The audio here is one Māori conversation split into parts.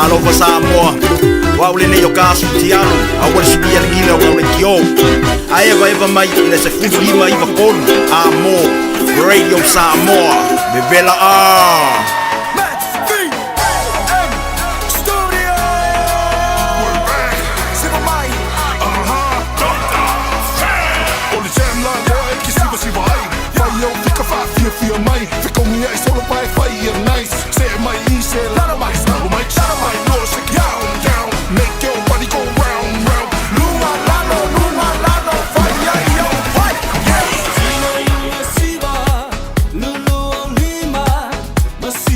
Alofa Samoa, Aoauli nei o kasu tiano, Aoauli sipia ngila o Aoauli kio. Ai eva mai ina se fulima iva kolu, Amo, Radio Samoa, me vela Fia mai, fica o minha e solo pai fai nice. Say my easy, lot of my style, my child, my nose, shake down, down, make your body go round, round. Luma lano, fire yo, fight, yeah. Sino yung masiba, lulu ang lima, masiba.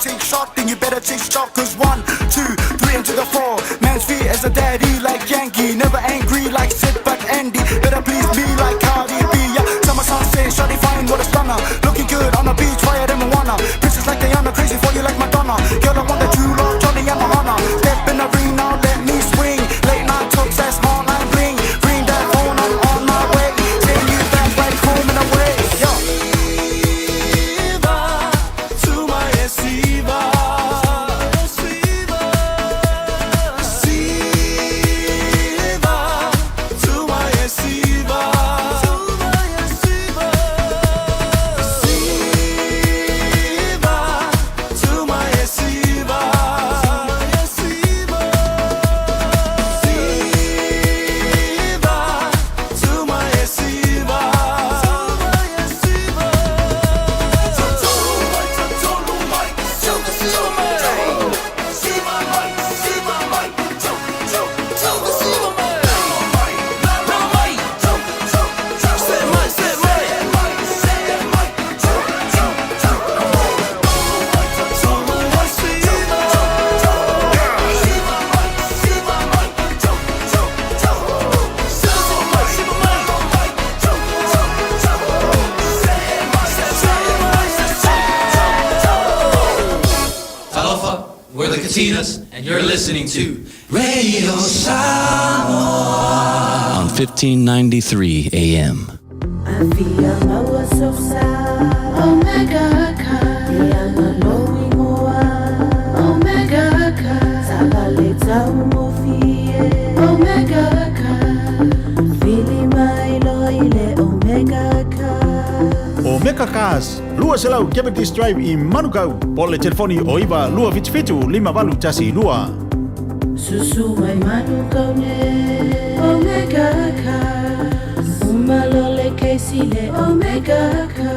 Take shot, then you better take stock. Cause 1, 2, 3 into the 4. Man's feet as a daddy like Yankee. Never angry like Sid but Andy. Better please me like Cardi B. Yeah, summer sunset, shawty fine, what a stunner. Looking good on the beach, fire them wanna. Princess like Diana, crazy for you like Madonna. Girl, I want the true love, Johnny and Mahana. Step in the ring now, let me swing. Late night talks, that's all I'm bling. Bring that phone, I'm on my way. Send you back right home and away. Yo. And you're listening to Radio Samoa on 1593 AM. I feel my was so sad. Omega Ka, the knowing more. Omega Ka, Sabaleta Mofi. Omega Ka, feeling my loyal Omega Ka. Omega Cars, lua selau Kepetis Drive I Manukau. Pole telefoni o iwa lua vitfitu 5 tasi lua. Susu mai Manukau ne Omega Ka. Umalole kesile Omega Ka.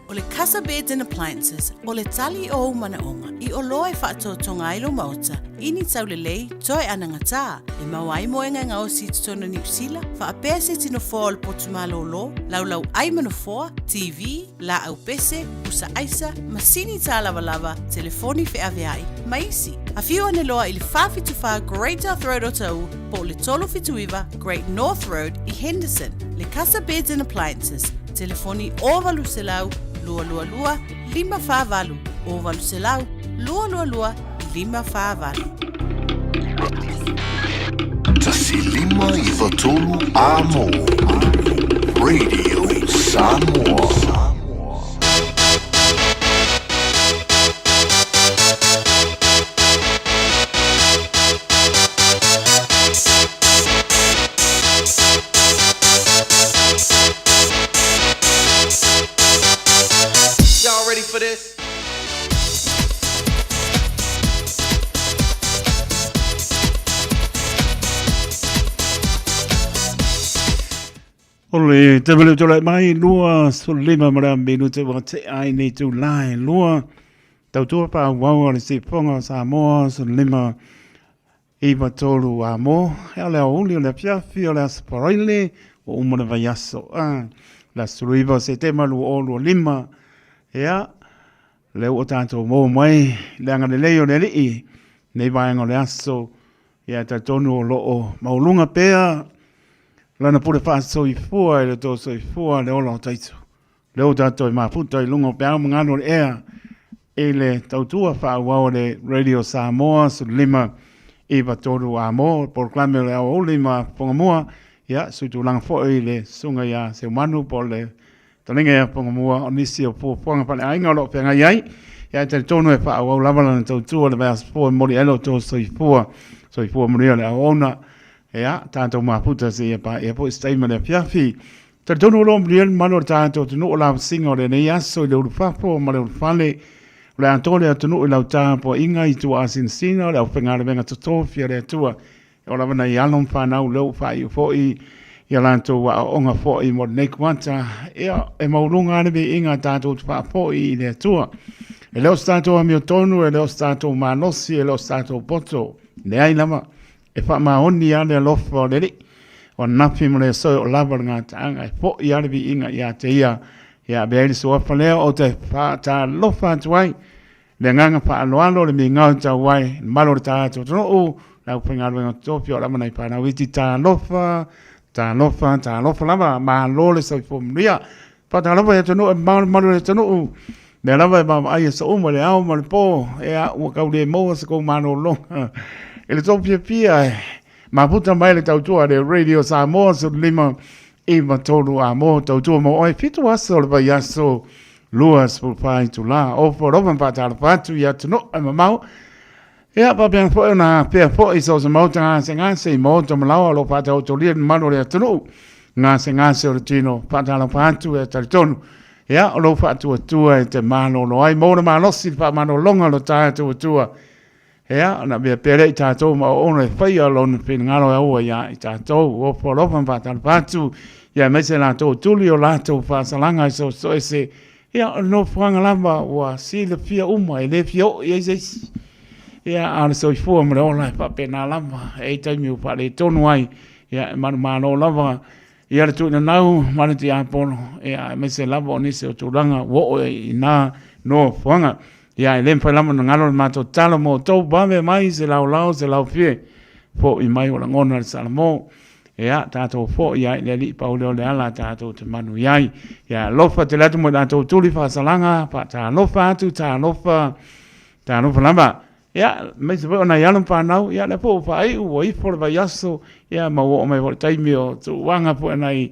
Ole Casa Beds and Appliances, ole tali o manaonga, I oloe whaatotonga ilo mauta, ini taulelei, toi anangata, e mawai moenga nga o si tutona New Zealand, wha apea se tino fōa le potumalo lo, laulau aimano fōa, TV, la au pese, usa aisa, masini tā lava, telefoni fe aveai, maisi. A few ane loa I le whawhituwha Great North Road o tau, po le tolo fituiva Great North Road I Henderson, le Casa Beds and Appliances, telefoni o valu selau, lua 555 o valu selau lua 555. Tasi 5 amo Radio Samoa. For this. Ole te vele tole mai lua so 5 minuta wa te ai nei tu lai lua tau tua pa wau le si fonga Samoa so 5 iwa tolu amo ele Aouli le piafi le asparaile o umana vaiaso la suluiva se te malu o lua 5 ea leo o tātou mō mai, le anga le leo le lii, nei vaenga le aso, ia ta tonu o loo maulunga pea lana pule fa soifua le to soifua le ola taitu le o tato ma puta i lungo pea mangano ea ele tautua fa wa le radio Samoa su lima iba toru amo por clame le Aoauli ma Fofogamua ia su tu lang fo le sunga ia se manu por le talinga ia Fofogamua onisi o fuanga pa le ainga lo penga iai ia te tonu e fa wa lava lana tautua le vas fo mori elo to soifua mori le aona ia tanto ma puta se ia pa ia po statement e fiafi te tonu lo mori mano tanto tunu la singa le ne ia so le urfafo ma le urfale le antole atunu i lauta po inga i tua asinsina le au whengare venga tutofia le atua e ola wana i alon whanau leu whai u fōi i alanto wa onga fōi mo nei kuanta e maurunga ane me inga tātou tu wha fōi i le atua e leo stato a mio tonu e leo stato manosi e leo stato poto le ai lama e wha maoni ane alofa o le li o nafi mo le soi o lava ngā taanga e fōi ane me inga i a te ia beari soa whalea o te wha lofa atuai le nganga wha aloalo le mi ngau tau wai malo le tātou tono o lau whengaruenga topi o lama nei pāna witi tā lofa lava ma lo le sau fomria pa tā lofa e tono e malo le tono o le lava e mama ai e sa uma le au ma le po e a ua kau le moa sa kou mano longa e le topi pia e ma puta mai le tautua le radio Samoa su lima iwa tolu a mo tautua mo oi fitu aso le vai aso luas por pai tu la o por open pa tal fatu ya tu no e mamau ia pa ben fo na pe fo iso se mo tanga se nga se mo to mala lo pa ta to li mano le tu no nga se o tino pa tal fatu e tal tonu ia lo fatu tu e te mano lo ai mo na lo si pa mano longa lo ta tu ia na be pere ta to ma ona fai lo na pe ngalo o ya ta to o por open pa tal fatu ia me se la to tulio la to fa salanga so ese ia no franga lava wa si le fia uma e le fio e se ia ana so fu mo la pa pena lava e tai mi pa le tonu ai ia ma no lava ia le tu na nau ma ti a pono ia me se lava ni se tu ranga wo e na no franga ia le fa lava ngalo ma to talo mo to ba me mai se la fie fo i mai o la ngona salmo ia tātou fo ia le li pauleo le ala tātou te manu iai ia lofa te latu mo tātou tuli whasalanga pa tā lofa atu tā lofa lama ia me se veo na ialum whanau ia le po wha ai ua i fore vai aso ia ma wo mai fore taimi o tu wanga po nai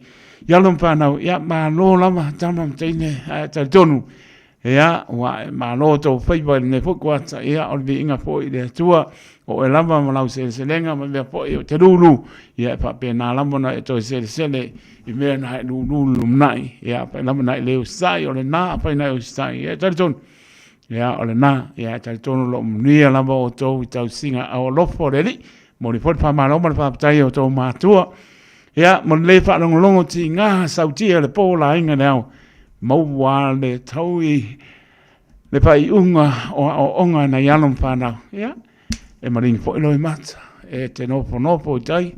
ialum whanau ia ma lo lama tamam teine tā tonu ia ma lo tau whaibai ne fukuata ia o vi inga po i le tua o e lava ma lau se lenga ma mea po i o te rulu ia e pa pe nā lama na e toi se i mea na e rulu mnai ia pa lama na e leo sai o le nā pa i na e o sai ia tari tonu ia o le nā ia e tari tonu lo mnia lama o tau i tau singa a o lofo le li mo ni fori pa ma lau ma le papatai o tau mātua ia mo le wha longolongo ti ngā sautia le po la inga neo maua le tau i le pai unga o onga na yalom whanau ia e maringi po ilo i mata e te nopo tai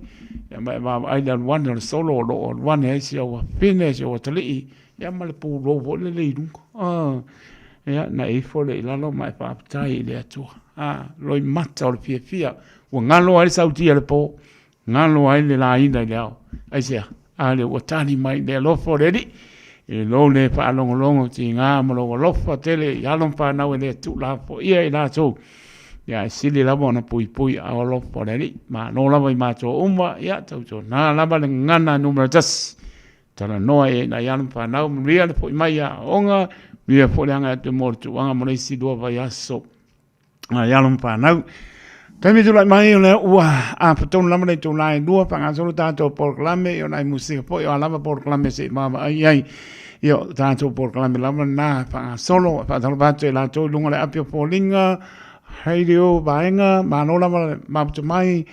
e mai ailan wane le solo o wane e si au pine si au talii ia ma le pu rovo le rungo ia na e fo le ilalo mai papatai le atua loi mata o le fia ua ngalo ai sautia le po ngalo ai le la ina le au ai sea le watani mai le lofo le di e lo le pa longo ti nga mo lo lofa tele ya lon pa na we tu la po ia i la so ya sili la bona pui a lo po le ma no la mai ma to umwa ya to na la ba ngana numero tas tala no e na ya lon pa na ria le po mai ya onga ria po le anga te mortu anga mo le si do va ya so ya lon pa na Tami tu lai mai le ua a paton lama le tu lai dua panga solo tato proclame yo nai musika po yo lama proclame se mama ai yo tato proclame lama na panga solo pa talo bato la to lunga le apio polinga radio baenga mano lama mapto mai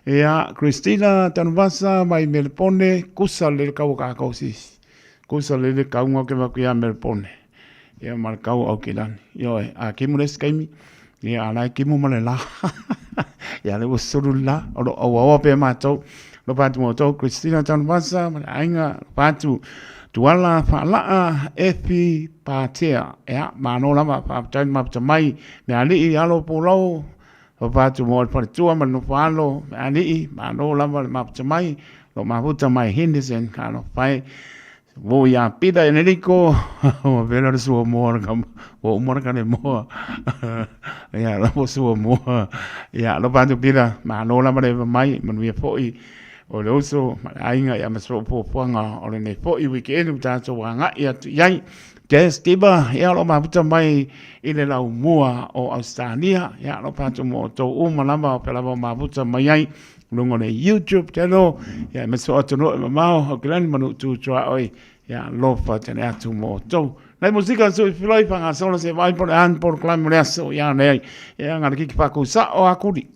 ya Christina tanvasa mai melpone kusa le kau ka kausis kusa le kau ngoke va kia melpone ya mar kau au kilan yo a kimules kaimi ya ala kimu male la ya le usurula o pe mato lo patu moto Christina tanvasa ainga patu tuala fala efi patea ya mano lama pa tan map mai me ali alo polo o patu mo pa tua manu palo ani ma no la ma mai lo ma puta mai Henderson kano pai wo ya pida enerico o velo su mo kam o mo ka ne mo ya lo su mo ya lo patu pida ma no la mai man vi foi o le uso ainga ya masro po ponga o le nei foi weekend ta so wanga ya yai Tiba ya lo ma puta mai i le lau mua o Australia ya lo patu mo to malama pe la ma puta mai ai lungo le YouTube telo ya me so to no ma o gran manu tu tua oi ya lo fa tene atu mo to la musica so floi fa solo se vai por an por clam reso ya nei ya ngar ki pa ku sa o akudi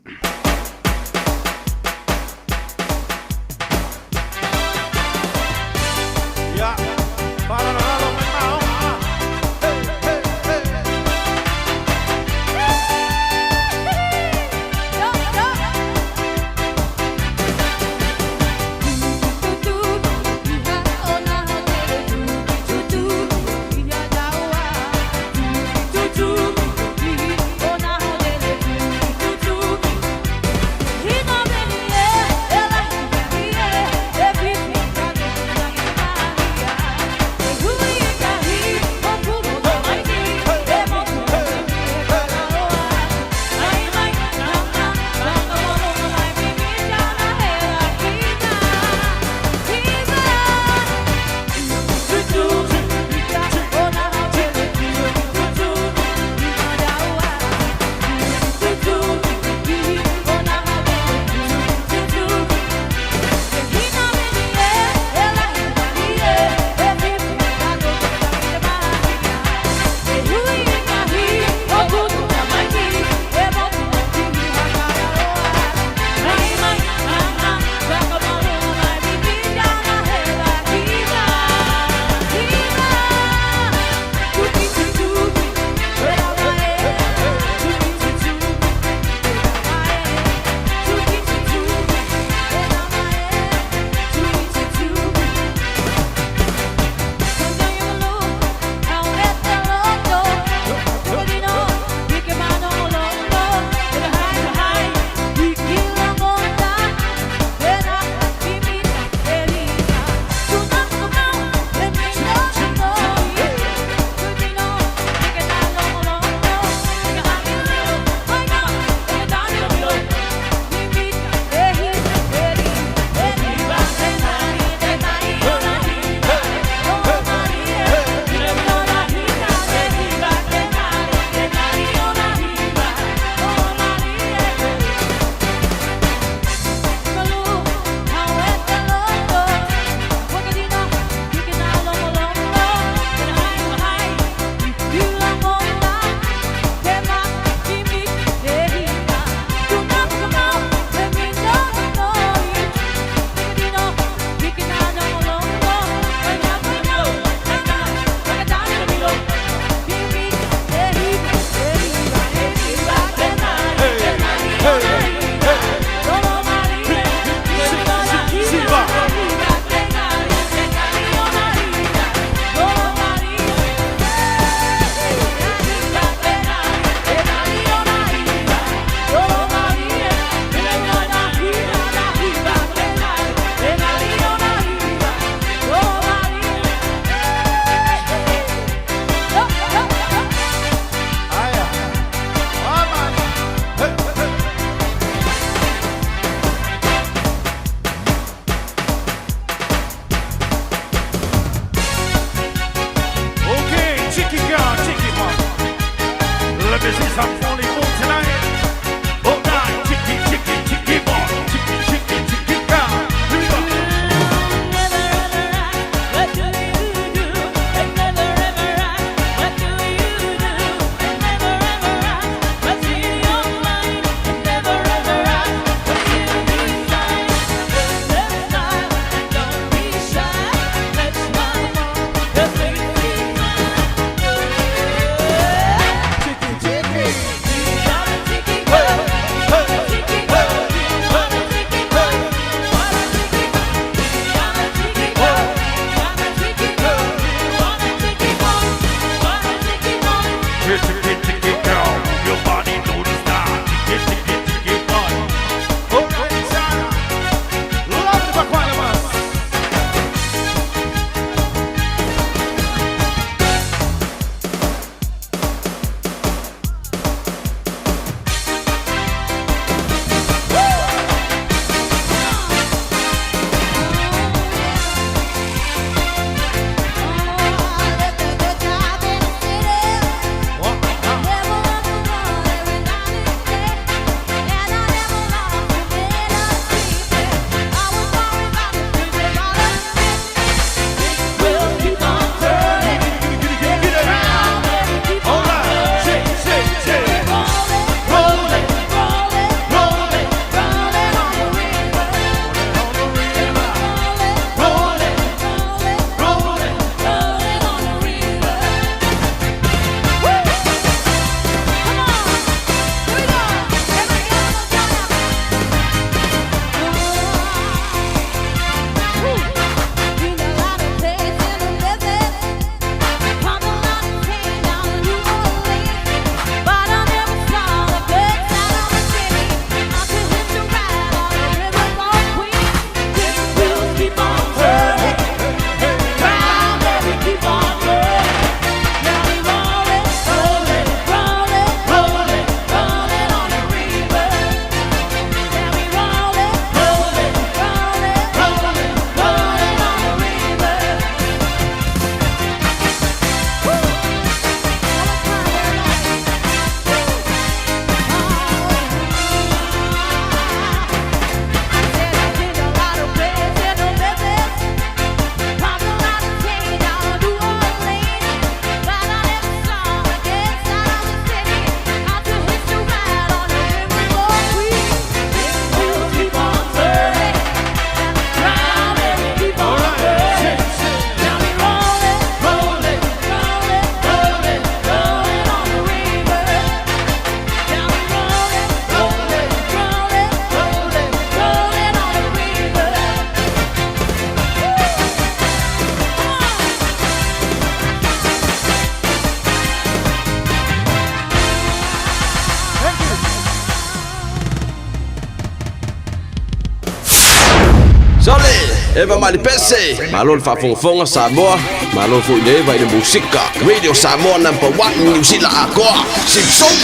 Sole, eva mali pese, malol fa fonga Samoa, malol fu le vai de musika, Radio Samoa number 1 New Zealand agora, Simpson,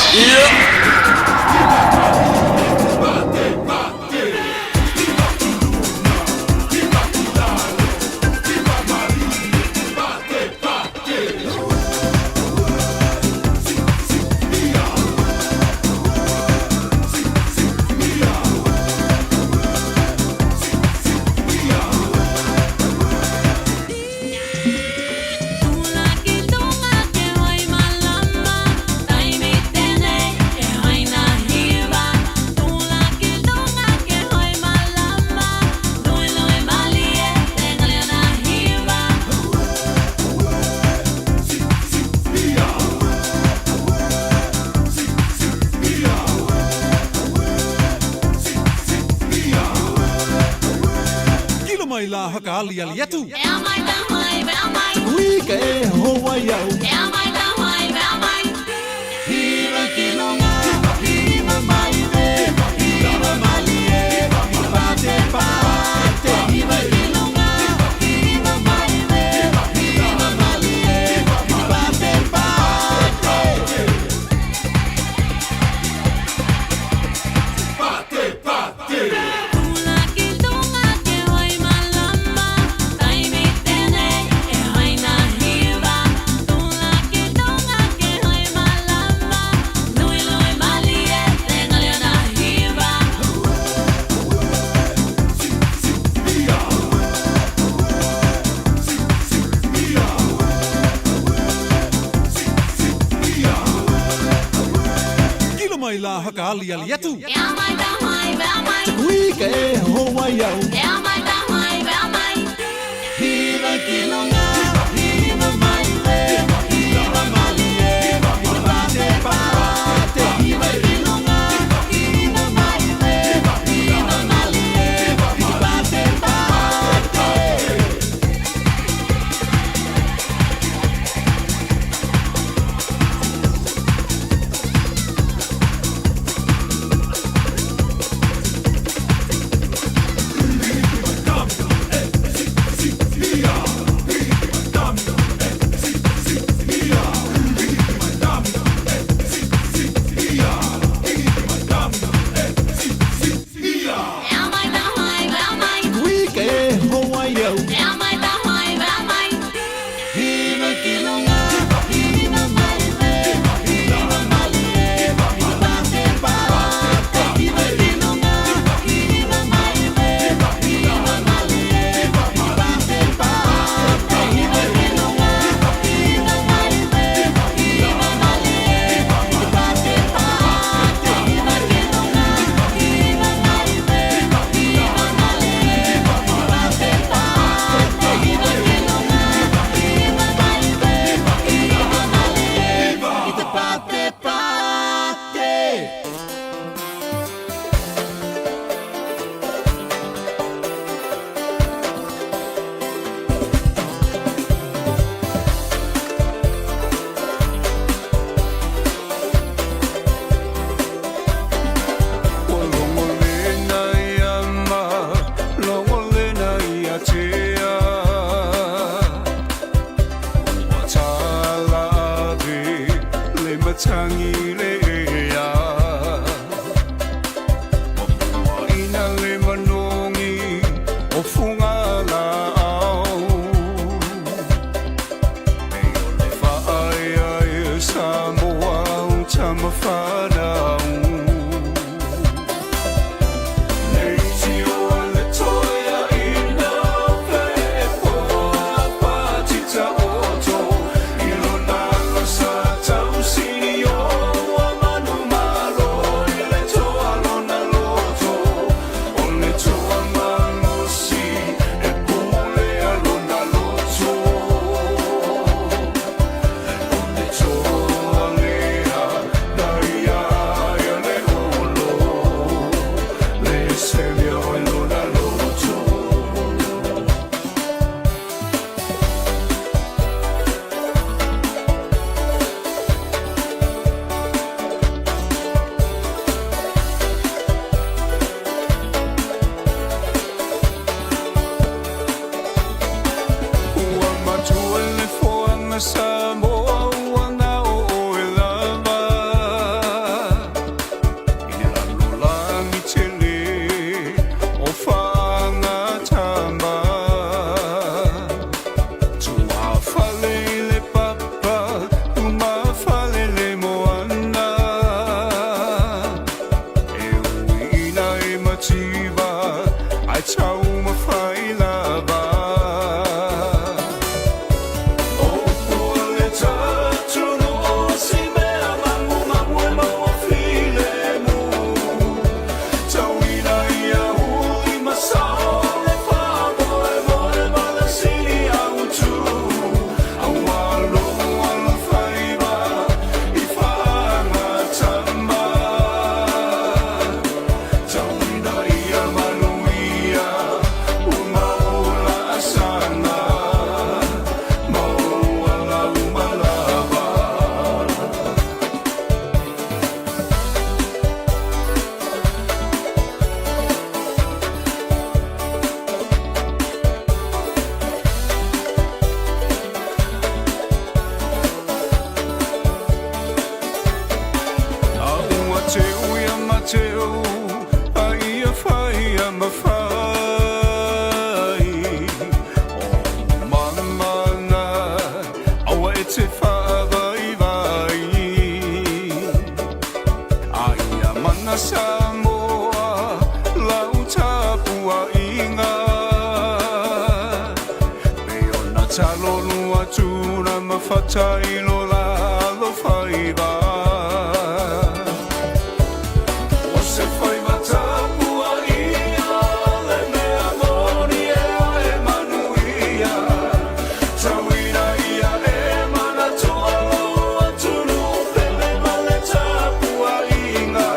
Ali ali yatu. Wike hoa yau. Hira kilonga, hira maile, hira malie, pate pate. Hira kilonga, hira maile, hira malie, pate pate. Pate pate. La hakali ali yatu. Wike hoa yau. Hira kilonga, hira maile, hira malie, pate pate. Hira kilonga, hira maile, hira malie, pate pate. Yeah. mana Samoa ua na o e lava I le lalolangi tele o whangatama tua fale I le papa uma fale le moana e uina e mativa ai tau mawhai lava Samoa lau tapua inga me ona talonu atu na mawhatai lo la lo whaiba o se whaiba tapua inga le mea moni e e manuia tawina ia e mana toa lo atu no pele male tapua inga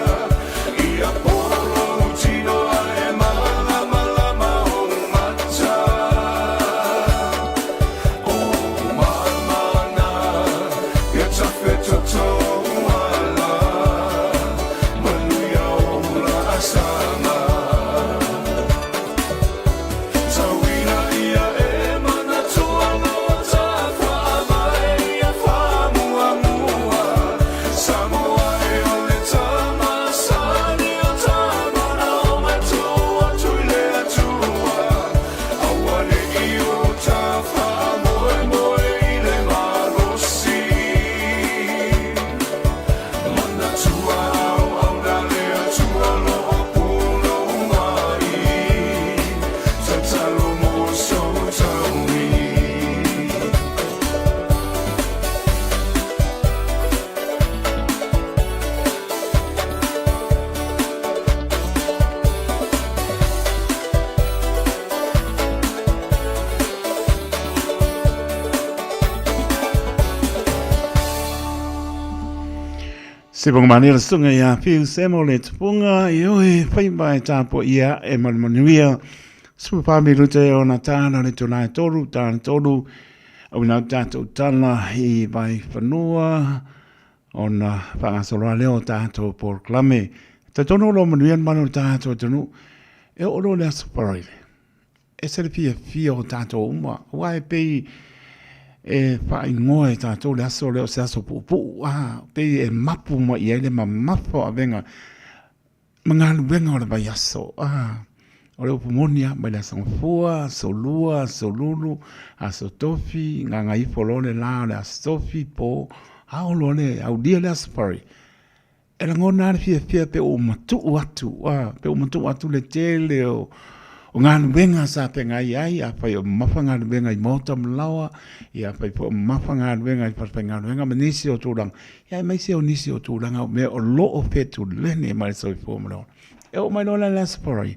Se pong mani la sunga ia fiu semo le tupunga I oe whaimai tāpo ia e manuia Supa pāmi rute o na tāna le tūnai toru, tāna toru au nau tātou tana I vai whanua o na whangasoloa leo tātou por klame Ta tono lo manuia manu tātou tanu e oro le asuparoile E sere pia fia o tātou uma Wai pei e whai ngoe tātou le aso leo se aso pupu pei e mapu mo I ele ma mapo a venga mangalu venga o le vai aso o leo pumonia mai le sangfua solua solulu aso tofi nganga ifo lole la le aso tofi po au lole au dia le aspari e la ngona fia pe o matu atu le tele o ngānu wenga sa pe ngai ai a pai o mawhanga wenga I mota mlawa I a pai po mawhanga wenga I parpenga wenga manisi o tūrang ia mai se o nisi o tūranga o me o lo o petu lene mai so I fōmalo e o mai lola laspari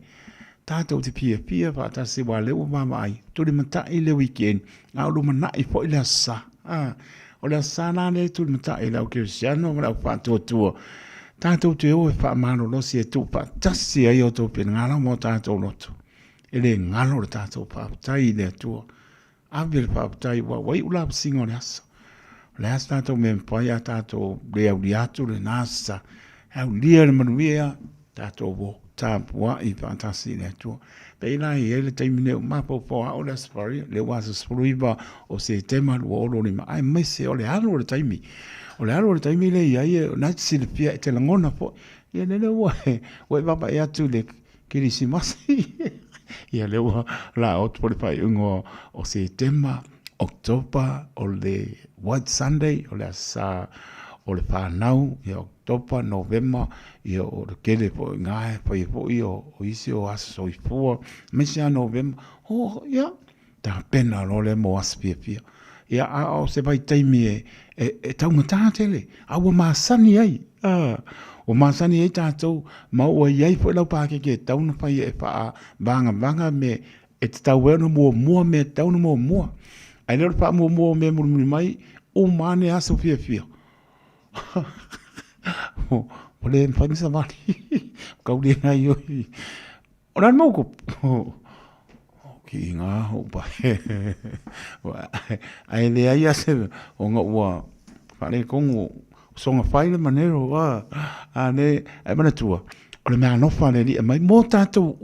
tātou te pia whata se wā leo mama ai turi matai le weekend ngā uru manai po I le sa o le sa nā le turi matai le au kirisiano ma le au whātua tātou te o e whaamano losi e tūpa tasi ai o tō pena ngāra mo tātou lotu ele ngalo le tātou whaaputai le atua. Awe le whaaputai wa wai ula singo le asa. Le asa tātou me mpaya tātou le au liatu le nasa. Au lia le manuia tātou wo tapua I pātasi le atua. Peina I ele taimine o mapo po a o le aspari, le wasa spruiba o se tema lua olo ni ma. Ai mese o le alo le taimi. O le alo le taimi le ia ia, nati si le pia te langona po. Ia le ua e papa e atu le kirisimasi. Ia le ua la o tupore pai ungo o se tema October o le White Sunday o le asa o le whanau i October, November i o le kele po ngae pa i po i o isi o asa i fua mesia November ia ta pena lo le mo aspia pia ia o se vai taimi e taunga tātele awa maasani ai o masani e tātou maua iai po lau pāke ke tauna pai e paa banga me e te tau eo na mua me tauna mua ai leo paa mua me murumuri mai o mane aso fia o le mpani sa mani kauri ngai oi o nan mauko ki ngā ho pa ai le ai ase o ngā ua whare kongo songa whaile manero ne ai mana tua o le mea nofa le li mai mō tātou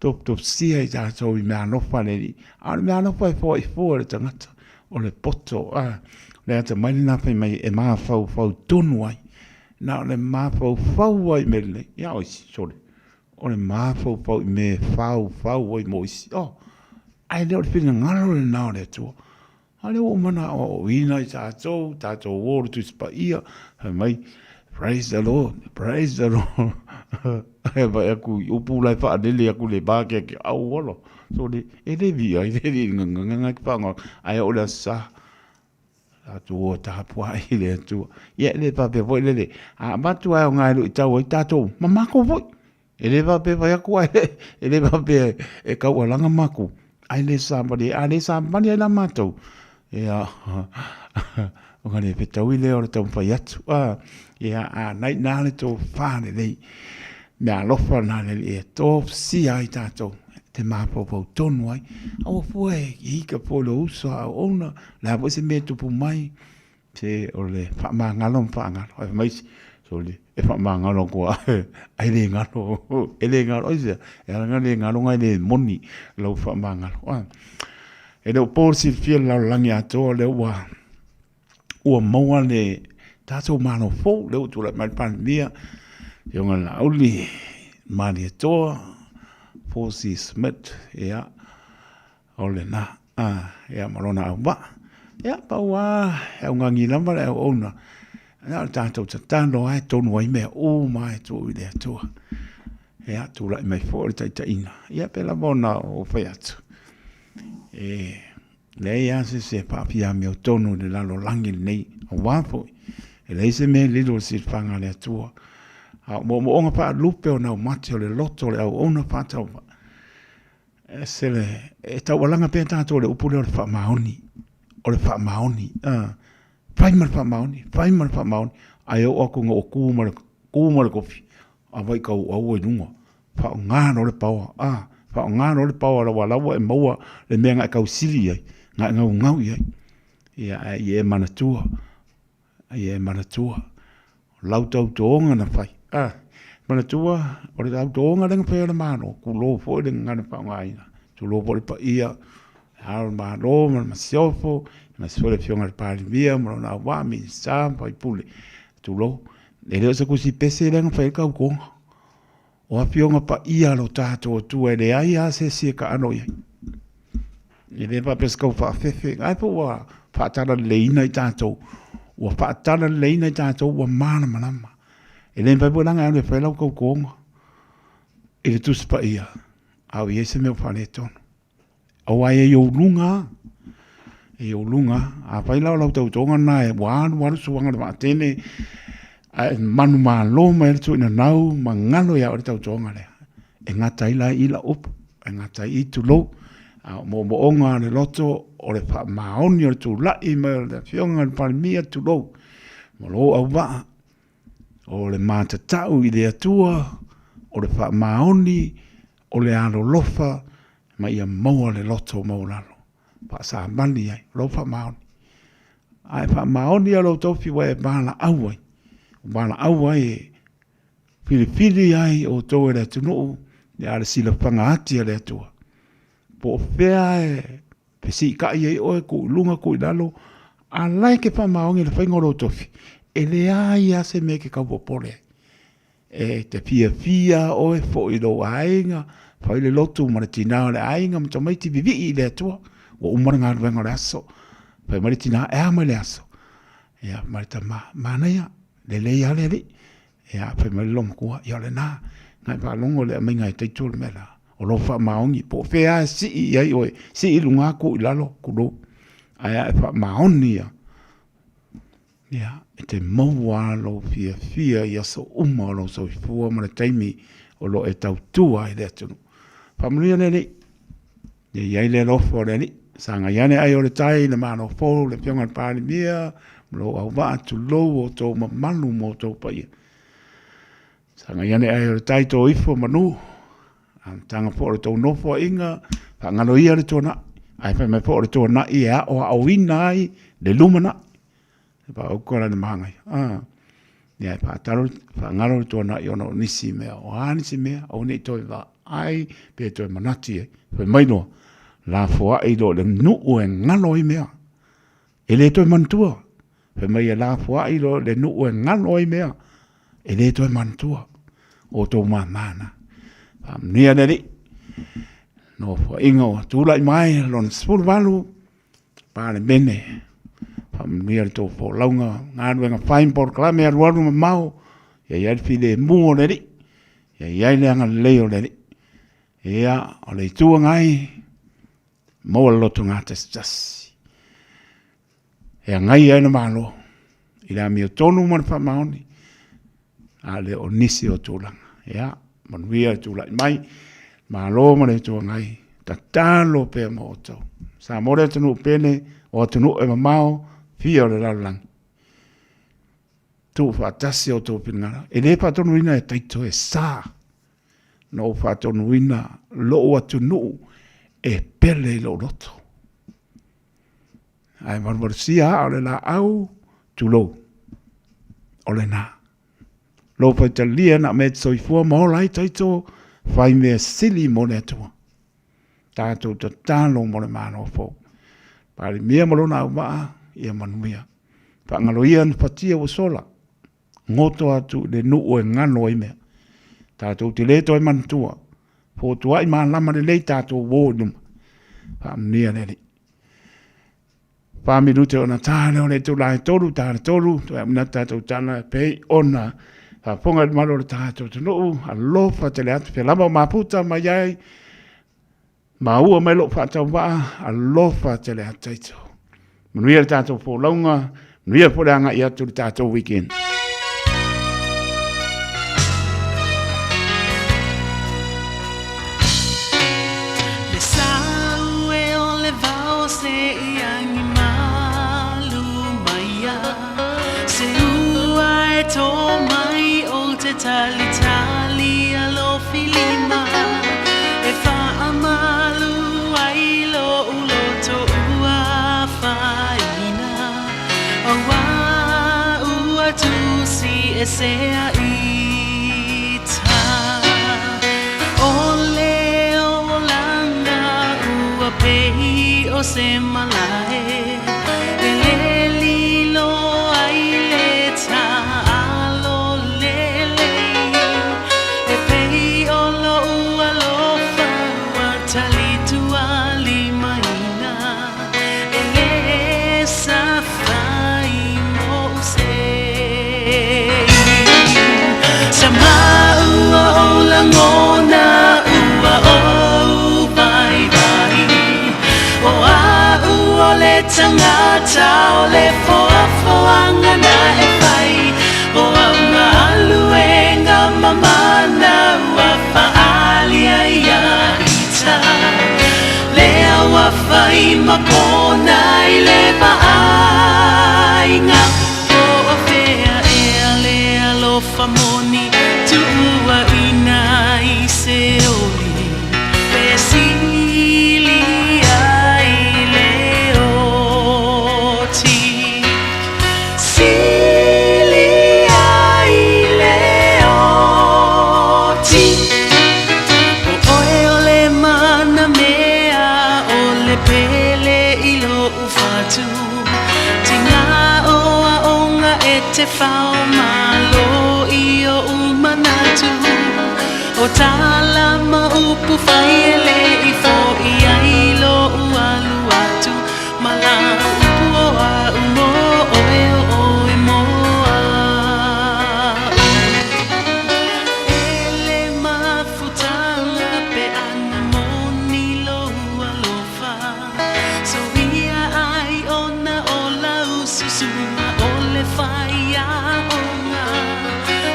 top sia I tātou I mea nofa le li a le mea nofa I fua le tangata o le poto le ata mai na pe mai e maa fau tonu ai na le maa fau ai me le ia oisi sorry o le maa fau me fau ai mo isi ai leo le pina ngalo le nao le tua ale o mana o ina I tātou wōru tu spa ia mai praise the Lord e vai aku upu lai wha adele aku le bāke ke au wolo so le e le vi ai le nganga ki panga ai o le sa tātou o tāpua I le atua ia le pape voi le a matu ai o ngai lu I tau I tātou mamako voi e le pape vai aku ai e le pape e kau alanga maku ai le sambali ai la matou ia o ngane pe tau I le o le tau pai atu ia nai nāle tō whāne lei mea lofa nāle e tō si ai tātou te māpau tonu ai awa fue I hika polo usa au ona la po se me tupu mai se o le whamangalo ai maisi so le e whamangalo kua ai le ngalo isia e anga le ngalo ngai le moni lau whamangalo e leo pōsi fia lau langi ato leo ua maua le tātou mano fō leo tūla mai pandemia e onga la Aouli mani atoa Fosi Smith ia o le na ia marona au ba ia paua e unga ngilamba le au ona ia tātou tatano ai tonu ai mea o mai tō I le atoa ia tūla mai fō le taitaina ia pela mona o whai atu le ia se papia mi o tonu le lalo langi nei o wafo e le se me lilo si whanga le atua mo onga pa lupe o nau mate o le loto le au ona patau se le e tau walanga pe tātou le upule o le whamaoni whaimar whamaoni ai o aku ngā o kūma le kofi a vai kau au e nunga whao ngāno le paua whao ngāno le paua la walawa e maua le mea ngai kau siri ai ngai ngau ai ia e manatua lau tau toonga na whai manatua o le tau toonga renga whai o le mano ku lo fo le ngana whao ngaina tu lo po le pa ia haro mano ma siofo ma sole fionga le pari via ma na wami sa pai pule tu lo le leo sa kusi pese renga whai kau konga o a fionga pa ia lo tato tu e le ai a se si ka ano ia e le pa peskau wha fefe ai po wa whaatara leina I tātou ua whaatara leina I tātou ua mana manama e le pai pulanga anu e whailau kau konga e le tuspa ia au I ese meo whane tono au ai e iolunga a whailau lau tau tonga na e waru suwanga le maatene manu maa loma e tu ina nau ma ngalo ia o le tau tonga lea e ngata ila ila upu e ngata I tu lou mo onga le loto o le wha maoni o le tu lai me le fionga le palimia tu lou mo lo au waa o le mātatau I le atua o le wha maoni o le alo lofa ma ia maua le loto maulalo pa sa mani ai lo wha maoni ai wha maoni a lo tofi wa e bala au ai e Fili ai o tō e le tunu, e ale sila whangaati a le atua. Po whea e, pesi ka i ei oe ku lunga ku i lalo, a lai ke wha maongi le whaingoro tofi, e le ai a se me ke kaupopore. E te fia oe fo i lo ainga, whai le lotu mara tina o le ainga, mta maiti vivi i le atua, o umara ngā ruenga le aso, whai mara tina e ama le aso. Ia, marita mana ia, le lei ale li, ia, whai mara lom kua, ia le nā, ngai whalongo le aminga i teitu le mela, o lo wha maongi, po whea si i ai oe, si i lunga ku i lalo, kuro, aia e wha maoni ia. Ia, e te maua lo fia ia so uma lo so i fua mana taimi o lo e tau tua i le atunu. Whamuria le li, iai le lofo le li, sanga iane ai o le tai le mano fōru le pionga pāni mia, lo au wa atu lo o tō mamalu mo tō paia. Sanga iane ai o le tai tō ifo manu, tanga fō le tō nofo inga, ngalo ia le tōna, ai whai mai fō le tōna i ea o au ina ai le lumana, pa o kora le mahangai. Ia e pātaro, ngalo le tōna i ono nisi mea, o nisi mea, o nei toi wa ai, pe toi manati e, whai mainoa, la fua i lo le nuu e ngalo i mea. E le toi mantua. Whai mai e la fua i lo le nuu e ngalo i mea. E le toi mantua. O tō mana. Nia neri. No fua inga o tūla i mai, lona spuru walu. Pāle mene. Nia le tō fo launga. Ngāru enga whain por klame a ruaru ma mau. Ia iai file mua neri. Ia iai le anga leo neri. Ia o le tua ngai. Moa loto ngā tasi. E ngai ai na malo. I la mi o tonu mana wha maoni. A le o nisi o tūlanga. Ia, manuia tūlai mai. Malo mana i tua ngai. Ta tālo pe mo o tau. Sa more tunu pene o tunu e mamao. Fia o le lalang. Tu wha tasi o tō pinangara. E le patonu ina e taito e sā. No patonu ina loo atu nuu. E pele i lo roto. Ai marmarsia o le la au tulo. O le nā. Lo pai te lia na me soifua maola i taito whai mea sili mo le atua. Tātou ta tālo mo le māno fō. Pari mea malona au maa ia manuia. Whangalo ia na patia o sola. Ngoto atu le nuu e ngano i mea. Tātou te leto e mantua. Po tua i maa lama le lei tātou wōnum. Nia neri. Pāmi rute o na tāne o le tū lai toru, tāne toru, tu e amina tātou tāna pei ona. Ponga i maro le tātou tunu, a lofa te le atu, pe lama o maputa mai ai, ma ua mai lo whātau waa, a lofa te le atu taito. Manuia le tātou fō launga, manuia fō reanga i atu le tātou weekend. Tali tali alo filima e fa amalu ai lo ulo to ua faina awa ua tu si e se a ita ole o langa ua pei o se malae e le lilo ai le ta ngona ua o vai vai o a o le tangata o le foafoanga na e vai o a aluenga mamana ua faali ia ita le awa fai makona i le vaainga o a fea e a le alofa moni tua ina i se oli pesili ai le oti sili ai le oti fao malo i o umanatu o tala ma upu whaiele i fo i ailo ualu atu mala upu o a umo o e o e moa ele mafutanga pe ana moni lo alofa so ia ai ona o lau susuma o le whaia onga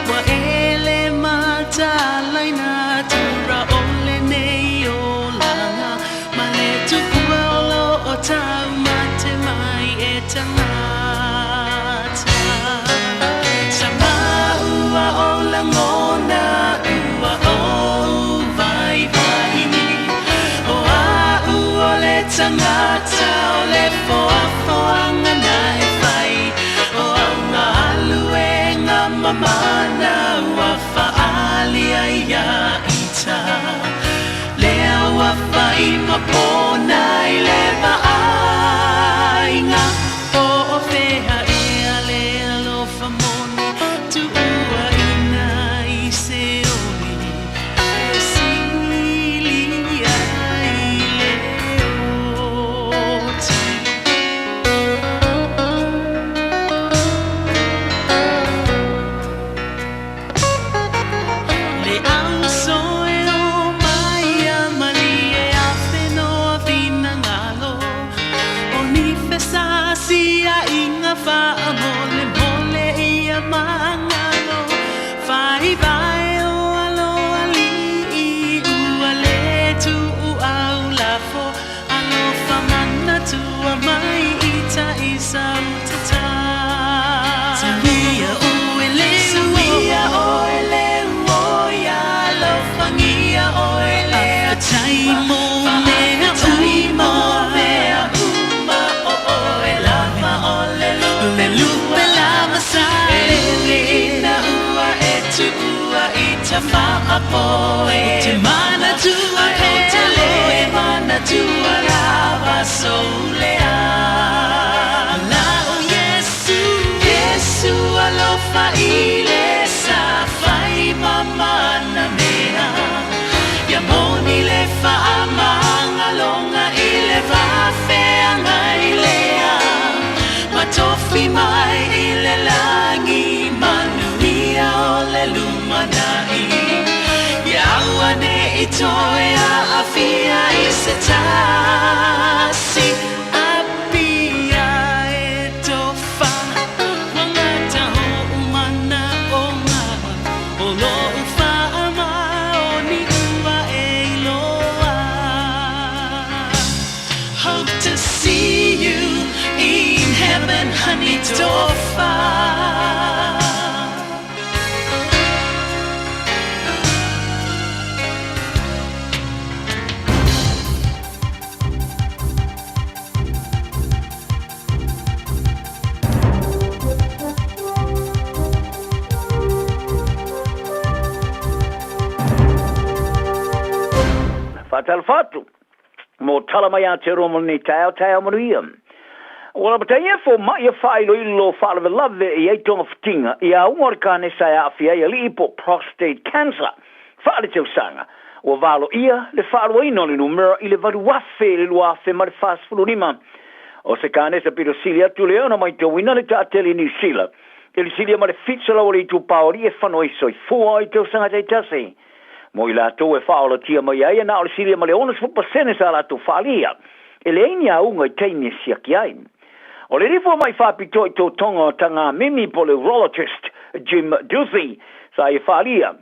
wa ele matalaina tura o le nei o langa ma le tupua o lo o tau mate mai e tangata sama ua o langona ua o vai vai o a ua le tangata o le foafoanga na e whai o anga aluenga mamana ua whaali aia ita lea ua whai mapona i le maainga o o whea ea lea lofa moni tu ua ina i se oli e sili ai le oti le au soe o mai a mali e a whenoa vina ngalo o ni whesasi a inga wha a mole mole i a mangalo whai vai o alo ali i ua le tu u au lafo alo whamana tu a mai i ta i sau tata Sawia o ele Sawia o ele o ya lo fangia o ele a taimo mea taimo mea uma o e lava o le lupe lava sale ina ua e tu ua i ta wha po e te mana tua pele e mana tua lava solea la o Yesu Yesu alofa ile sa fai mama na mea ya moni le fa amanga longa ile va feanga ilea matofi mai ile langi manuia ole lumanai ya wane itoea afia isetasi apia etofa wangata ho umana onga olo ufa ama oni ua eiloa hope to see you in heaven honey tofa Fatal fatu. Mo tala mai a te romo ni tau manuia. Wala bata ia fo ma ia whailo ilo whaala lave i eitonga fitinga i a ungore kane sai a fia i li ipo prostate cancer. Whaale tau sanga. O valo ia le whaalo ino li numera i le varu wafe le luafe ma le fast food lima. O se kane sa piro silia tu leona mai te wina le taateli ni sila. Ili silia ma le fitsala o le tu paori e whanoi soi fua i tau sanga te tasi. Mo i lato e whaola tia mai ai na o le silia ma le onas fupa sene sa lato whalia. E le eini a unga i teimi e siaki ai. O le rifo mai whapito i tō tonga o tanga mimi po le urologist Jim Duthie sa i whalia.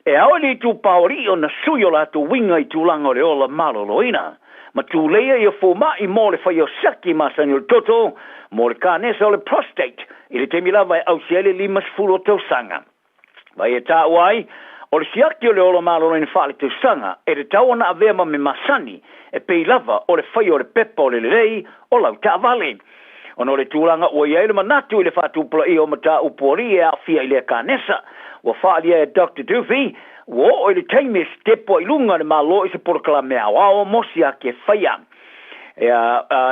E au li tu paori o na sui o lato winga i tūlanga o le ola maloloina. Ma tu leia i o fōma i mo le whai o saki masani o le toto, mo le kānesa o le prostate, i le temi lava e au siele limas furo tau sanga. Vai e tā uai, o le siaki o le ola maloloina whaale tau sanga, e le tau ona avema me masani, e pei lava o le whai o le pepa o le lei, o lau tā vale. Ono le tūlanga ua i aile manatu i le whātupula i o mata upori e a fia i le kānesa, wa whaali e Dr. Duthie, wo o le teime stepo i lunga le malo i se porokala mea wao mosi a ke whaia. E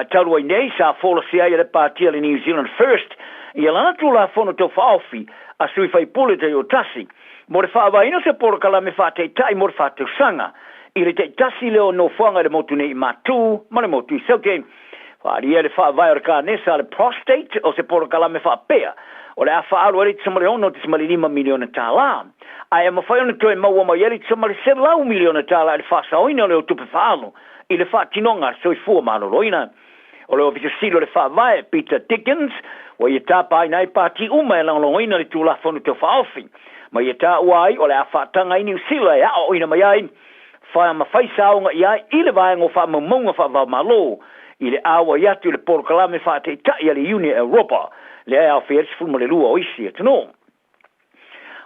taurua i nei sa whola sia i le pātia le New Zealand First, ia lana tula fono tau whaofi, a sui whai pule te o tasi. Mo le whaavaina se poro kalame whaateitai mo le whaateu sanga, i le te tasi leo no whanga le motu nei matu, ma le motu i sauke, whaaria le whaavai o le ka nesa le prostate, o se poro kalame whaapea, o le a whaalu eri tsamale ono te samale 5 miliona tāla. Ai e mawhai ona toi maua mai eri tsamale 7 miliona tāla le whaasaoina leo tupe whaalu, i le whaatinonga soi fua maloloina. O le ofisa silo le whaavai, Peter Dickens, o i tā pai nai pāti uma e langlongoina le tūla whanu te whaofi. Ma i tā uai o le a whaatanga i New Zealand e a o ina mai ai, whaia mawhai saonga i ai, i le vaengo whaamamunga whaavau malo, i le awa i atu le porokalame whaate tai le Uni Europa, le ai au whieris fulma le lua o isi e tano.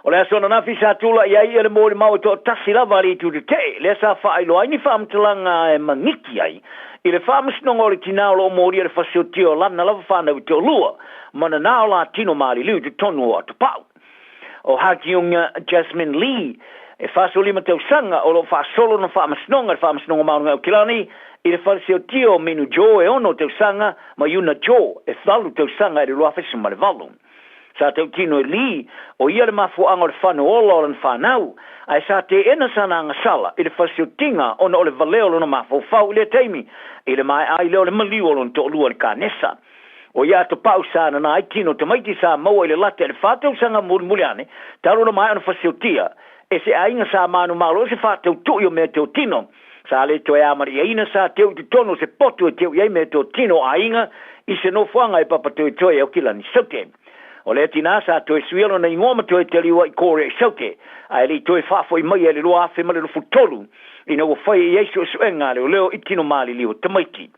O le asona nafi sa tula i ai le mōri mau to tasi lava li tu te, le sa whailo ai ni whaamtalanga e mangiki ai, i le whaamasnonga o le tinao lo mōri le whasiotio lana lava whanau te o lua, mana nao la tino maari liu te tonu o atu pau. O hakiunga Jasmine Lee, e whasolima tau sanga o lo whaasolo na whaamasnonga maunga o kilani, i le whasiotio minu jo e ono tau sanga, ma yuna jo e thalu tau sanga e le luafesu ma le valu. Sa tau tino e li, o ia le mafuanga o le whanu ola o le whanau, ai sa te ena sana angasala, i le whasiotinga ona o le valeo lona mafufau i le teimi, i le mai ai leo le maliu o lona to lua le kānesa. O ia to pau sana na ai tino te maiti sa maua i le late le whātau sanga muliane, taro na mai ona whasiotia, e se ainga sa manu malo se whātau tui o mea teo tino, sa le to e amari aina sa teo te tono se potu e teo iei mea teo tino ainga, i se no fuanga e papatoi toi e o kilani sauke. O le tina sa toi suelo na ingoma toi te liwa i kore e sauke, ai li toi whafo i mai e le loa afe ma le lo futolu, i na wafai e eisu e suenga leo leo i tino mali liwa tamaiti.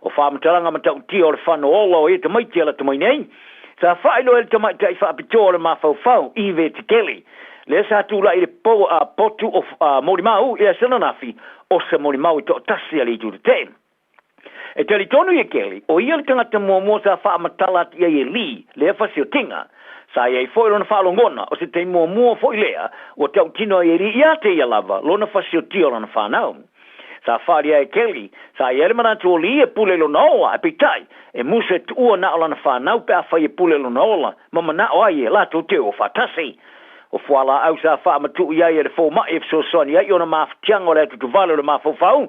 O whamataranga matau tia o le whano ola o e tamaiti ala tamainei, sa whailo e le tamaiti ai whapitoa le mawhau i ve te keli. Le sa tula i le potu o Morimau i a sananafi o se Morimau i to tasi ali tu te. E tali tonu i keli, o ia le tangata mua sa whaamatalat i e li, le fasio tinga, sa i foi lona whaalongona, o se te mua foi lea, o tau tino i ri ia te ia lava, lona fasio tio lona whanau. Sa whaari e keli, sa i ele manatu o li e pule lona oa, e pitai, e musa tu ua na o lana whanau pe a whai e pule lona ola, mama na o ai e lato te o whatasi. O whala au sa whaamatu i ai e le fō mai e fso soni, ai ona mawhtianga o le atu tu vale o le mawhau,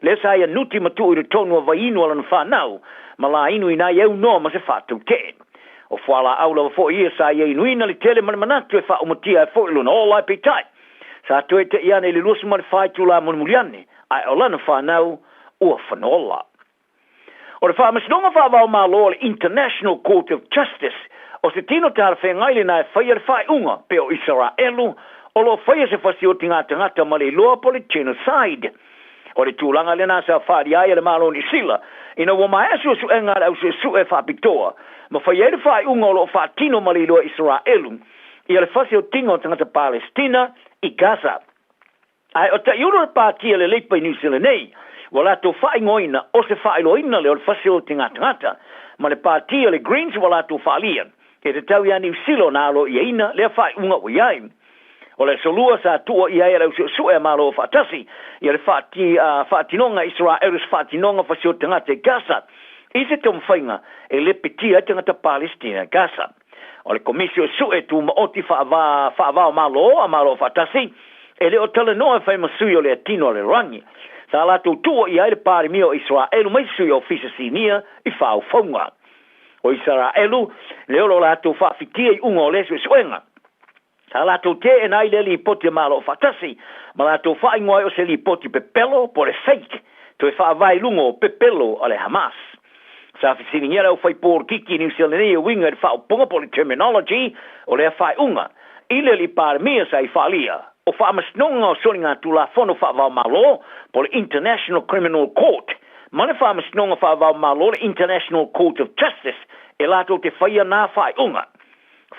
le sa ia nuti matu i le tonu a vainu ala na whanau, ma la inu ina i au noa ma se whātau te. O whala au lawa fo ia sa ia inu ina li tele manatu e whaumatia e fo iluna o lai peitai. Sa toe te iane li lusu mani whaitu la muliane, ai o lana whanau ua whanola. O le whaamasnonga whaavau malo le International Court of Justice, o se tino tāra whengaile na e whaia le whaiunga pe o Israelu, o lo whaia se whasioti ngata ma le loa po le genocide. O le tūlanga le nasa whaari ai le malo ni sila, ina wa mai asu su engara au su e whapitoa, ma whaia le whaiunga o lo whaatino ma le loa Israelu, i le whasioti o tangata Palestina i Gaza. Ai o ta iuro le pātia le leipa i New Zealand nei, wala to whaingoina o se whailoina le o le whasioti ngata, ma le pātia le Greens wala to whaalia, ke te tau ia New Zealand alo i ina le whaiunga o iai. O le solua sa tua i ai lau su e malo o whaatasi, i le whaatinonga Israel is whaatinonga whasiotanga te Gaza, i se tom whainga e le petia tangata Palestina Gaza. O le komisio su e tu maoti whaavao malo o whaatasi, e le o tala noa whai masui o le atino le rangi. Sa la tua i ai le pari mio Israel mai sui o fisa sinia i whao whaunga. O Israelu, le olo la tu whaafitia i unga o le suenga. Sa la tau te e nai le li poti malo o whatasi, ma la tau whai ngoai o se li poti pepelo po le fake, to e whaavai lungo o pepelo o le Hamas. Sa fisini ngira o whai por kiki New Zealand e winga e whao punga po le terminology o le whai unga, i le li par mea sa i whalia, o whaamasnonga o soninga tu la fono whaavau malo po le International Criminal Court, ma le whaamasnonga whaavau malo le International Court of Justice, e la tau te whaia nā whai unga.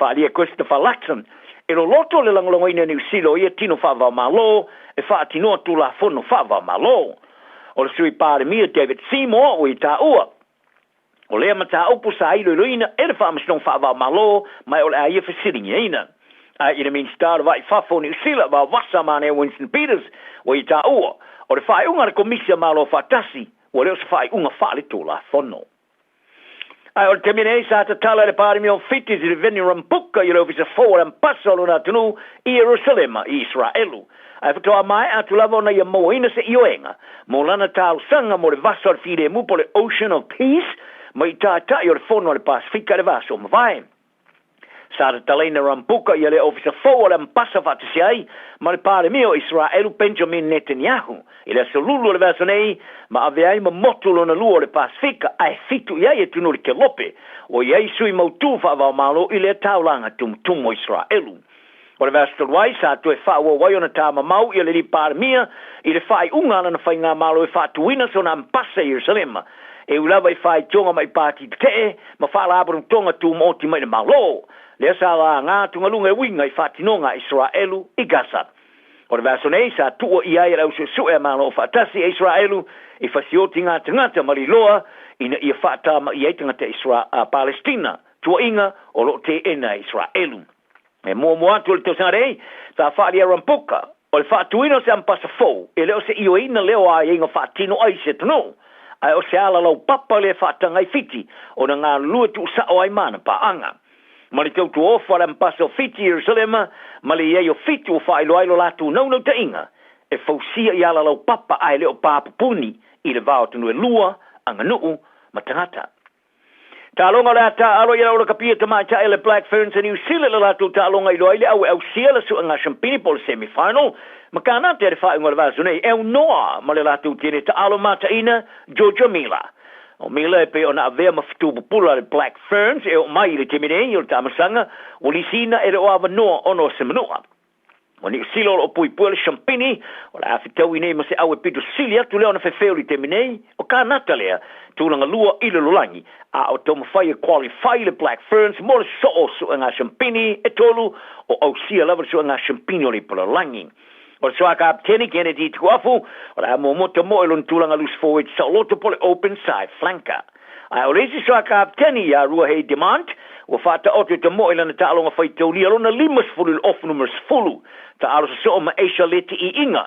Whalia Christopher Luxon, e lo loto le langolongo ina New Zealand ia tino whaavau malo, e whaatinoa tu la fono whaavau malo. O le sui pare mia David Seymour o i tā ua. O lea ma tā upu sa ilo ina, e le whaamasnong whaavau malo, mai o le aia whasiringa ina. I mean, star vai whafo New Zealand, wa wasa mane Winston Peters, o i tā ua. O le whae unga le komisia malo whatasi, o leo se whae unga whaale tu la fono. Ai o te mine sa te tala le pare mi o fitis i veni rampuka i lo visa fo am pasolo na tunu i Jerusalem i Israelu. Ai fatoa mai atu lava na ia moina se ioenga. Mo lana tau sanga mo le vaso al fide mu po le Ocean of Peace, ma i ta i o le fono le Pasifika le vaso ma vai. Sa te talena rampuka i le ofisa fo le mpasa fatisi ai, ma le pare mi o Israelu Benjamin Netanyahu. I le solulu le vaso nei, ma ave ai ma motulo na luo le Pasifika, ai fitu i ai e tunu le kelope, o i ai sui mautu fa avao malo i le taulanga tum Israelu. O le vasto wai sa tu e fa o wai ona tama mau i le li pare mia, i le fai unga na fai ngā malo e fa tuina so na mpasa i Jerusalem. E ulava i fai tonga mai pati te, ma fa la abrum tonga tu moti mai le malo. Le sa la ngā tunga lunga e winga i fatinonga Israelu i Gaza. O le vaso nei sa tua i ai rau su e malo fatasi Israelu i fasioti ngā tangata mariloa ina i fatama i ai tangata Palestina. Tua inga o lo te ena Israelu. E mua atu le tau sangarei, sa whaari a rampuka, o le whaatuino se ampasa fau, e leo se io ina leo a inga whaatino ai se tano, ai o se ala lau papa le whaatangai fiti, o na ngā lua tu sao ai mana pa anga. Ma le tau tu ofa le ampasa o fiti Jerusalem, ma le iei o fiti o whailo ailo latu naunau ta inga, e fausia i ala lau papa ai leo pāpupuni, i le vao tunu e lua, anga nuu, ma tangata. Talonga la ta alo ia ola kapia te mai ta ele Black Ferns and New Zealand la tu talonga i loile au siela su nga champini pol semi-final. Makana te fa ngol va zone e noa ma le la tu tine ta alo mata ina Georgia Mila. O Mila e pe ona ave ma fitu pula le Black Ferns e o mai le timine i o tamasanga o li sina e o ava noa ono semnoa. O ni silo o pui pule champini o la afitau ine ma se au e pitu silia tu leo na fefeo li timine o ka natalea tūlanga lua i le lulangi, a o tōma whai e qualify le Black Ferns, mo le so su ngā champini e tolu, o au sia lava su ngā champini o le pulalangi. O le soa ka apteni kene di tuku afu, o le amo mota mo e lon tūlanga loose forward sa loto po le open side flanker. A o reisi soa ka apteni a rua hei demand, o whata oto te mo e lana tālonga whai tauli, alona limas fulu le off numbers fulu, ta aro sa so ma eisha leti i inga.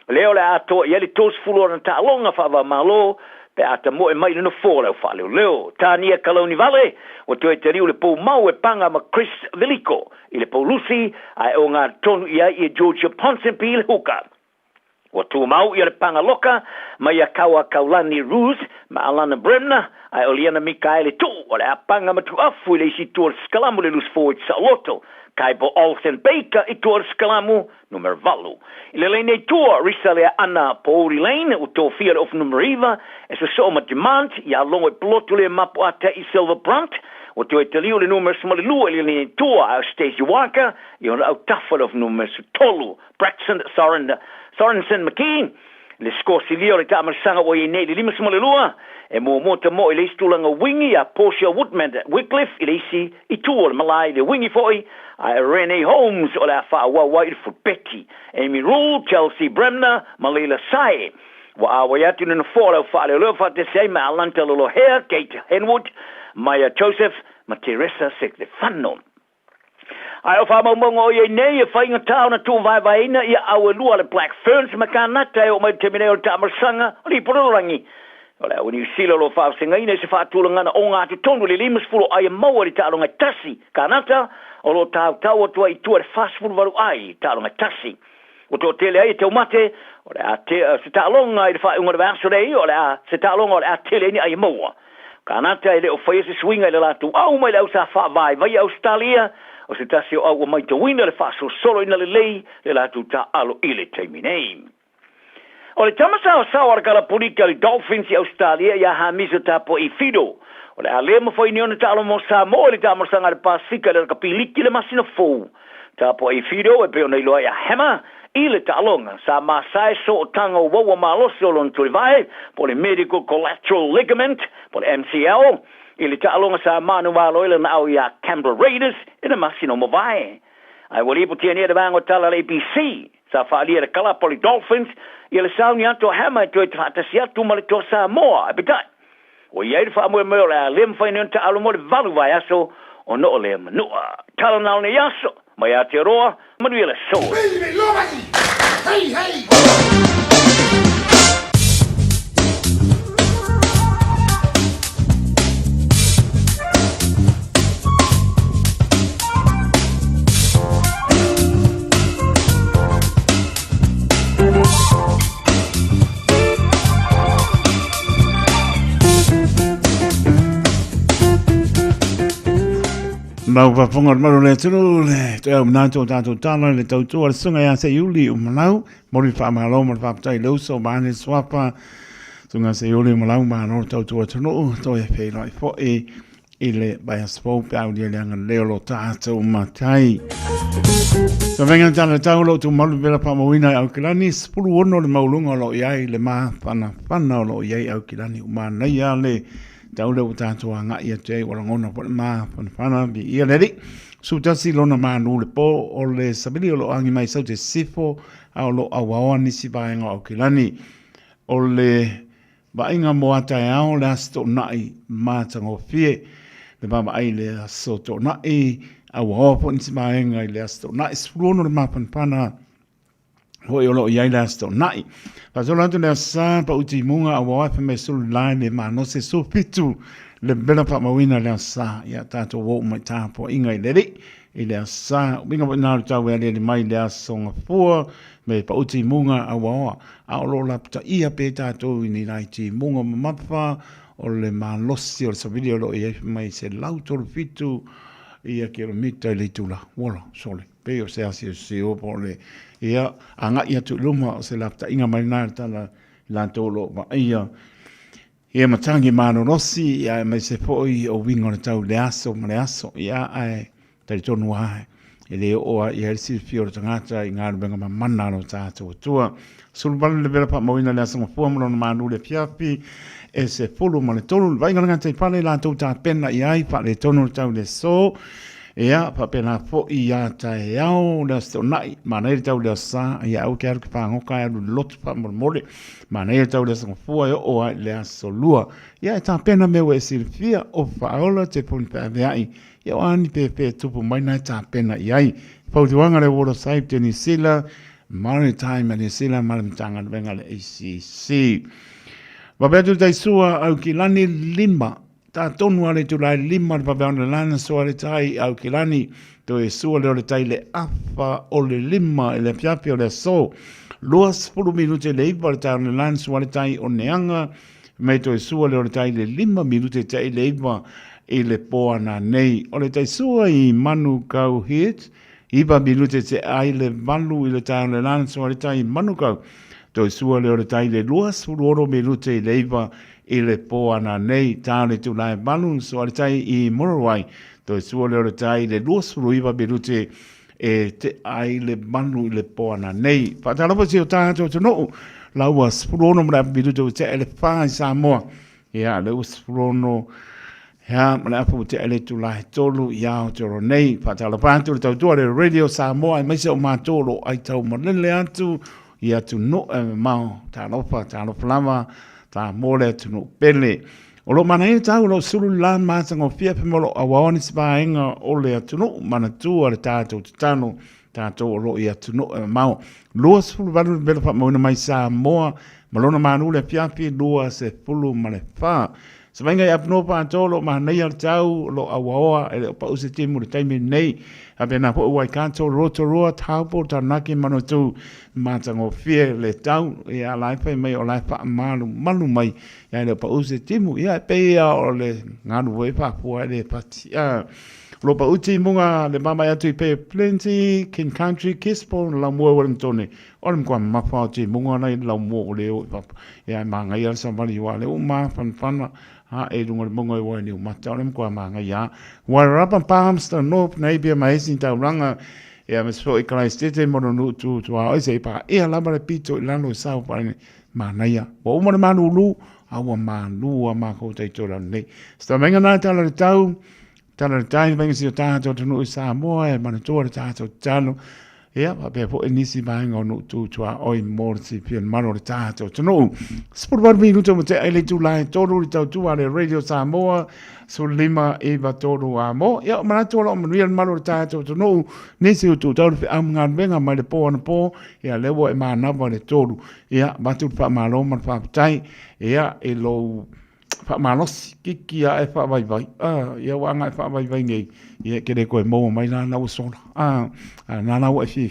Leo le ato i ali tos fulu ana tālonga whawa malo, pe ata mo e mai no fora o fale leo tania Kaloni Vale o te te riu le pou mau e panga ma Chris Velico i le pou Lucy ai o ngā tonu ia i Georgia Ponsonby huka o tu mau i le panga loka mai a kaua Kaulani Ruse ma Alana Bremna ai o Liana Mikaele tu o le apanga ma tu afu i le isi tuar skalamu le lus forward sa loto kai po Alton Baker i tuar skalamu numero valu. I le lane tua risa le ana Pauli Lane o tō fia of numeriva e so ma demand ia longo e plotu le mapo ata i Silver Brunt o tō e te liu le numero smali lua i le lane tua a Stacey Walker i ona au tafel of numero tolu Braxton Sorensen McKean le scorsi lio le tamarsanga o i nei le lima smali lua e mo te mo i le istulanga wingi a Portia Woodman Wycliffe i le isi i tua le malai le wingi foi a Renee Holmes o la fa wa white for Betty Amy Rule Chelsea Bremner Malila Sai wa awa yatu na fora fa le lo fa te sei ma Alanta Lolo Hair Kate Henwood Maya Joseph ma Teresa Stefano ai o fa mo ye nei e fa inga tauna tu vai ina ia awa lua le Black Ferns ma kanata o mai termine o tamarsanga li pororangi ola o ni silo lo fa singa ina se fa tulanga o nga tu tonu le limus fulo ai mau ri talonga tasi kanata o lo tau o tua i tua fast food varu ai talonga tasi o to tele ai te umate o le a te se talonga i fa unga vaso dei o le a se talonga o le a tele ni ai mau kanata ile o fa se swinga ile la tu au mai la sa fa vai Australia o se tasi o au mai te wina le fa solo ina le lei le la tu ta alo ile te minei. O le tamasa o sawar kala polika le Dolphins i Australia ia hamiso tapo i fido. O le alema foi niona talo mo Samoa le tamarasanga le Pasifika le kapiliki le masina fou. Tapo i fido e peo nei loa ia hema i le talonga. Sa masai so o tanga o wawa malosi o lon tulivai po le medical collateral ligament po le MCL. I le talonga sa manu walo ile na au ia Canberra Raiders i le masina mo vai. Ai wali po tia nia de vango tala le ABC. Sa whaalia le kala po le Dolphins i le sauni ato hema e toi tatasi atu ma le to Samoa. E pitai. O iei le whaamue meo le a lem whaineo ta alo mo le valu vai aso o no o le manua. Tala nao ne aso. Mai a te roa, manui le so. Hey, hey! Mau whaponga maru le turu le te au mnātou tātou tāna le tautua le sunga ia se iuli o malau mori whaamalo mori whaapatai lauso maane swapa sunga se iuli o malau maano tautua tunu to e whērai fo e le bai a spau pe au dia leanga leo lo tātou matai so venga tāna tau lo tu malu vela pamawina au kilani spulu ono le maulunga lo iai le maa whana lo iai au kilani o maa nei a le tau leo tātua ngā ia te wala ngona po le maa whanawhana bi ia leri. Sutasi lona maa nule po o le sabili o lo angi mai sau te sifo au lo awaoa nisi baenga o kilani. O le bainga moata e ao le asto nai maa tango fie. Le baba ai le asto to nai awaoa po nisi baenga le asto nai. Sfurono le maa whanawhana hoi o lo iai le asto nai. Pasola atu lea sa pa uti munga a wawafe me sulu lai le mano se so pitu le bela pa mawina lea sa ia tato wou mai tāpo inga i leri i lea sa winga pa nāru tau ea le mai lea songa fua me pa uti munga a wawa a o lo lapta ia pe tato i ni lai ti munga mamapa o le malosi o le sabili o lo i mai se lautoro fitu ia kilomita i le tula wala sole pe o se asi o se o po le ia anga ia tu luma o se lapta inga mai nā tala la tolo ma ia ia matangi mano rosi ia mai se foi o wingo na tau le aso ia ai tari tonu ai e le oa ia si fio tangata i ngā rubenga ma mana no tātou tua sulubale le vela pa mawina le aso mafua mano na manu le piapi e se fulu ma le tonu vai ngana ngata i pale la tau tā pena i ai pa le tonu tau le so ia pa pena fo ia tai au le sto nai mana i tau le sa ia au ke ki pa ngoka ia lot pa mole mana i tau le sa fo ia o le aso lua ia ta pena me we silfia o faola te pon pa ai ia ani pe tupu mai na ta pena ia pa uanga le water safety ni sila maritime ni sila maritanga venga le ACC va betu dai sua au ki lani lima ta tonu ale tu lai lima pa ba ona lana so ale tai au kilani to e so le tai le afa o le lima le piapi o le so luas pulu minute le iba ta ona lana so ale tai o neanga me to e so le tai le lima minute tai le iba e le poana nei o le tai so i manu kau hit iba minute te ai le malu i le tai ona lana so ale tai manu kau to e so le tai le luas pulu minute le iba i le poana nei tāne tu lai balun so ale tai i Morawai to sua le tai le luas ruiva berute e te ai le manu i le poana nei patala po si o tātou no la was prono mra berute te ele fa Samoa ia le was prono ya mra po te ele tu lai tolu ia o toro nei patala pantu tau tu le radio Samoa mai se o matolo ai tau malele atu ia tu no mau talofa taloflama ta mole tunu pele o lo mana ta lo sulu la masa ngo fia pe molo awani spaenga o le tunu mana tu ar ta tu tano ta to lo ia tunu mau lo sulu valu bela fa mo mai sa mo malona manu le fia fi lo se pulu male fa se venga ya no pa to lo mana ia tau lo awa e pa usi timu le time nei apena po wai kanto roto roa taupo ta naki mano tu mata ngo fie le tau ia lai fa mai o lai fa malu mai ia le pa usi timu ia pe ia o le nganu we fa po le pati lo pa uti munga le mama ya tu pe plenty kin country kispo la mo wellington o le kwa ma fa ti munga nei la mo le ia manga ia sa vali wa le ma fan ha e lunga mongo e wani ma tau kwa manga ya wa rapa pamsta no maybe amazing tau ranga e me so e kai stete mo no tu a se pa e la ba pito la no sa pa ma na ya o mo ma lu a wa ma lu ma ko te to la ne sta menga na tau venga si ta to no sa mo e ma to ta to tano ia pa pe po inisi banga no tu a oi morsi pian mano ta to no sport bar minuto mo te ele tu lai todo tu ale radio Samoa so lima e va todo amo ia ma to lo real mano ta to no nisi tu to am ngan venga ma le po ia levo e ma na va le todo ia ba tu pa malo ma fa tai ia e lo fa malos kikia e fa vai ia wanga e fa vai ngai ia ke de ko mo mai na na so na na wa fi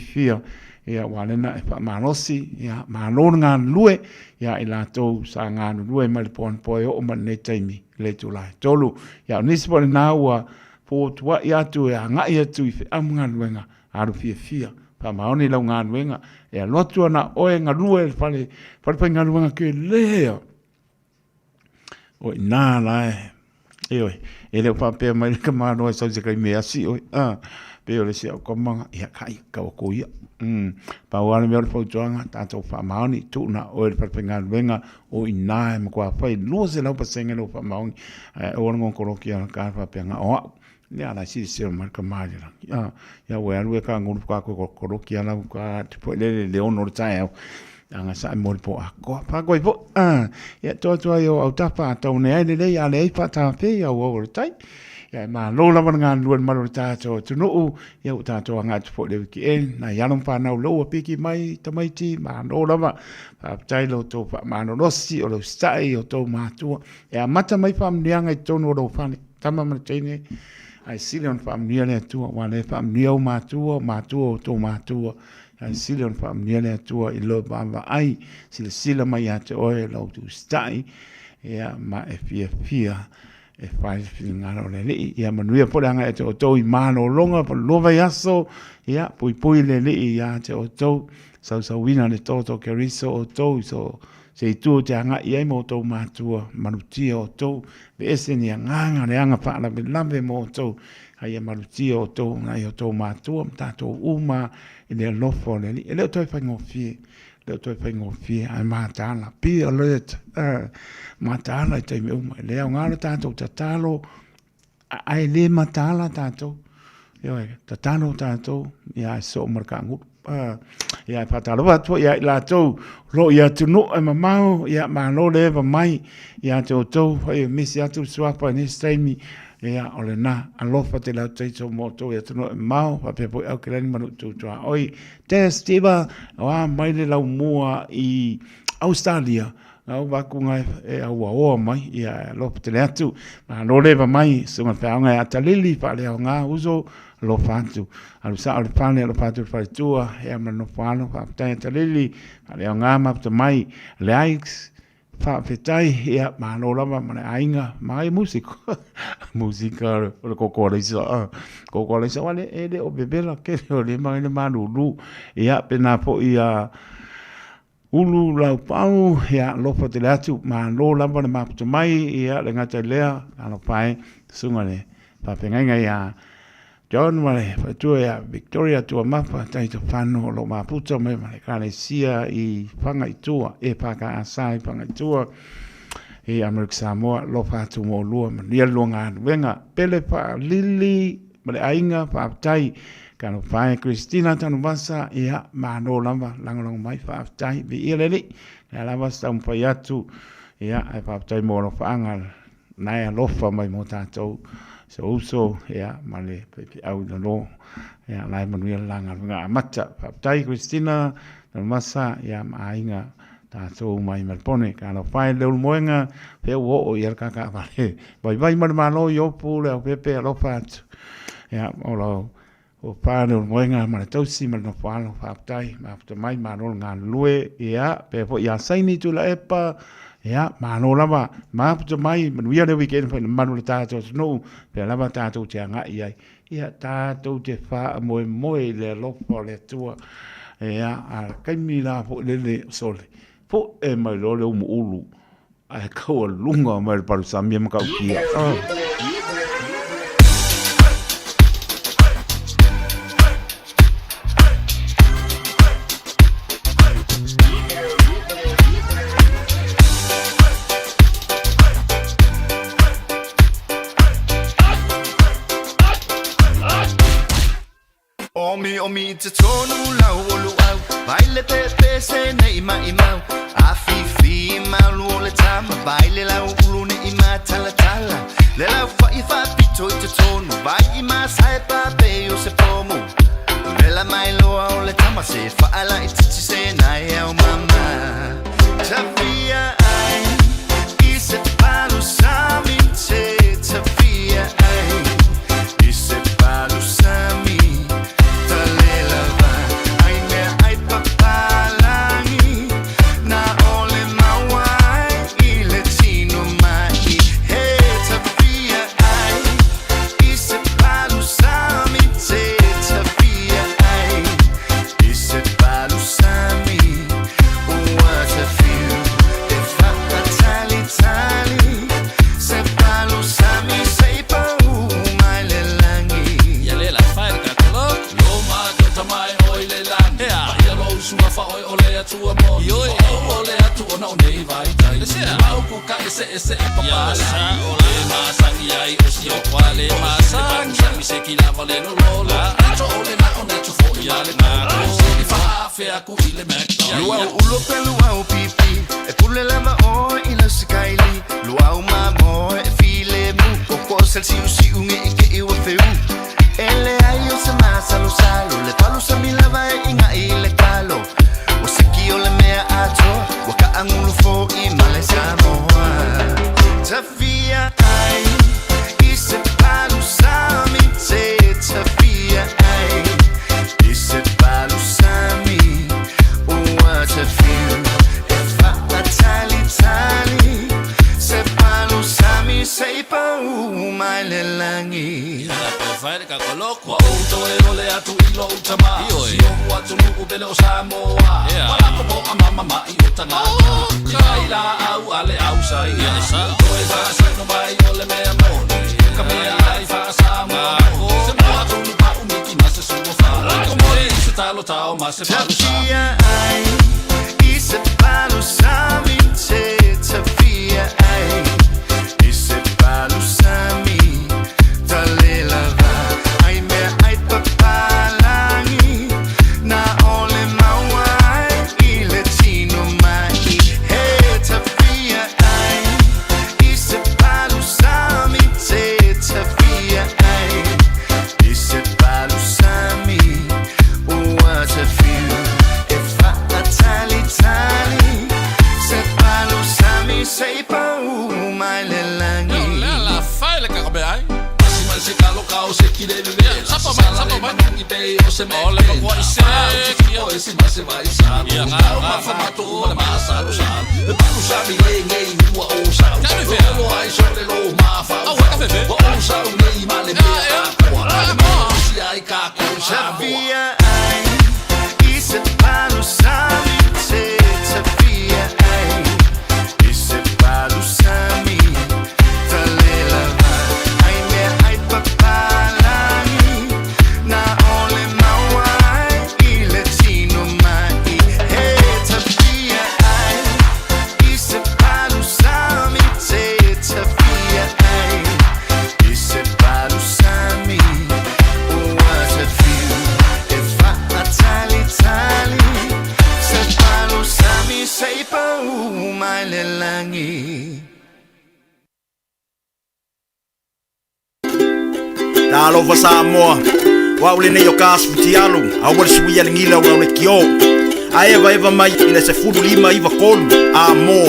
ia wale na e fa malosi ia malo nga lue ia ila to sa nga lue mal pon po o man ne taimi le tu lai tolu ia nispo na wa po tua ia tu e anga ia tu i am nga luenga aru fia pa maoni lau nga luenga e lotu ana oe nga lue pale nga luenga ke leo o na la e le pa pe mai ka ma no so se kai me asi o pe o le se ko manga ia kai ka ko ia pa wana me o joanga tanto fa maoni tu na o le pa nga luenga o ina e ko fa no se lau pa senga no fa maoni o ngon ko kia ka fa pe nga o le ala si se marka mai ya we alu ka ngun ka ko kia la ka tipo le ono tai anga sa mo po ko pa ko po ya to yo au ta pa to ne le ya le pa ta pe ya o tai ya ma lo la ngan luan ma ta to tu no ya ta to anga po le ki en na ya no pa na lo pe ki mai ta mai ti ma no la ma pa tai lo to pa ma no si o lo stai o to ma tu ya mata mai fam ni anga to no lo fa ni tama ma tene ai silion famia le tua wale famia ma tua to ma tua ai silion famia le tua I lo bamba ai sila mai ate oe lo tu stai ya ma e fia e fai ngalo le li ya manuia podanga e to I mano longa po lova yaso ya pui le li ya te o to so wina le toto keriso o to so se tu te anga I mo to matua manutia o to be ese ni anga le anga pa la be lambe mo to ai manutia o to na I to matua tato uma I le lofo le le to fa ngofie le to fa ngofie ai mata la pi alert mata la te me uma le anga tato tatalo ai le mata la tato yo tatalo tato ya so markangu ya patalo va to ya la to lo ya tu no e mamao ya ma lo le va mai ya to e misi ya tu swapa ni stemi ya ole na a lo fa te la te so moto ya tu no mau pa pe po au kreni manu tu oi te stiva wa mai le la mua I Australia au va kunga e au o mai ya lo te le atu ma lo le va mai so ma fa nga ata lili pa le nga uso lo fantu alu sa alu pane lo fantu fa tua e ma no fano fa ta lili ale nga ma te mai likes fa fetai ya ma no la ma ainga mai musico musica ko le sa wale e de o bebela ke le ma lu ya pena po ia ulu lau pau ya lofa te latu ma lo lamba ma puto mai ia le ngata lea ano pai sunga le pa penga ya John male fa tu ya Victoria tu mapa tai to fano lo ma puto me male kale sia I fanga I tua e pa ka asai fanga I tua e America Samoa lo fa tu mo lu ma lia longa venga pele pa lili male ainga pa tai kano fai Christina tanu basa ia mano lamba langolong mai fa tai bi ileli la lava sta un paiatu ia ai fa tai mo no fangal nai lofa mai mo tato so ia male pe au no ia lai manuia langa nga mata fa tai Christina tanu basa ia ainga tato mai malpone kano fai le moenga pe o ia kaka vale vai malo yo pu le pepe lofa ia olo o pāne o moenga mana tausi mana no whāno whāptai mafta mai mano ngā lue ia pe po ia saini tu la epa ia mano lama mafta mai manuia le weekend pa mano le tātou no pe lama tātou te anga ia tātou te wha moe le lopo le tua ia a kaimi la po le sole po e mai lo le umu ulu a kaua lunga mai paru samia makau kia Omi te tonu lau olu au Baile pepe se ne ima imau Afifi malu ole tama Baile lau ulu ne ima tala tala Le lau whai whapito I te tonu Vai ima sae pape o se pomu Le la mai loa ole tama Se whaala I titi se nai au mama Tawhia ai I se palu sami te Tawhia ai I se palu sami Luau ulo pe luau pipi e pule lava o ila sikaili luau mamo e file mu o sel si usi unge ike iwa feu ele ayo se masa lo salo le palu sa mi lava e inga ile kalo o se ki o le mea ato waka angulu fo I male Samoa tafia ai I se palu sa mi te tafia ai I se palu sa mi what a few if I tali se palo sami sei pa mai le langi fai ka koloko auto e ole atu ilo utama si o watu lu bele o Samoa wala ko bo mama ma I utanga ila au ale au sai sa oi fa sa no mai ole me amone kamea ai fa Samoa se mo atu lu pa umiki ma se suo fa como se talo tao ma se palo ai I se palo sami te tafia ai I se palo sami tale lava ai me ai papalangi na ole mawai I le tino mai he tafia ai I se palo sami te tafia ai I se palo sami what a few tali se palo sami sei pa mai le langi la fai le ka be ai si mal se kalo ka o se kile be sapo mai I be o se me ole ko I se o si ma se vai sa ya nga fa mato o ma sa lo sa le palo sami le ngai wa o sa o ai so le lo ma fa o sa ngai ma le me a si ai ka ko sa via ai I se palo sami te tafia ai I se palo sami tale lava ai me ai papalangi na ole mawai I le tino mai he tafia ai I se palo sami te tafia ai I se palo sami what a few if I tali se palo sami sei pa mai le langi Talo fa Samoa wa ule ne yo kasu tialu a wale sui ya ngila wa ule kio a eva mai ina se fulu lima iva kolu amo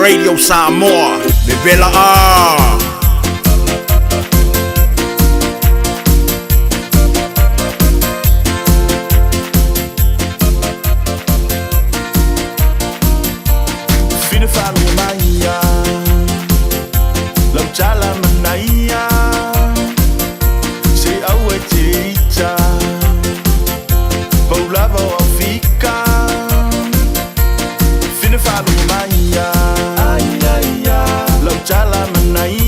Radio Samoa bebela Chala manaya se awe tita Paulava Afrika fine falu maya ay ay ay lau chala manaya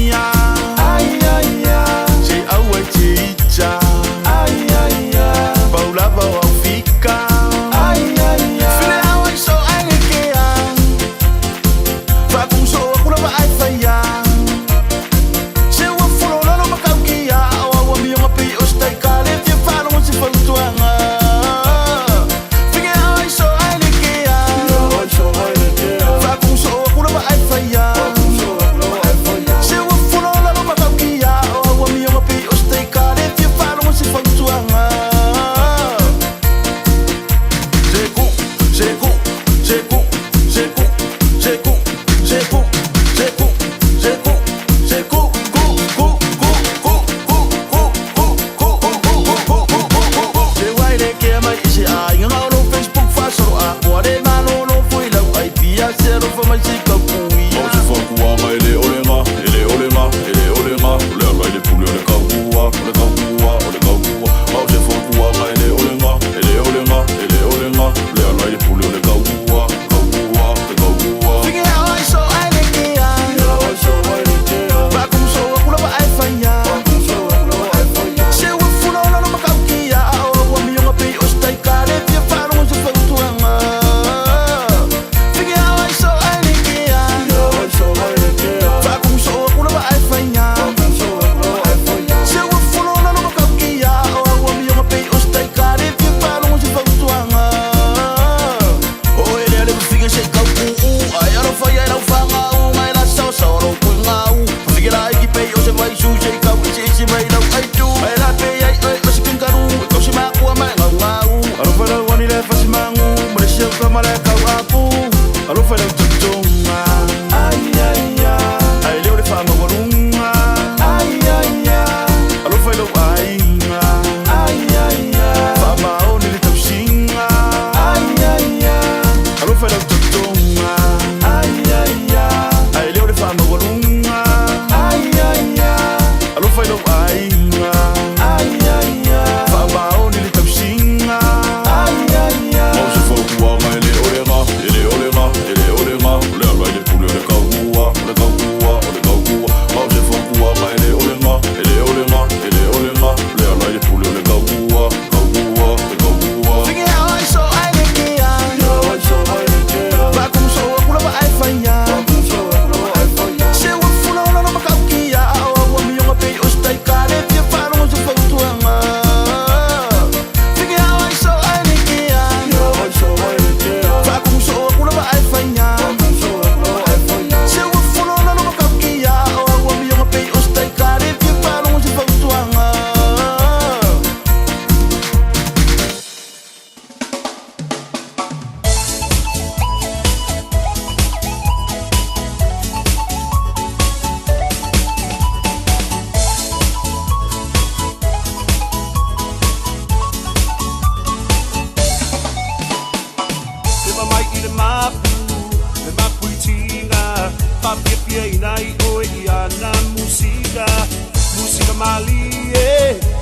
mali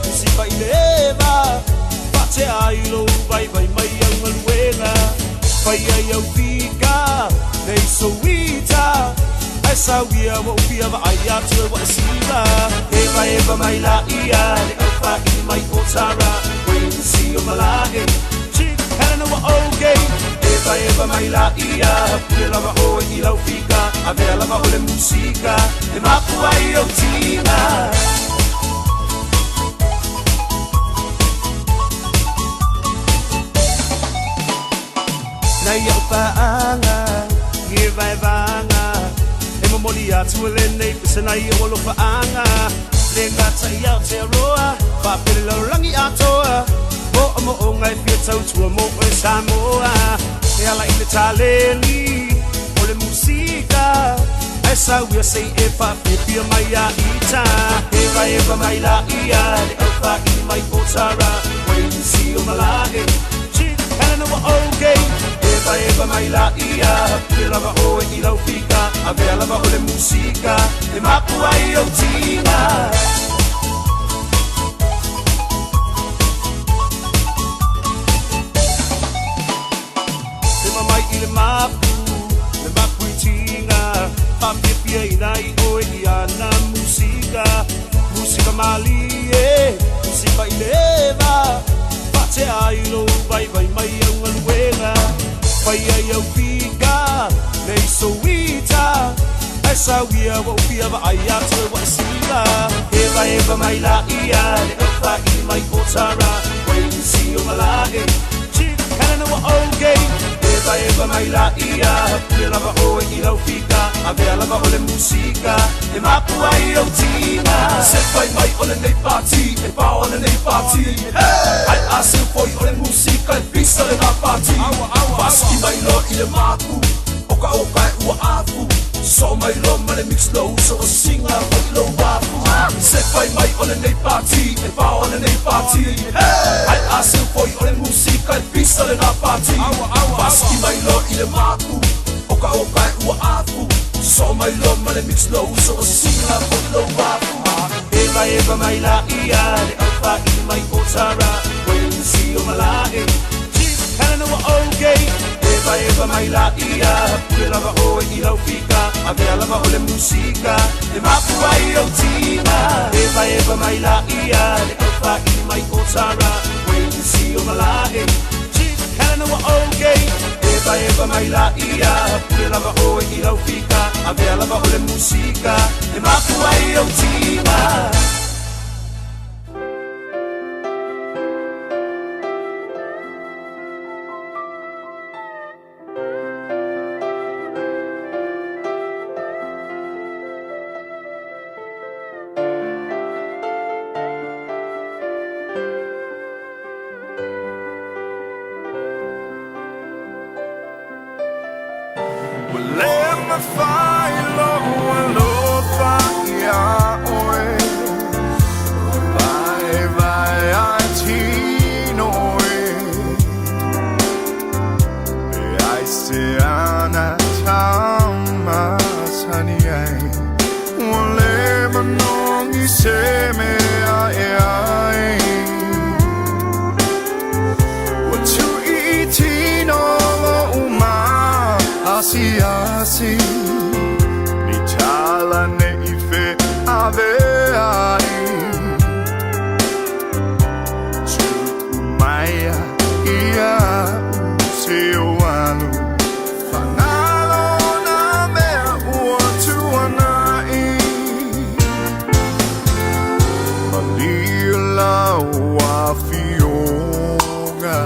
musica ileva face ailo vai mai ang maluela vai au fica nei soita esa wia wo pia va aya tu wa siva eva mai la ia le alfa i mai otara when see you malai chick helena wa okay eva mai la ia pela va o i la fica avela va o le musica e ma puai o tina na ia paanga nge vai vanga e mo moli atu le nei pesa ia o lo paanga le ngata ia te roa pa pele lo rangi atoa mo o ngai pia tau tua mo e Samoa e ala i le taleni o le musika esa wia sei e pa pia mai a ita eva mai la ia le alfa i mai otara when you see you malai chick helena wa okay eva mai la ia pela va o i la fica avela va o le musica e ma puai o tina mai ile mapu le mapu tinga pa pia inai o ia na musica mali musica ileva pate ailo vai mai ang maluela vai au fica nei soita esa wia wo pia va aya tu wa siva eva mai la ia le alfa i mai otara when you see you malai chick helena wa okay eva mai la ia pela va o i la fica avela va o le musica e ma puai o tina se vai mai o le nei party e pa o le nei party ai asu foi o le musica e pisa le na party paski mai lo i le maku oka ua afu so mai lo ma le mix low so singa o lo wafu se vai mai o le nei party e pa o le nei party ai asu foi o le musica e pisa le na party paski mai lo i le maku oka ua afu so mai lo ma le mix low so singa o lo wafu eva mai la ia le alfa i mai otara when you see you malai chick helena wa okay eva mai la ia pela va o i la fica avela va o le musica e ma puai o tina eva mai la ia le alfa i mai otara when you see you malai chick helena wa okay eva mai la ia pela va o i la fica avela va o le musica e ma puai o tina Asi ni chala ne ife ave ai tu maya ia se oalu fanalo na me o tu anai malila wa fioga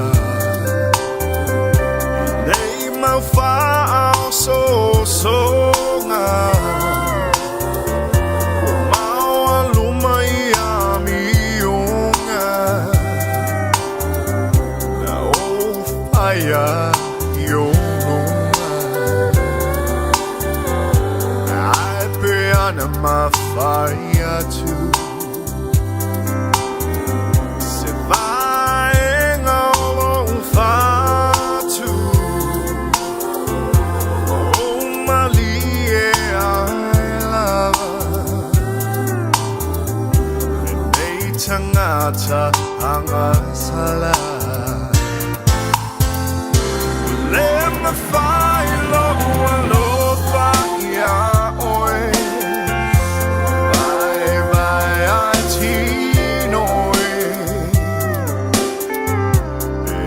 nei ma fa so nga maua luma ia miunga na o faya yonga ai pe ana ma faya tu se vai nga o fa mata angasala Let me find love ya oe Bye bye atino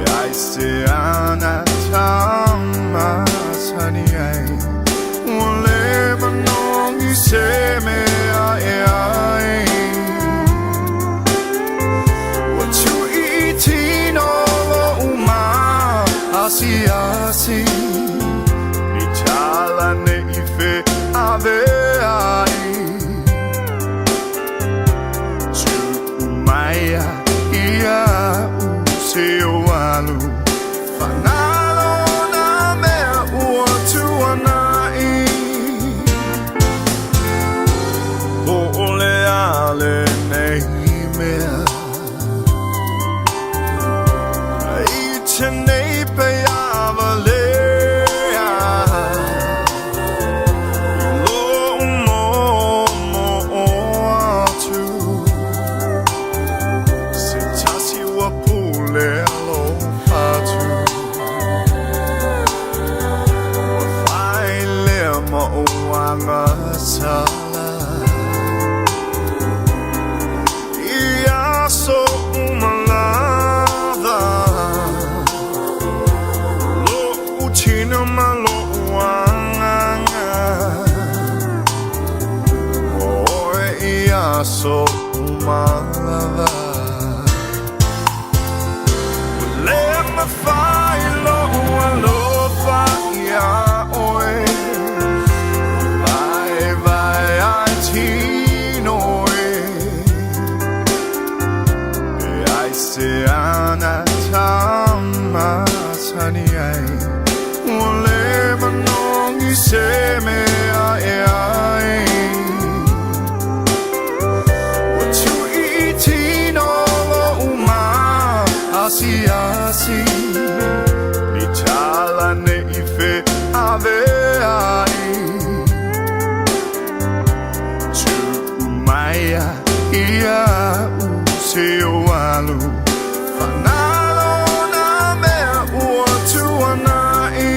I say anatama sani ai Wole manongi se me ai What you eating all uma asi asi Ni chala ne ife ave ai Tu umaya ia useo alu Fanalo na me uotu anai Ole ale nei mea Iche nei pe avale Lo mo atu Se tasi wa pule lo atu Wa fai le mo wanga sala So umalada Lo uchina malo wanga Oe ia so umalada Let me find lo ya oe Bye bye atino Se anatama sani ai Wole manongi se me ai What you eating all uma asi asi Ni chala ne ife ave ai Tu umaya ia useo alu Fanalo na me uotu anai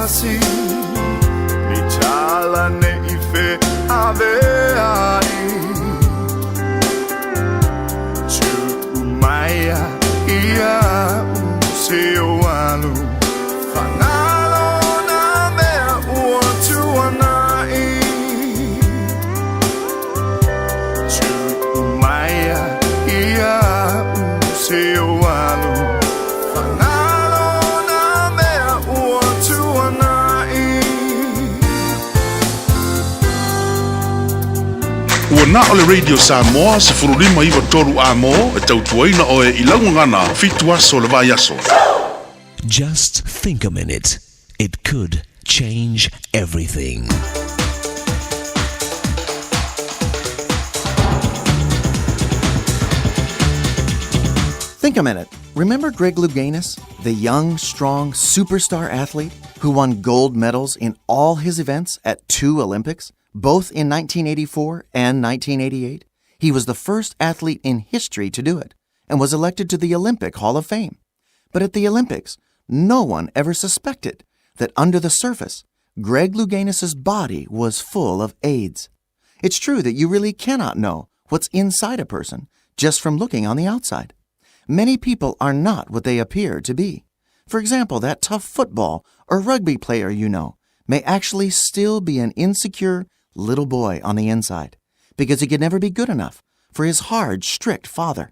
Asi Ni chala ne ife ave ai Tu umaya ia useo alu Fanalo na me uotu anai Tu umaya ia useo alu Ua na o le Radio Samoa se furulima iwa toru a mo e tautuaina o e ilaungangana fitu aso le vai aso. Just think a minute. It could change everything. Think a minute. Remember Greg Louganis, the young, strong, superstar athlete who won gold medals in all his events at 2 Olympics, both in 1984 and 1988? He was the first athlete in history to do it and was elected to the Olympic Hall of Fame. But at the Olympics, no one ever suspected that under the surface, Greg Louganis' body was full of AIDS. It's true that you really cannot know what's inside a person just from looking on the outside. Many people are not what they appear to be. For example, that tough football or rugby player you know may actually still be an insecure little boy on the inside because he could never be good enough for his hard, strict father.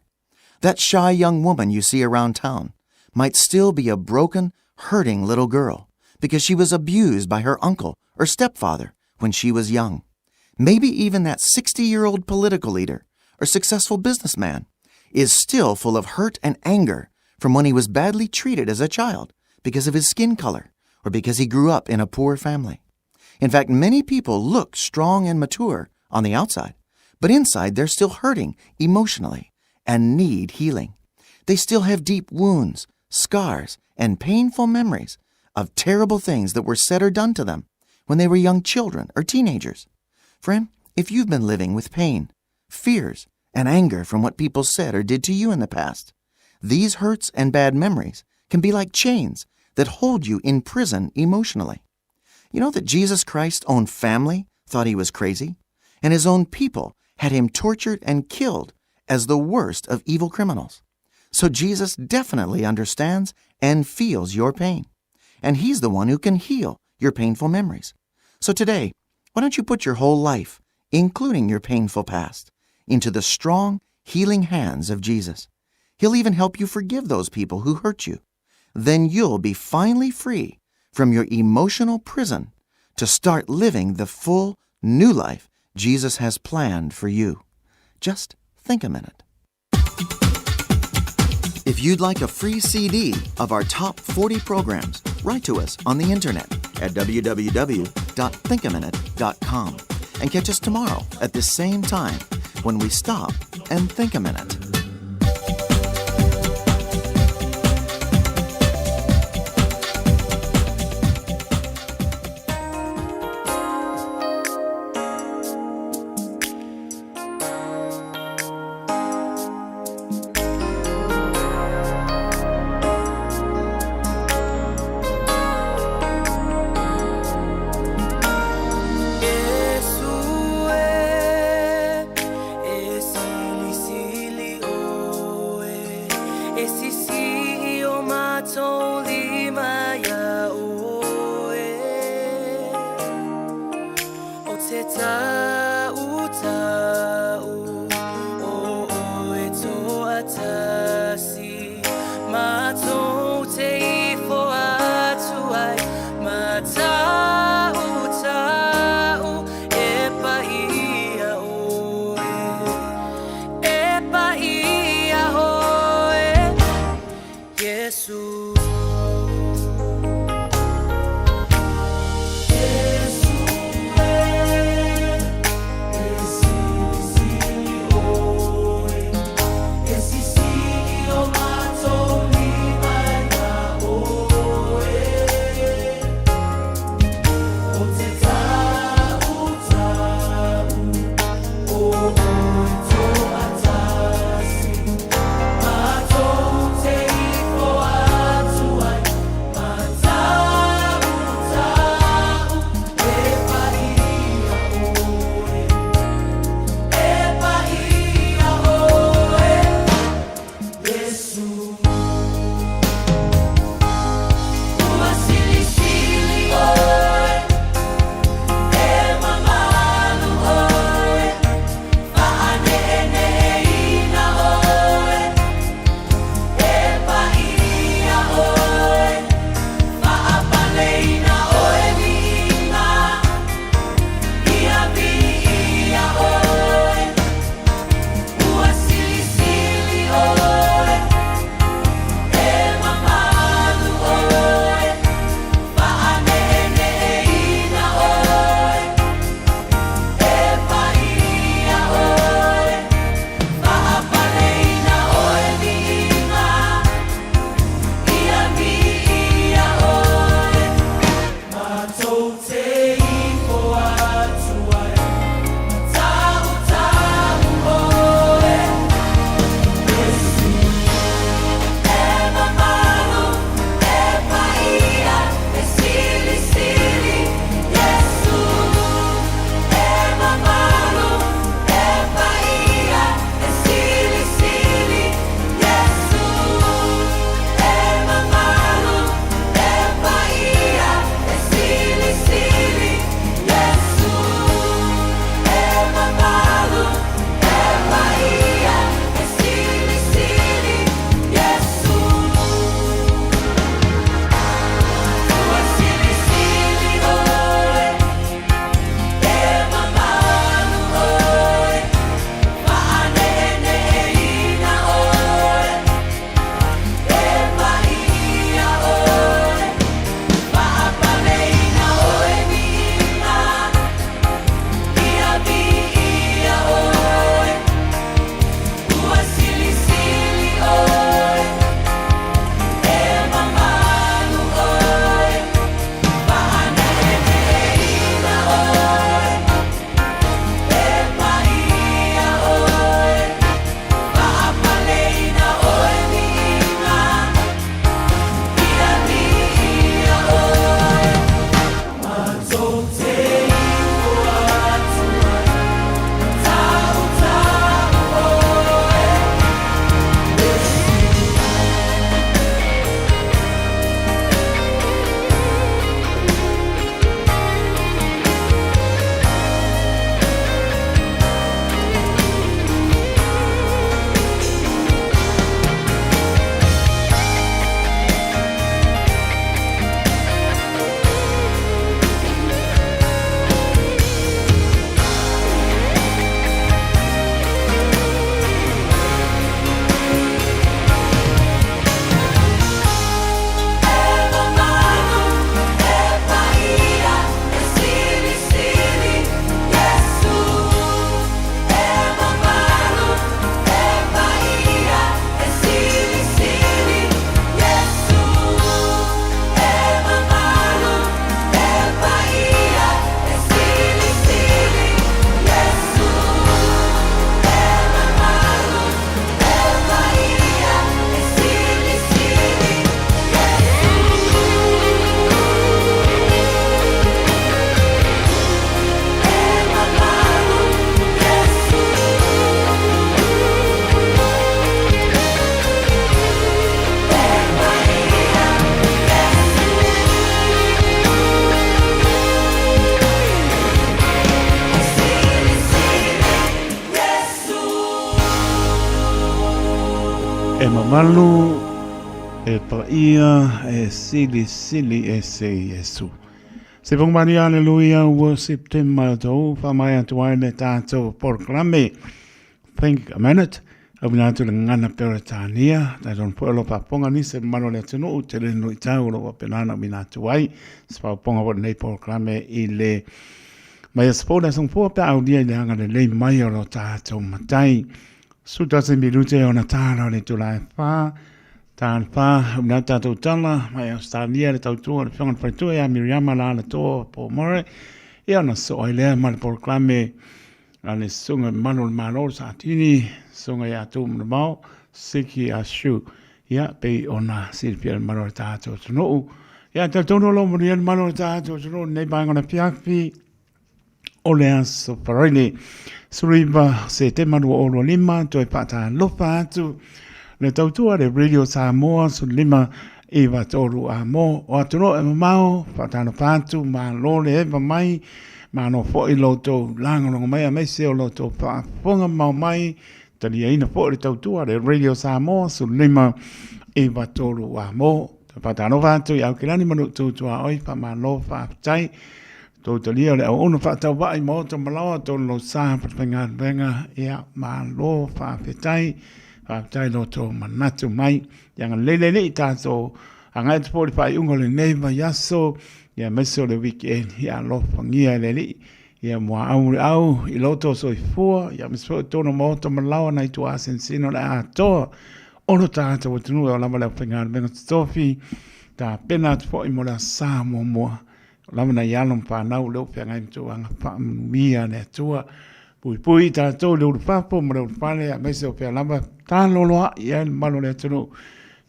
That shy young woman you see around town might still be a broken, hurting little girl because she was abused by her uncle or stepfather when she was young. Maybe even that 60-year-old political leader or successful businessman is still full of hurt and anger from when he was badly treated as a child because of his skin color or because he grew up in a poor family. In fact, many people look strong and mature on the outside, but inside they're still hurting emotionally and need healing. They still have deep wounds, scars, and painful memories of terrible things that were said or done to them when they were young children or teenagers. Friend, if you've been living with pain, fears, and anger from what people said or did to you in the past, these hurts and bad memories can be like chains that hold you in prison emotionally. You know that Jesus Christ's own family thought he was crazy, and his own people had him tortured and killed as the worst of evil criminals. So Jesus definitely understands and feels your pain, and he's the one who can heal your painful memories. So today, why don't you put your whole life, including your painful past, into the strong, healing hands of Jesus? He'll even help you forgive those people who hurt you. Then you'll be finally free from your emotional prison to start living the full, new life Jesus has planned for you. Just think a minute. If you'd like a free CD of our top 40 programs, write to us on the internet at www.thinkaminute.com and catch us tomorrow at the same time when we stop and think a minute. e mamalu, e paia, e sili e se Yesu. Se pong mani aleluia, worship te mai tau, whamai atu ai le tātou porklame. Think a minute. Abina atu le ngana peretania, tai don puelo pa ponga ni se mano le tunu, te le nui tau lo penana abina atu ai, se pa ponga wat nei porklame i le mai a spoda song po pa au dia le anga le mai o lo tātou matai. Suta se minute o na tāna le tulai wha, tāna wha, abina tātou tala, mai Australia le tautua, le whiongan whaitua ia Miriama la le toa po more, ia na so ai lea ma le porklame, a le sunga mano le malo sa tini, sunga ia tu mna mau, siki a shu, ia pe ona silpia le mano le tātou tunu, ia tātono lo mani le mano le tātou tunu, nei bainga na piakpi, o le aso paraini, suriba se te manu o lo lima, toi pata lopa atu, le tautua le Radio Samoa, su lima iwa toru a mo, o atuno e mamao, patano patu, ma lo le eva mai, ma no fo i loto lango mai a mese o loto pa fonga mau mai, tani aina fo le tautua le Radio Samoa, su lima iwa toru a mo, patano patu, i au kilani manu tutua oi, pa ma lo fa tai, tō talia le au ono whātau wai mo to malawa tō lo sā patwenga venga ia ma lo whāwhetai lo tō manatu mai yanga lele i tātō anga e tupori whai ungo le neiva yaso ia meso le weekend ia lo whangia le li ia mua au i loto so i fua ia meso tōno mo to malawa nai tu asen sino le a toa ono tātō o tunu o lama le whenga venga stofi tā pena tupo i mo la sā mua lamana yalom pa nau leo pe ngai tu anga pa mia ne tua pui ta to le papo mo le pale a mese o pe lama ta lolo ia malo le tu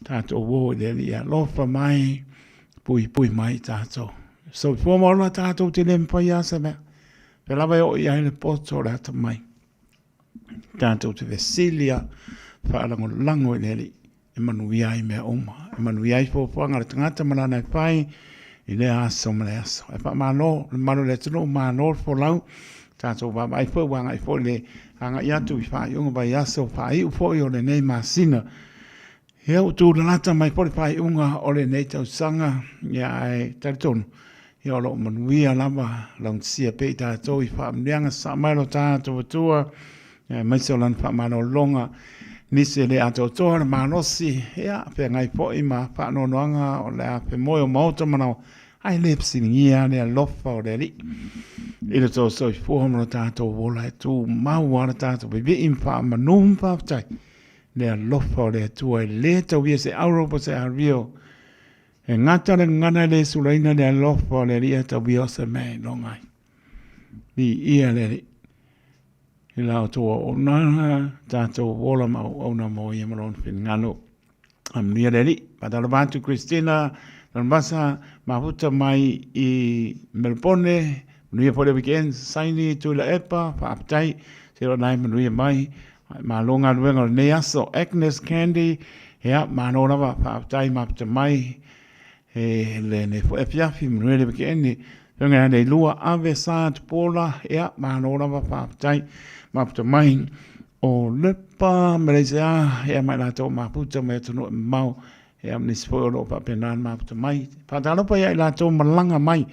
ta to wo le ia lo fa mai pui mai ta to so fo mo la ta to te le pa ya se me pe lama o ia le poto la ta mai ta to te vesilia fa lango le e manu ia me oma e manu ia fo anga tangata malana pai i le aso ma le aso. E pa mano, le mano le tino, mano fo lau, tātou wa mai fo wanga i fo le anga i atu i whai unga bai aso, whai u fo i o le nei masina. He au tū lata mai fo le whai unga o le nei tau sanga, ia ai taritonu. I o lo manuia lava, laun sia pe tātou i wha mnianga sa mai lo tātou atua, mai se o lan wha mano longa, nisi le ato toa na manosi, ea, pe ngai po i ma wha nonoanga o le a pe moi o mauta manao, ai le psiningia le a lofa o le li. Ina tō so i fuhamana tātou wola e tū mau ana tātou bibi im wha manum whaftai, le a lofa o le atua e le tau ia se auropa se a rio, e ngata le ngana le sulaina le a lofa o le li a tau ia se mei longai. Ni ia le li. I lau toa o nana, tātou wola ma o na mo i amalon fin ngano. Am nia reli, patala bantu Christina, nan basa mahuta mai i Melbourne, nuia po le weekend, saini tu la epa, whaaptai, sero nai manuia mai, ma longa nuenga ne aso, Agnes Candy, hea, ma nora wa whaaptai maputa mai, le ne fo epiafi, manuia le weekend, Nga nei lua ave sa pola ea manora wa whaaptai maputa mai o lepa Malaysia ea mai lato maputa me tunu mau ea mnispo o lopa penan maputa mai patalopa ea lato malanga mai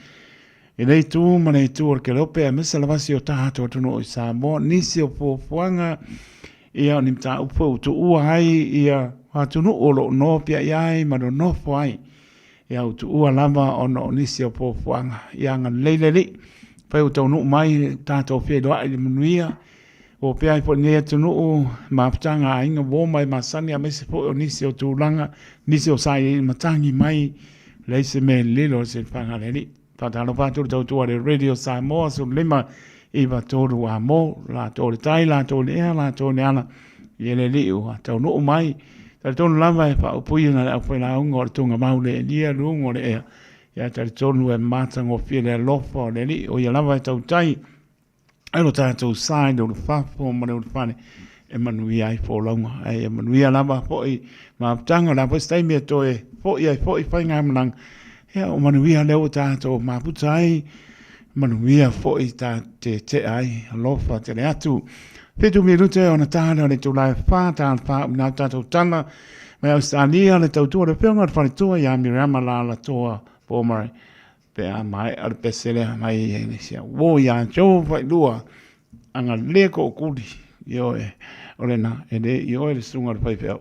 e nei tu ma nei tu orke lope e misa lavasi o tato tunu o Samoa nisi o puanga ea nimta upo tu ua hai ea hatunu o lo no pia iai ma no nofo ai ia utu ua lava ono nisi o pofuanga ia ngan leileli pai utau nu mai tātou fie doa ili manuia o pia i po nea tunu maaptanga a inga wō mai masani a mese po o nisi o tūlanga nisi o sai matangi mai leise me lilo se whanga leli tātalo pāturu tau tua le Radio Samoa su lima iwa tōru a mō la tōre tai la tōre ea la tōre ala i ele li ua tau nu mai tari tonu lava e wha upui na le au whaila unga o le tunga maule e lia runga o le ea. Ia tari tonu e mātanga o fia le lofa o le li o ia lava e tau tai. Aero tātou sai le ulu whafo ma le ulu whane e manuia ai fōlaunga. E manuia lava po i maaptanga la postai mea toe po i ai po i whainga amanang. Ia o manuia leo tātou maaputa ai manuia po i tā te ai lofa te le atu. Petu minute ona tāna le tulai whātāna nā tātou tana. Mai Australia le tautua le whiunga le whanitua ia mirama la la toa pōmare. Pe a mai al pesele mai e sia. Wo ia jo vai lua anga leko o kuri. Io e ole na e le io e le sunga le whaipeo.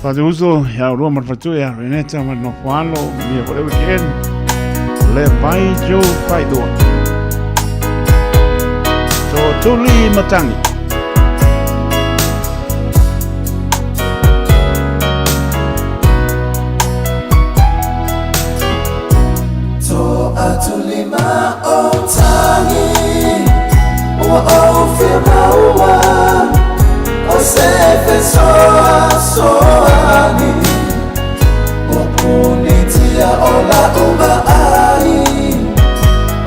Pate uso ia rua marwhatu ia Reneta no whalo mia kore weekend. Le vai jo vai lua. So tuli matangi. Atulima o tangi o fia maua o sefe soani o punitia o la uma ai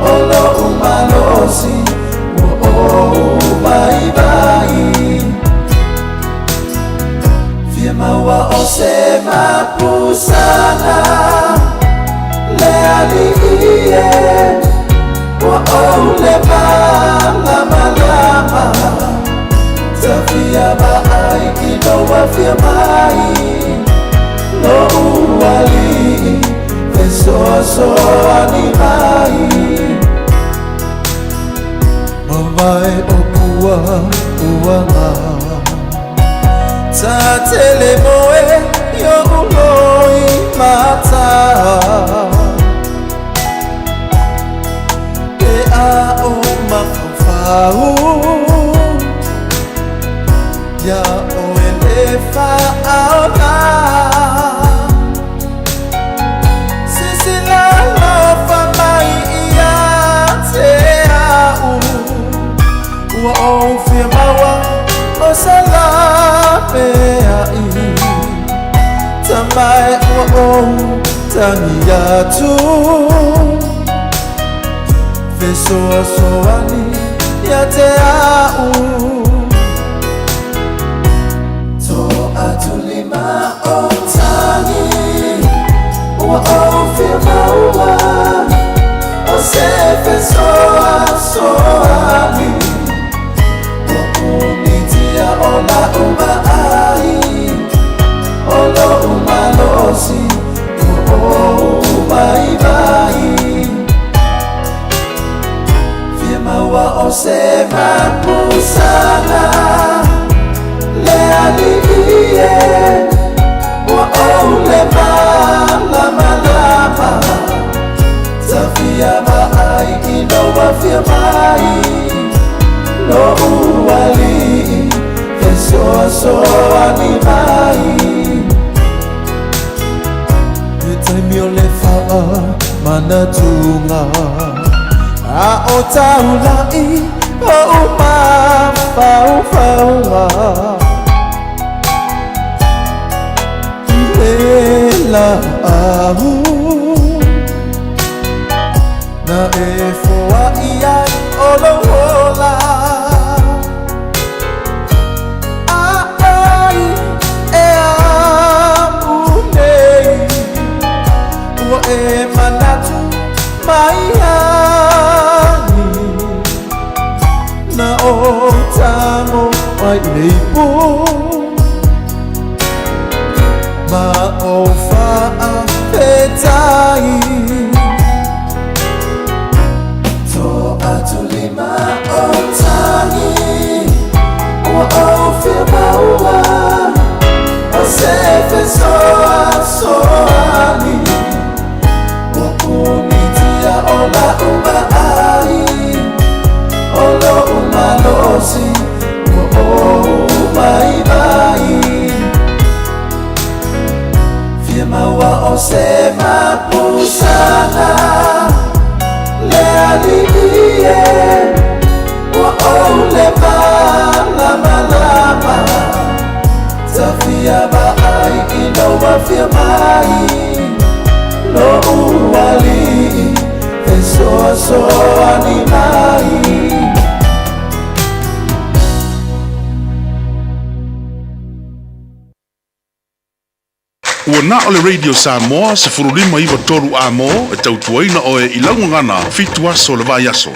o lo uma losi o mai vai fia maua o se mapusana le aliie wa ole lama tafia mai ino wa fia mai lo uali so animai mawai opua uama ta tele moe yo uloi mata o mafau ya o elefa aona sisila lofa mai ia te au ua o fia maua o salape ai tamai ua o tangi atu soani ya te au to atulima o tangi o fia maua o sefe soani o unitia o la uma ai o lo uma losi o mai vai maua o se mapusana le aliie wa ole lama tafia mai ino wa fia mai lo uali so animai Taimio le faa mana tunga a o taulai o uma fau lela ahu na e foa ia o lo hola ai e amunei o e manatu mai na o tamo ai nei po ma o fa petai to atulima o tangi o fia maua o sefe soani o punitia o la uma ai Olo uma losi, mai vai. Fia maua o se mapusana, le aliie, o le lama. Tafia mai ino wa fia mai, lo uali, so animai. Ua na o le Radio Samoa se furulima iwa toru a mo e tautuaina o e ilaungangana fitu aso le vai aso.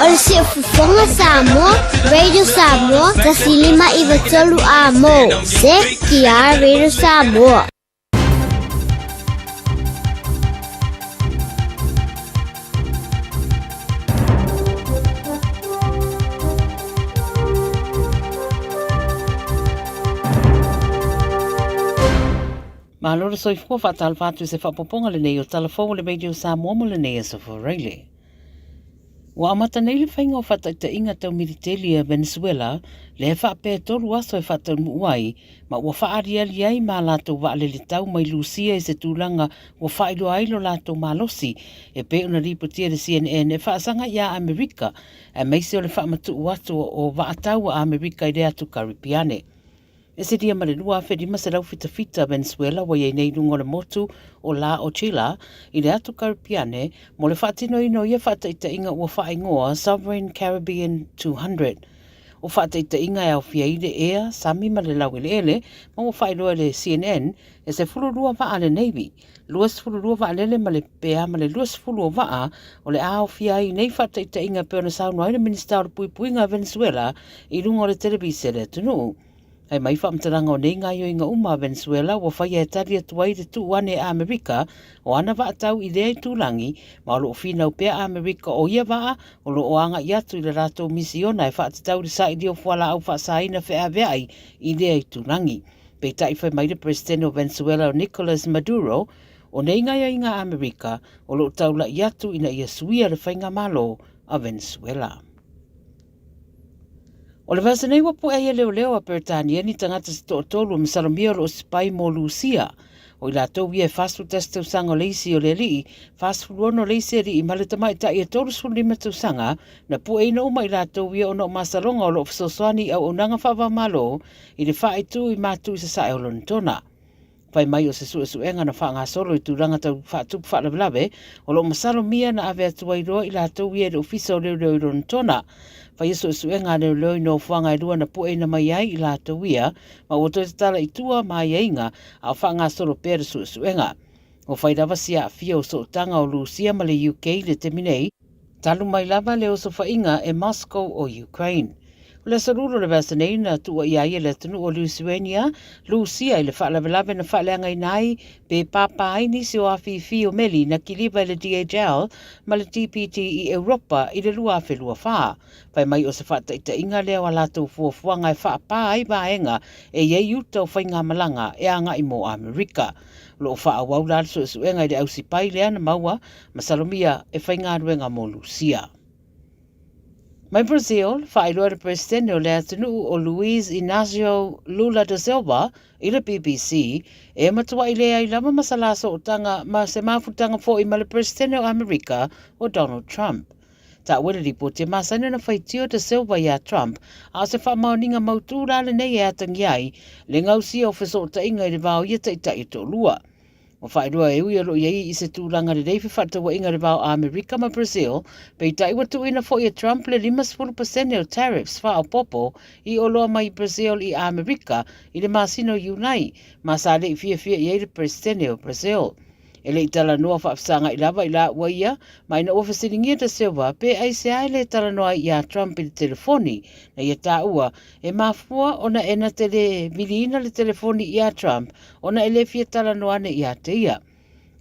Olha Fofogamua Samoa, Radio Samoa, Tasilima Ivatolu Amo, SEP Radio Samoa. Malora soifua whaatalwhatu se whapoponga le nei o talafou le Radio Samoa mo le nei so for Rayleigh. Wa amata nei le whainga o whataita inga tau militeli a Venezuela, le whaapea toru aso e whatau muai, ma ua whaariali ai ma lātou waalele tau mai Lucia e se tūlanga ua whailo ailo lātou malosi, e pe una ripotia le CNN e whaasanga ia Amerika, e meise o le whaamatu uatu o waatau a Amerika i rea tu Karipiane. E se dia marenua whedima se rau fita Venezuela wa iei nei rungo le motu o la o Chila i le atu Karipiane mo le whaatino ino ia whaataita inga ua whaingoa Sovereign Caribbean 200. O whaataita inga e au fia i le ea sami ma le lau ele ele ma ua whailoa le CNN e se fulurua waa le Navy. Luas fulurua waa lele ma le pea ma le luas fulurua waa o le au fia i nei whaataita inga peona saunu ai le Minister o Puipuinga Venezuela i rungo le televise le tunu. Ai mai whaamtaranga o nei ngā inga uma Venezuela wa whaia e tari atuai te tuane a Amerika o ana waatau i rea i tūlangi ma o loo whina pea Amerika o ia waa o loo anga i atu i le rātou misiona e whaatatau le sa i dio whala au whaasaina whea veai i rea i tūlangi. Pei tai whai mai le President o Venezuela o Nicolas Maduro o nei ngā inga Amerika o loo taula i atu ina ia suia le whainga malo a Venezuela. O le vasa nei wapu e leo leo a Britania ni tangata se to'atolu o Masalomia o Spai mo Lucia. O i lātou ia e whasu testau sanga o leisi o le lii, whasu ruono leisi ri i maletama i ta i a toru sulima tau sanga, na pu eina uma i lātou ia o no masalonga o lo fisoswani au onanga whawa malo, i le whaetu i mātu i sa sae o lonitona. Pai mai o se suenga na whaanga solo i tūranga tau whaatupu whaalawe, o lo Masalomia na ave atua i roa i lātou ia le ofisa o leo i lonitona. Pai suenga leo leo i no whaanga i rua na pu eina mai ai i lātou ia, ma o toi tala i tua mai ainga a whaanga solo pere suenga. O whai rawa sia a fia o so tanga o Lucia ma le UK le teminei, talu mai lava leo so whainga e Moscow o Ukraine. O le saruro le vasa nei na tua i aia le tunu o Lithuania, Lucia i le whaalawelawe na whaaleanga i nai, pe papa ai nisi o awhiwhi o meli na kiliva i le DHL, ma le TPT i Europa i le lua whelua wha. Pai mai o se whaataita inga leo a lātou fuafuanga e whaapā ai vaenga e iei uta o whainga malanga e anga i mo Amerika. Lo wha awau la suenga i le ausipai lea na maua, Masalomia e whainga ruenga mo Lucia. Mai Brazil, whaeloa le presidente o le atunu o Luiz Inácio Lula da Silva i le BBC e matua i lea i lama masalaso o tanga ma se mafutanga fo i ma le presidente o Amerika o Donald Trump. Ta wele ripo te masana na whaitio te Silva ia Trump, a se whamaoninga mautūra le nei e atangi ai, le ngausi o wheso ta inga i le vau ia ta ita i tō lua. O whaidua e ui alo iei i se tūranga le reifi whatawa inga le vau Amerika ma Brazil, pei tai watu ina fo i Trump le 50% o tariffs wha o popo i oloa mai Brazil i Amerika i le masino Unai, ma sa le i fia i le presidente o Brazil. E le i tala noa whaafsanga i lava i la ua ia, ma ina ofisiringia te Silva, pe ai se ai le tala noa i a Trump i le telefoni, na ia tā ua, e mafua ona e na tele vilina le telefoni i a Trump, ona e le fia tala noa ne i a te ia.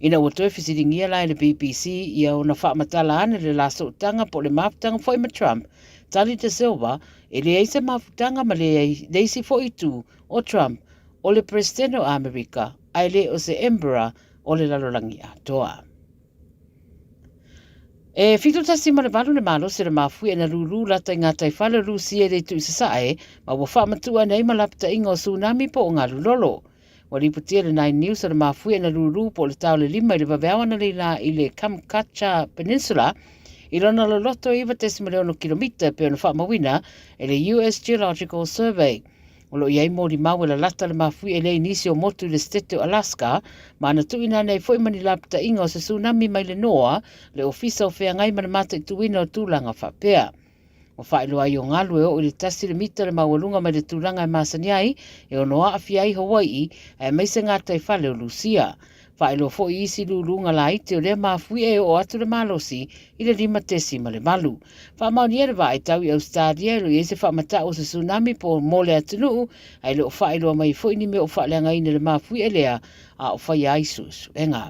Ina ua toi fisiringia la i le BBC, ia ona whaamatala ane le laso utanga po le mafutanga fo ima Trump, tali te Silva, e le eise mafutanga ma le eisi fo i tū o Trump, o le presidente o Amerika, ai le o se Emperor, o le lalolangi atoa. E fitu tasi ma le valu le malo se le mafui e na lulu lata i ngā taifale lusi e le tu isasae, ma wa whaamatua nei ma lapta ingo tsunami po o ngā lulolo. Wa riputia le 9 News le mafui e na lulu po le tau le lima i le waweawana le la i le Kamkacha Peninsula, i lona lo loto iwa 10 miliona kilomita pe ona whaamawina e le US Geological Survey. O lo iai mōri mau la lata le mafui e le inisi o motu le stete o Alaska, ma ana tuina nei foi mani lapta inga o se tsunami mai le noa, le ofisa o whea ngai mana mata i tuina o tūlanga whapea. O whaelo ai o ngalu e o le tasi le mita le mawalunga mai le tūlanga e masani ai, e o noa a whiai Hawaii, e meise ngā taifale o Lucia. Whaelo fo i isi lulunga la ite o le mafui e o atu le malosi i le 5 tesi ma le malu. Whaamauni ere wa e tau i Australia e lo i ese whaamata o se tsunami po mole atunu ai le o whaelo mai fo ini me o whaelenga ine le mafui e lea a o whai aisusu. E ngā.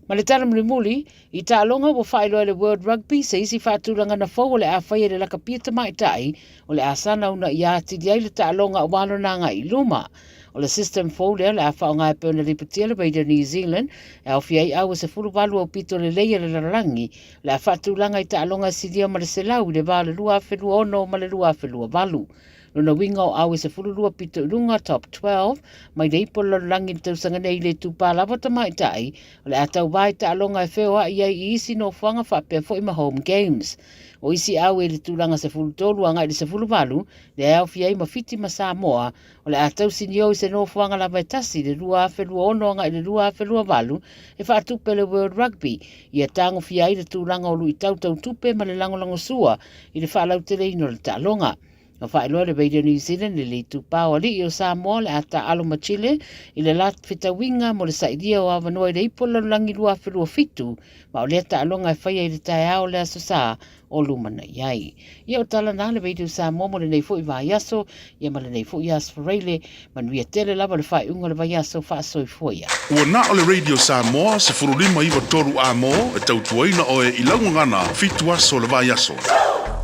Ma le tala muli i ta alonga o whaelo e le World Rugby se isi whaatulanga na fau o le a whai e le laka pita mai tai o le asana una i ati diai le ta alonga o walo nanga i luma. O le system fou lea le a whao ngai pēna riputia le beida New Zealand, e au fiai au se furu walu au pito le leia le larangi, le a whaatulanga i ta alonga sidia ma le selau le wā le lua whenua ono ma le lua whenua walu. Luna winga o au se furu lua pito runga top 12, mai le ipo larangi tausanga nei le tupa lava tamai tai, o le a tau vai ta alonga e wheoa i ai isi no whanga whapea fo ima home games. O isi au e le tūranga se fulu tolu anga i le se fulu walu, le au fiai ma fiti ma Samoa, o le atau sinio i se no fuanga la vaitasi le lua whelua ono anga i le lua whelua walu, e whaatupe le World Rugby, i a tango fiai le tūranga o lui tautau tupe ma le langolango sua, i le whaalau te reino le talonga. O whaeloa le Radio New Zealand le tupao ali i o Samoa le ata aloma Chile, i le lat whitawinga mo le saidia o awanoa i le ipola langi lua whelua fitu, ma o le ata alonga e whaia i le tae ao le asosa, o lumana iai. Ia o tala nā le veitu Samoa mo le nei fo i vaiaso, ia ma le nei fo i asfareile, manuia tele lava le whai unga le vaiaso whaasoi foia. Ua na o le Radio Samoa se furulima iwa toru a mo, e tautuaina o e ilaungangana fitu aso le vaiaso.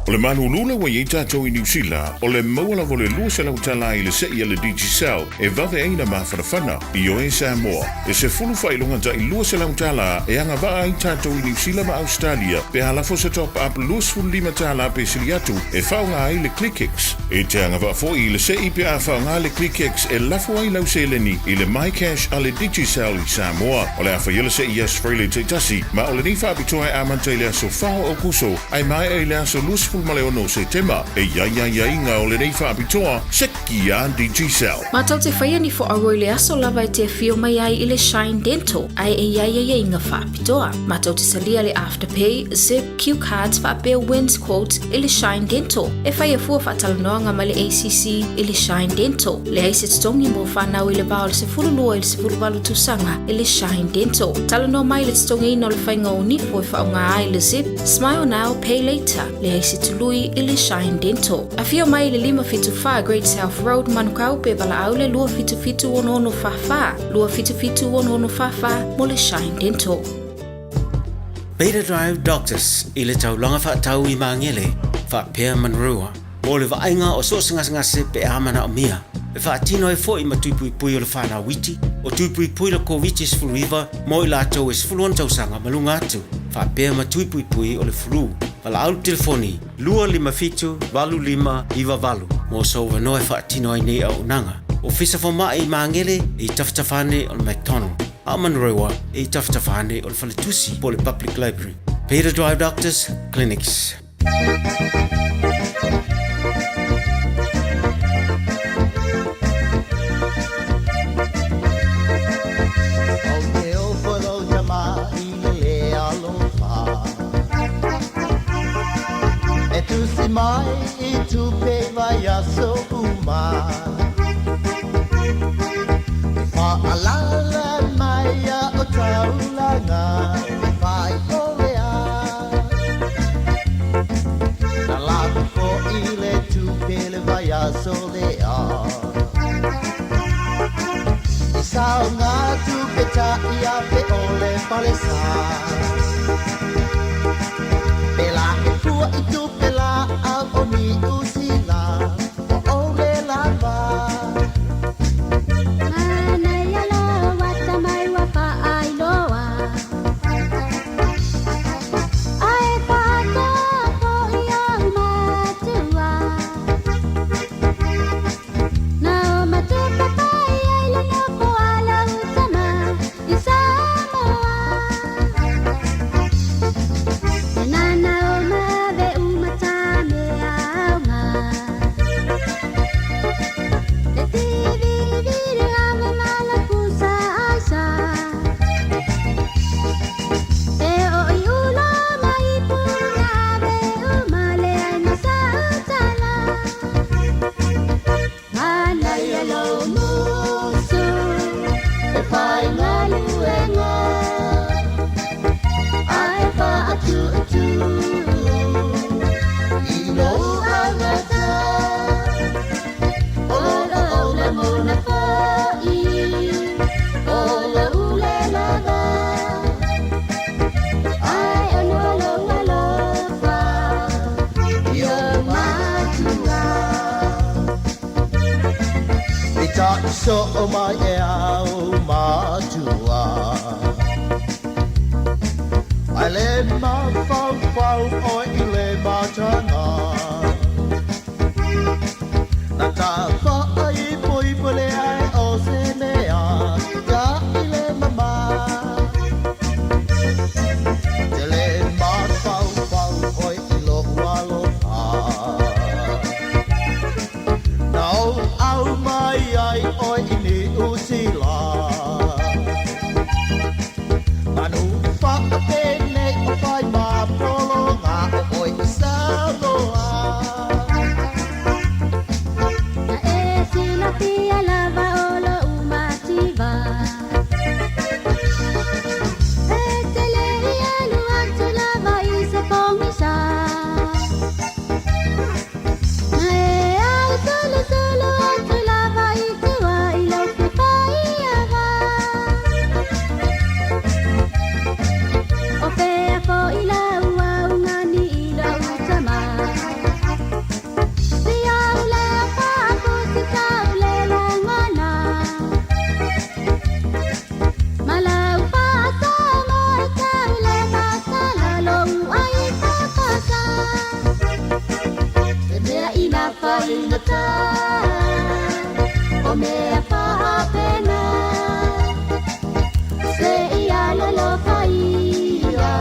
O le manulula wa i tātou i New Zealand, o le maua vo le lua se lau tala i le sei le Digicel, e vave eina mawhanawhana i o e Samoa. E se fulu whailonga ta i lua se lau tala, e anga waa i tātou i New Zealand ma Australia, pe halafo se top up luas fulu lima tala pe siliatu, e whaunga ai le ClickX. E te anga waa fo i le sei pe a whaunga le ClickX, e lafo ai lau seleni i le MyCash a le Digicel i Samoa. O le awha yele sei i asfraile te tasi, ma o le ni whaabitoa e amanta i le aso whao o kuso, ai mai e le aso luas male ono se tema e ia inga o le nei whaapitoa seki a Digicel. Mātou te whaia ni fo aroi le aso lava e te whio mai ai i le Shine Dental ai e ia inga whaapitoa. Mātou te salia le Afterpay, Zip, Q-Cards whaapea Wins Quotes i le Shine Dental. E whaia fua whaatalanoanga ma le ACC i le Shine Dental. Le aise tongi mo whanau i le bao le se furu lua i le se furu walu tusanga i le Shine Dental. Talanoa mai le tongi ino le whainga o nifo i whaunga ai le Zip, Smile Now, Pay Later. Le aise tului i le Shine Dental. A fio mai le 575 Great South Road manukau pe wala au le lua fitu ono whawha. Lua fitu ono whawha mo le Shine Dental. Beta Drive Doctors i le taulanga whaatau i maangele whapea manrua. Mo le vaenga o so ngase pe amana o mia. E whaatino e fo i matuipui pui o le whanau witi, o tuipui pui le COVID is flu river, mo i lātou is fuluan tausanga malunga atu. Whapea matuipui pui o le flu. Wala au telefoni, 255-25 mo so wanoe whaatino ai nei au nanga. O fisa fo mai i maangele i taftafane o le McDonald. A manrewa i taftafane o le Whaletusi po le Public Library. Peter Drive Doctors Clinics. Mai itu pe vai a so uma fa alala mai a o taulanga vai olea na la ko ile tu pe le vai a so lea sa nga tu pe ta ia pe ole palesa pela tu itu pela Oni usila ole lava Mana ya lo wata mai wa pa ai loa Ai pa to po ya ma tua Na ma tu pa pa ai lo no po ala utama Samoa Na na o ma ve umata So my au matua I let my fau o ile batana Nata fa ai poi pole ai o senea ja ile mama Tele ma fau o ilo walo Now au mai ai oi ini usila Manu fa pene o fai ma polo nga oi Samoa Na e sila pia lava ola umativa E tele ianu atu lava isa pongisa Na e au solo solo atu lava itua ilo kupaiava O pea po ila ua ungani ila utama Sia ule apa aku sika ule langana Malau pa sama ika ule masala long ai papasa Mea ina pa ina ta O mea pa pena Se ia lolo pa ia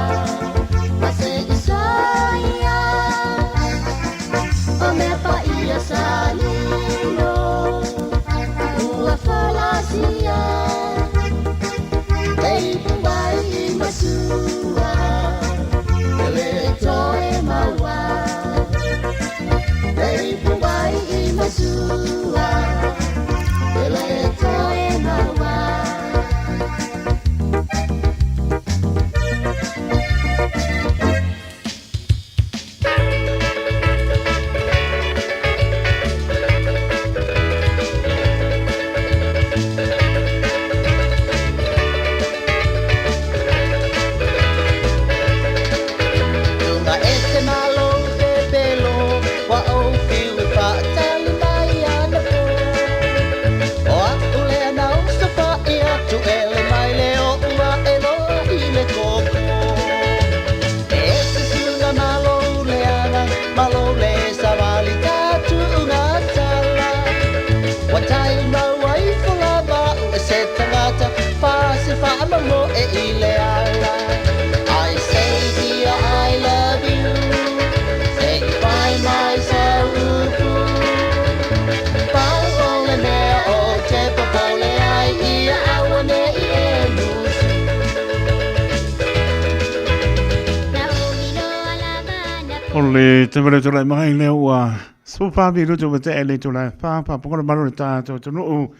Ole te mere tula mai le ua. So fa bi rutu te ele tula fa pokona maru ta to no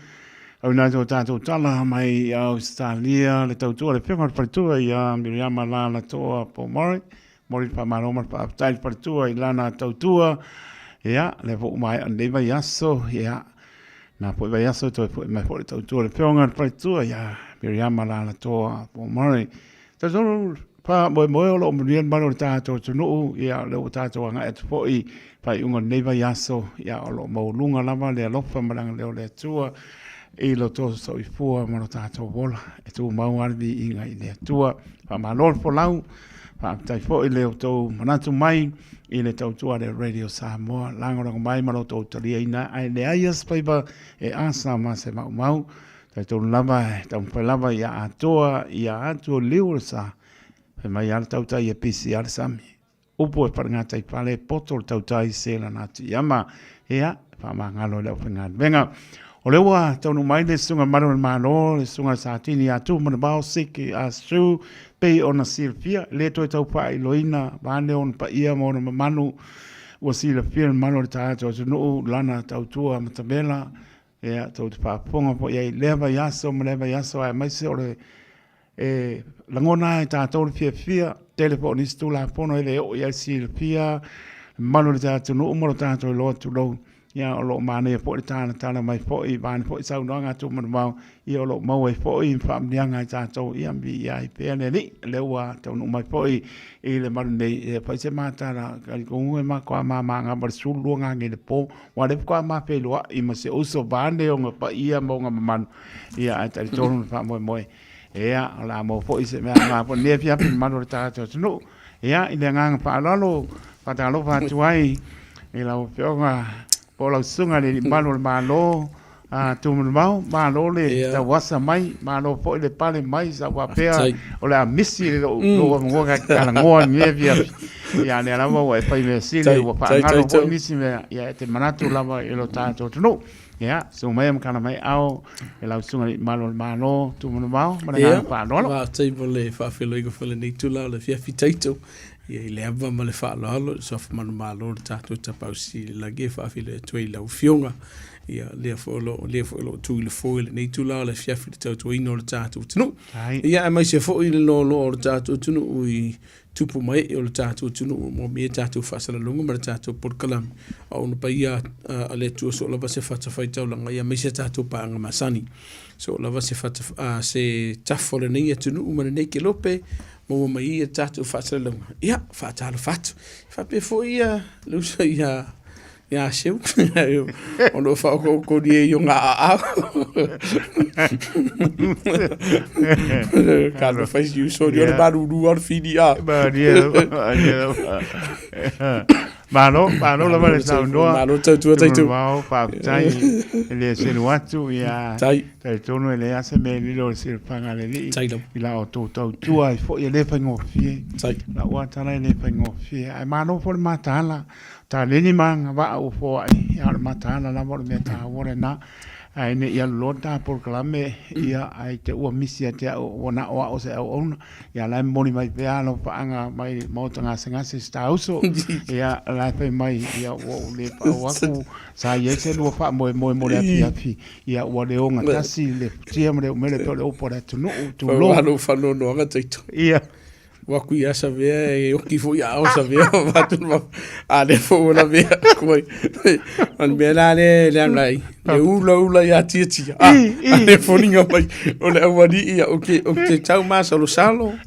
au na to ta to tala mai Australia le tau tu le penga per tu ia Miriam la to po mori pa maro mar pa tai per tu i lana tau tu ia le vo mai ande vai aso ia na po vai aso to mai po tau tu le penga per tu ia Miriam la to po mori ta pa mo lo mrian maro ta to no ia le ta to nga et po i pa unga neva yaso ia lo mo lunga lava le lofa marang le tua e lo to so i fu maro ta to vola e tu mau ardi inga i le tua pa malor po lau pa tai fo i le to manatu mai i le tau tua le radio Samoa langora mai maro to talia ina ai le aias pa iba e asa ma se mau tai to lava tau pa lava ia atoa liursa pe mai al tau tai e PCR sami. Upo e parangata i pale poto tau tai se la nati yama ea pa mangalo le ofengan. Venga, o lewa tau no mai le sunga maro le malo, le sunga satini atu mana bao siki asu pe ona silfia, le toi tau pa i loina, bane on pa ia mo na manu ua silfia malo le tato no lana tau tua matabela ea tau te pa ponga po iai leva yaso ai mai se ole langona e tātou le fia telefonistu la pono ele o ia silfia malo le tātou no umaro tātou lo tu lo ia o lo mane po le tāna mai po i van po sau noanga tu mo mau ia o lo mau e po i famnianga i tātou ia mbi ia i pene ni le ua tau no mai po i le malo nei pa se mata la ko ma ko ma nga bar su lu nga nge le po wa le ko ma pe lo i ma se uso bande o pa ia mo nga man ia ai tātou fa mo ea la mo fo ise me nga po ne fia pin mano ta to no ea i le nga pa lalo pa ta lo fa tuai i la o nga po la sunga le mano malo a tu ma lo le ta wasa mai ma lo po le pale mai sa wa pe o la misi le lo ngo ga ka ngo ne fia ia ne la mo e pa me si le wa pa nga lo po misi me ia te manatu la wa i lo ta to no ya so mai am kana mai au e la sunga malo tu mo mau mana pa no va tai vole fa filo go fele ni tu la le fia fitaito e le ava ma le fa lo so fa malo ta tu ta pausi la ge fa file tu i la fionga ia le fo lo tu le fo le ni tu la le fia fitaito i no ta tu no ia mai se fo i lo ta tu no ui tupu mai o le tātou tunu mo me tātou whasara lunga ma le tātou porkalam a ono pa ia a le tua so lava se whata whaitau langa ia mai se tātou pa anga masani so lava se whata se tafole nei a tunu umana nei ke lope mo mai ia tātou whasara lunga ia whatalo whatu whape fo ia lusa ia seu ono whao ko ni e yunga a Carlo faz you so you're about to do or fidi a malo la vale sa no malo tu mau pa tai le sel watu ia tai tono ele ase me lo sel panga le li ila o to tu ai fo ele fa ngofie la wata la ele fa ngofie ai malo for matala ta le ni manga va o fo ai ar matala la vor me ta ore na ai ne ia lota por clame ia ai te o misia te o na o se o ia la moni mai pe ano panga mai mo tanga senga se sta uso ia la pe mai ia o le pa o aku sa ye se no fa mo le fi ia o le o ngata si le tia mo le pe o por tu no tu lo no fa no ngata ia waku ia sa vea e oki fo ia o sa vea watu a le fo la vea koi an me la le lai le ula ia tia a le fo ninga mai o le awani ia oke tau ma salo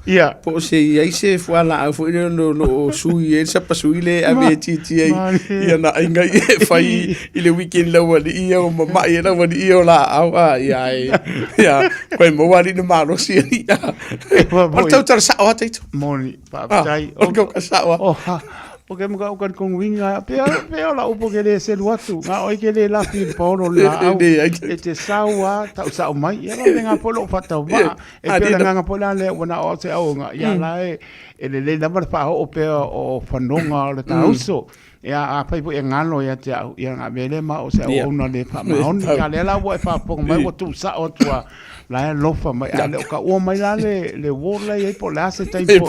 ia po se ia se fo ala fo no sui e sa pasui le a me tia ia na inga e fai i le weekend la wali ia o mama ia la wali ia la a ia koi mo wali no malo si ia po tau tar sa o taito moni pa tai o ka sawa o ke mga ukan kong winga pe la upo ke le sel watu nga o ke le la fi polo la au e te sawa ta sa mai ya nga polo fata wa e pe nga polo le wana o se au nga ya la e le number pa o pe o fanonga le ta uso ya a pai po ngalo ya te ya nga bele ma o se o na le pa ma on ya le la wo fa po mai wo tu sa o tua la lofa mai ale ka o mai la le wola e po la se tai po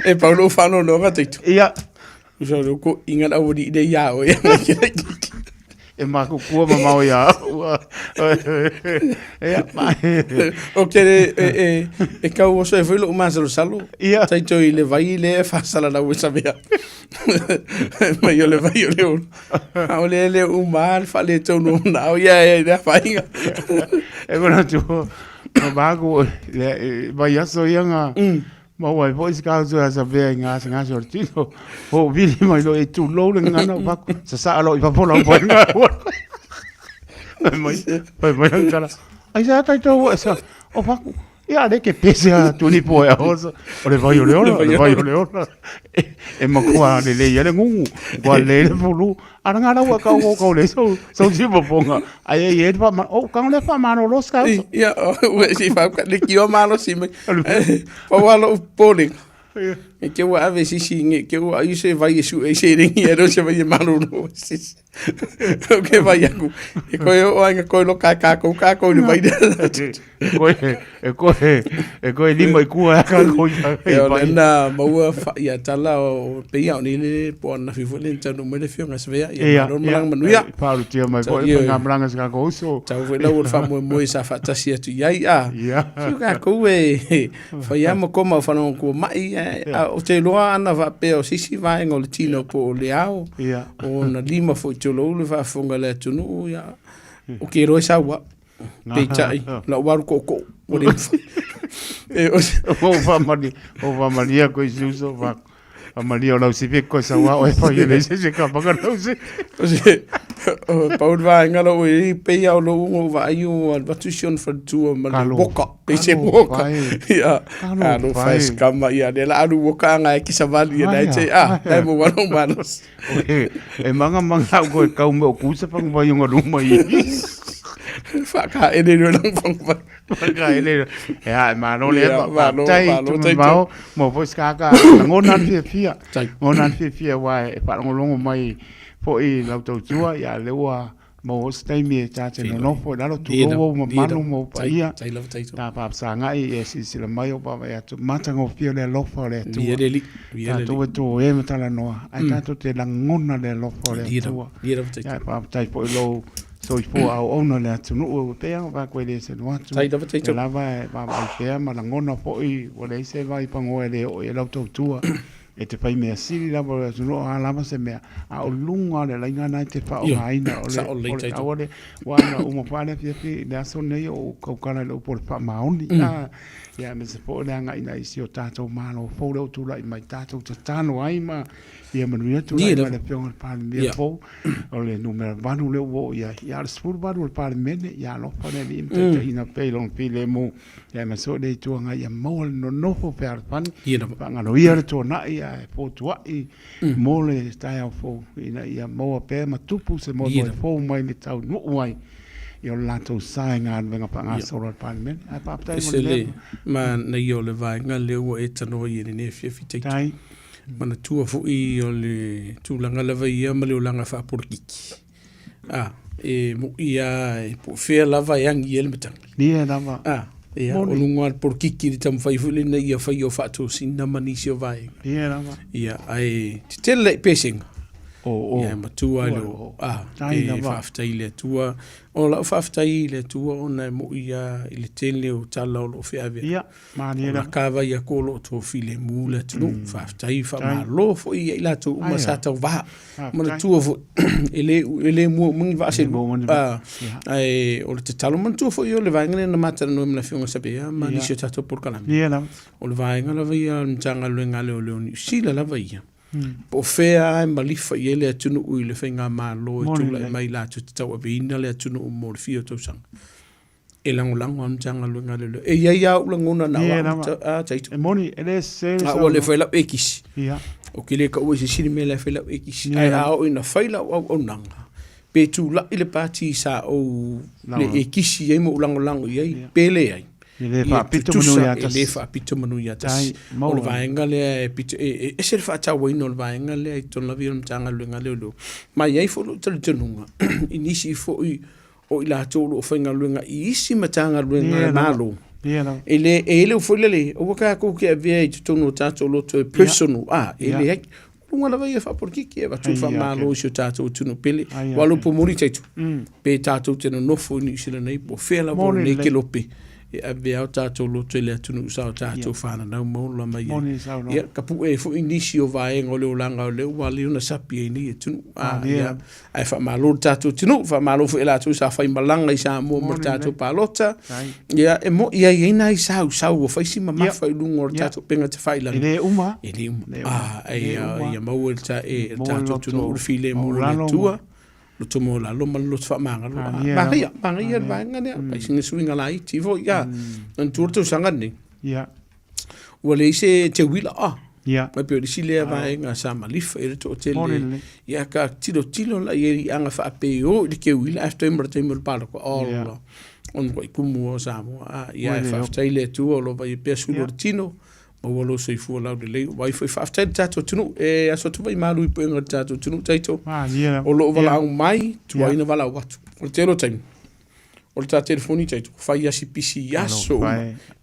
e Paulo fano no ga tito ia So ko ingat au di de ya o ya. E mako kua mamau ia. Okay, e kau oso e whelo umasalo salo. Ia. Taito I le vai le whasala na wisa mea. Mai o le vai o leo. Au le umar whale tonu na o ia whainga. E kona tu, mako, vai aso ianga. Ma wai po is ka zo asa ve nga so tino o vili mai lo e tu lo le nga na ba sa lo I pa po po nga mai kala ai sa tai to esa o pa ia de que pese a tu ni po e oso o le vai o le e ma kwa le ya le ngu kwa le fulu ara nga wa ka o le so si po nga ai e pa ma o ka le pa ma no lo ska ia o si fa le ki o ma lo si me pa wa lo poling e ke wa ave si nge ke wa I se vai su e se ring e ro se vai ma no si o ke vai aku e ko o anga ko lo ka ni vai e ko lima I kua ka ko e na ma wa ia tala o pe ia ni le po na fi fo le tanu me le fionga se vea ia no mang manu ia pa lu tia mai ko e nga mranga ska ko so tau ve la o fa mo sa fa ta sia tu ia su ka ko e fa ia mo ko ma fa no ko mai o te loa ana va pe o sisi vai ngol tino po le ao o na lima fo tolo le va fonga le tunu ia o ke ro sa wa pe chai la wa ko o le e o va mani ko isuso va Amalia o si pe ko sa wa o fa ye se ka pa ka se o se Paul va ngalo o pe ia o lo va ayu al batution for tu ma boka pe se boka ia no faz kama ia de la alu boka nga ki sa vali na che dai mo wa no manos e manga ko ka mo ku sa pa mo yung ruma I Faka ele no lang pang Faka ele ya ma no le ma tai mo fo ska ka ngonan fia wa e pa ngolongo mai po I lau tau tua ya lewa mo stai mi ta te no fo da tu o mo manu mo pa ia ta pa sa ngai e si la mai o pa ya tu mata ngo fio le lo fo le tu tu e mata la no ai ta tu te la ngona le lo fo le tu ya pa tai po lo so I po au ona le tu no pe va ko le se no tu la va pe ma la ngona po I o le se vai pa ngo le o e lau tau tua e te pai mea siri la bo no ala se mea a o lunga le laina na te fa o haina o le awole wana o mo pale fi le aso nei o ko kana le por fa mauni ya me se po le anga ina isi o tato malo fo le tu lai mai tato tano ai ma ia manuia tu lai le pion pa le fo o le numero vanu le wo ya le spur vanu le pa mene ya lo pa le impe ina pe long pi le mo ya me so le tu anga ya mo no fo per pan pa ngalo ia to na ia po tua I mole stai au fo ina ia mo pe ma tupu se mo fo mai le tau no mai io lato sai nga venga pa nga solo parliament a pa tai mo le ma na io le vai nga le o etano I ne fi tai mana tua fo I o le tu langa lava ia ma le langa fa por kiki e mo ia po fe lava yang yel metang ni lava ia o lunga por kiki di tam fai fule na ia fai o fatu sinna manisio vai ia ai tele pesing ia matua lo e faftai le tua o la faftai le tua ona mo ia ile tele o tala o fe ave ia mani la kava ia kolo to file mula tu faftai fa ma lo fo ia ila tu uma sata va mana tua fo ele mo mungi va se ai o te talo man tu fo io le vangane na mata no me la fionga sabe ma ni se tato por kana o le vangane la via mtanga lo ngale o le sila la via po fea malifa ele atunu u le fenga malo tu la mai la tu tau abina le atunu u mo fio to sang elang am janga lu ngale e ya u ngona na wa taitu e moni ele se o le fela ekis ia o kile ka o se me la fela ekis ai a o ina faila o nanga pe tu la ile party sa o le ekisi e mo lango ye pele ai le fa pito manu ya tas le fa pito manu ya tas o le vaenga le pito e se fa ta we no le vaenga le to la vi mtanga lu ngale lo mai ai fo lo tsunga inisi fo o ila tolo o fenga lu nga isi matanga lu nga malo ele fo le o ka ko ke via to no ta to lo to personal ele lunga lava ia whaporikiki e watu Ai, whamalo okay. si o tātou tunu pele. Ai, Walu okay. po mori teitu. Mm. Pe tātou tena nofo ni usila nei po whela vo Moni nei le. ke lope. E a vea o tātou loto ele atunu usao tātou whana nau maula mai. Moni sao no. Ia ka pu e fu inisi o vaenga o leo langa o leo wale una sapi e ni e tunu. Ia ai whamalo tātou tunu. Whamalo fu ela tu sa whai malanga i sa mua mar tātou palota. Ia e mo ia ina i sau o whaisi mamafa i lunga o tātou penga te whailanga. Ele uma. Ele uma. Ia mau e ta e tātou tunu ur file mo le tua. Lo tomo la lo mal lo fa manga lo mangia vanga ne pa singa swinga la i tivo ya an turto sanga ni ya wale se te wila ya ma pe si le vanga sa malif e to tele ya ka tilo la ye anga fa pe o de ke wila after imbrate mo pa ko all on ko kumu o sa mo ya fa tele tu lo va pe su tino o walo se fu la de le wai foi fa tato tunu e aso tu vai malu i penga tato tunu taito o lo vala mai tu ai na vala watu o te lo time o ta telefoni taito fai asi pisi yaso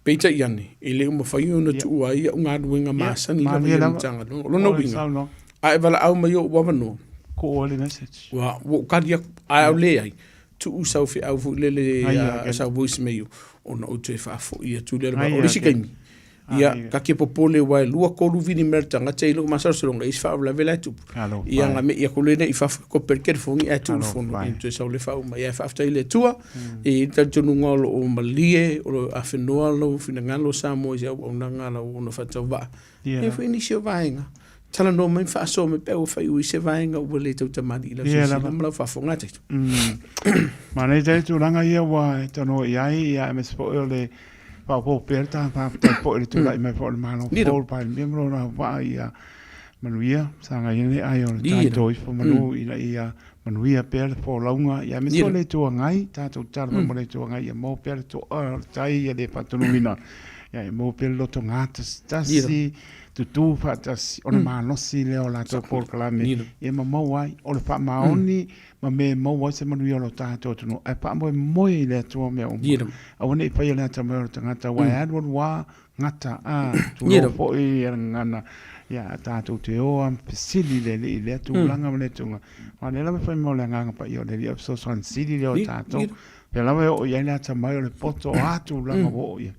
peita iane ele uma fai ona tu ai unga duinga masa ni la vai tanga lo no winga ai vala au mai o wavano ko ole message wa kadia ai le ai tu usau fi au le sa voice mail ona o te fa fo ia tu le o risi kaimi ia ka ke popole wa lua ko lu vini merta nga tei lo masar solonga is fa la vela tu ia nga me ia ko le nei fa ko perker fongi e tu fon tu sa le fa ma ia fa after ile tua e ta tunu ngolo o malie o afenoa lo fina ngalo sa mo ia o ngala o no fa tova e foi inisio vainga tala no mai fa so me pe o fa u se vainga o le tu tamani la so la fa fonga te ma nei te tu langa ia wa to no ia me spo le pa po perta pa po le tu lai me po le mano po pa miembro na va ia manuia sanga ile ai o tanto i fo manu ia manuia per po launga ia me so le tu ngai ta tu tar mo le tu ngai mo per tu tai ia de patunumina ia mo per lo to ngatas tasi tu fa tasi ona mano si le o la to por kalame ia mo wai o le fa maoni ma me mo wa se manu yo ta to no e pa mo le to me o a woni pa ile ta me ngata wa ad wa ngata tu no po i ngana ya ta to te o am sili le tu langa me tu ma le la me fa mo le nganga pa yo le so son sili le ta to pe la o ya le ta mai le poto tu langa bo ya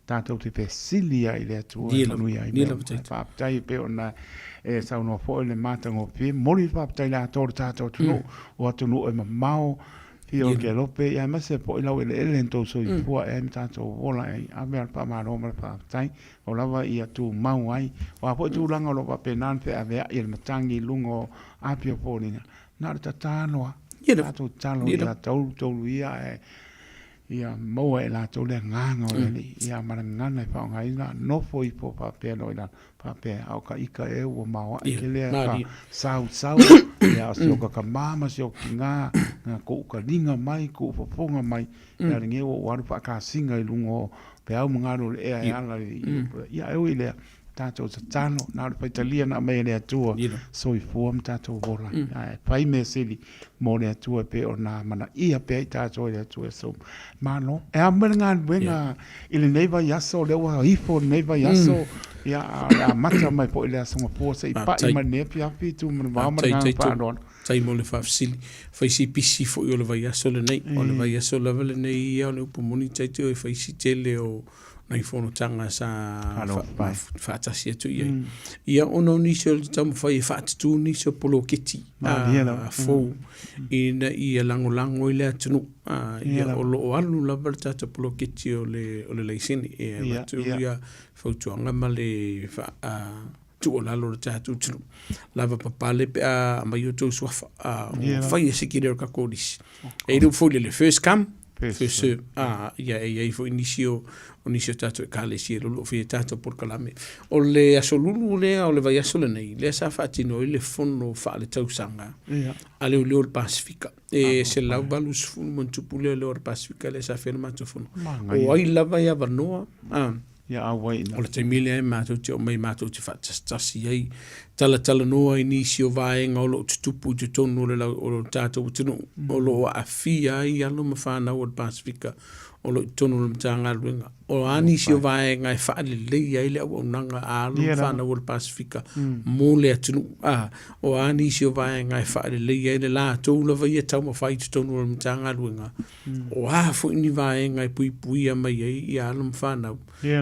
ta to te pe sili ya ile tu no ya ile pa tai pe ona e sa no fo le mata ngo pi mori pa tai la tor ta to tu o tu no e mau io che lo pe ya ma se poi la ele ento so i fu e ta to vola e a ver pa ma no pa tai o la va ia tu mau ai o po tu langa lo pa penan pe a ver il matangi lungo a pio polinga na ta ta no ia tu talo ia to ia e ia mo e la to le nganga o le ia marangana pa ngai na no foi po pa pe no ina pa pe au ka ika e o mau ai ke le ka sau ia so ka mama so kinga na ko ka linga mai ko fofonga mai ia nge o waru pa ka singa i lungo pe au mangaro e ala ia e ile tato tano na pa Italia na me le tua so i form tato vola pai me sili mo le tua pe ona mana ia pe tato le tua so mano e amanga venga ile neva yaso le wa ifo neva yaso ia a mata mai po ile so po se pa i mane pia pitu man va manga pa don tai mo le fa sili fa si pisi fo yo le va yaso le nei o le va yaso le vele nei ia le po moni tai te fa si tele o nai fono tanga sa fa tasi tu ia ono ni so tam fa fa tu ni so polo kiti fo ina ia lango ile tunu ia o lo alu la verta te polo kiti o le leisini e tu ia fo tu anga male fa tu o la lo tu tunu lava papale pe a mai tu so fa se kire ka kodis e do fo le first come first ia fo inicio tato e kale si lo fi tato por kalame o le asolulu le o le vai asole nei le sa fatino le fono fa le tausanga ale o le Pacifica e se la balus fun montupule le Pacifica le sa ferma to fono o ai la vai a vanoa ia awai o le temile e mato te o mai mato te fatasi ai tala noa inisio vaenga o lo tupu te tonu le o tato tunu o lo afia ai alo mafana o Pacifica o lo tonu le tanga luenga o ani si o vai ngai fa le ia ile o nanga a lu fa na o Pasifika mo le tunu o ani si o vai ngai fa le ia ile la to lo vai tau mo fai tonu le tanga luenga o fu ni vai ngai pui a mai ia lu fa na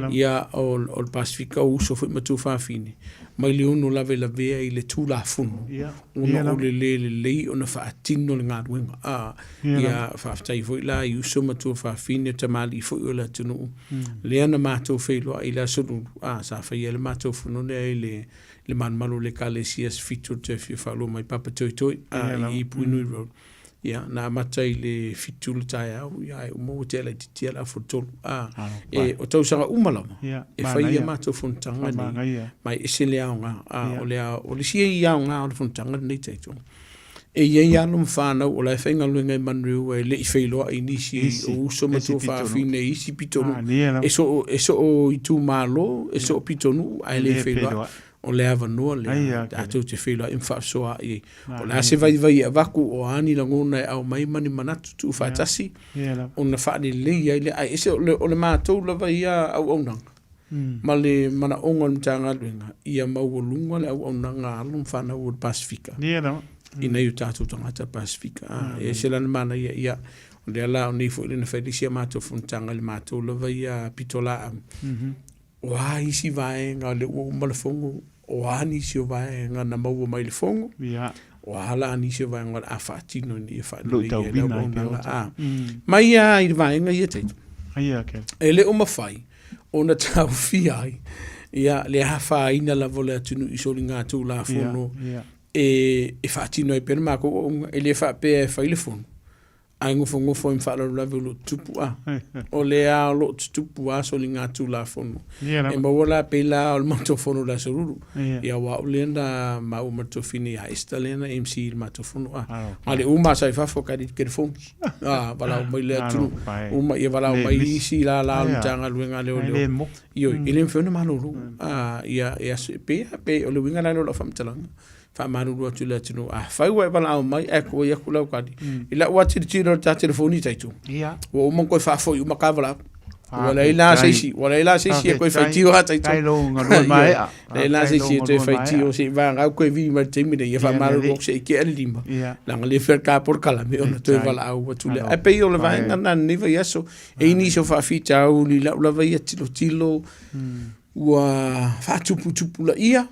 ia o Pasifika o so fu matu fa fini mai le unu la vela vea i le tula funu una o le ona fa atino le ngā ruenga ia fa aftai foi la i uso matua fa fine tamali foi o la tunu le ana mātou whailua i la sunu sa whai le mātou funu le manmalo le kalesias fitu te whiwhalo mai papa toi toi i Puinui Road ia na matai le fitu le tai au ia e umo te la titia la fotolu o tau sanga umalama e whai ia mātou funtanga ni mai ese le au ngā o le sia i au ngā o le funtanga ni teito e iei anu mwhanau o lai whainga luenga i manriu e le i whailoa i nisi o uso matua whaafine isi pitonu e so o i tū mālo e so o pitonu ai le whailoa o le avanua le atou te whailoa i mwhaasoa i o le ase vai a waku o ani langona e au mai mani manatu tu whaatasi o na whaane le i le ai ese o le mātou la vai a au aunanga ma le mana onga mtanga luenga ia mau o lunga le au aunanga alu mwhanau o Pasifika ina yu tātou tangata Pasifika e se lana mana ia o le ala o nei fo ilena whaidisia mātou funtanga le mātou lava ia pitola o a isi vaenga le ua umalafongo o a nisi o vaenga na maua mai le fongo o a hala nisi o vaenga a whaatino ni e whaatino mai a i vaenga ia teito e le o mawhai o na tau fiai ia le hawha ina la vole atunu i sori ngā tū la fono e whaatino e pere mako e le whaape e whailefonu ai ngofo im whaala lawe lo tupu o le a lo tupu so li ngā tū la fono e mawala pe la o le mato fono la soruru ia wa o lenda ma o mato fini a esta lena MC il mato fono ma le uma sai fa fo kari ke fon wala o mai le atu uma ia wala o mai isi la tanga luenga le o io ile mfeno malulu ia pe o le winga la lo famtalanga fa manu ro tu le tunu fa wa bala au mai e ko ia kula kadi ila wa tiro ta telefoni taitu o mo ko fa fo u makavala wala ila sisi ko fa tio ha taitu mai ila sisi to fa tio si va au ko vi ma temi de fa manu ro se ke lima la ngale fer ka por kala me ona to vala au tu le e pe o le va ngana ni va yeso e ni so fa fita u li la va ia tilo wa fa tupu la ia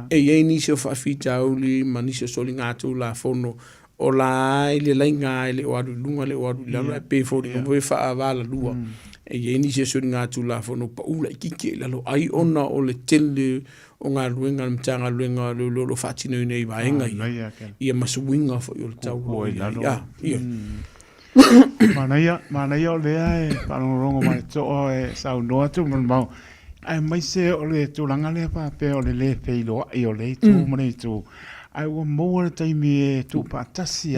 e ye ni se fa fita uli manise soli ngatu la fono o la ile lenga ile o adu lunga le o adu la pe fo ni vo fa avala lua e ye ni se soli ngatu la fono pa ula ikike la lo ai ona o le tele o nga luenga mtanga luenga lo fatino nei vaenga ia masuinga fo yo tau ya mana ia le ai pa rongo mai to e sa no atu mau ai mai se o le tūlanga le pa pe o le peilo i o le tū mone tū ai wa mo tai mi tu patasi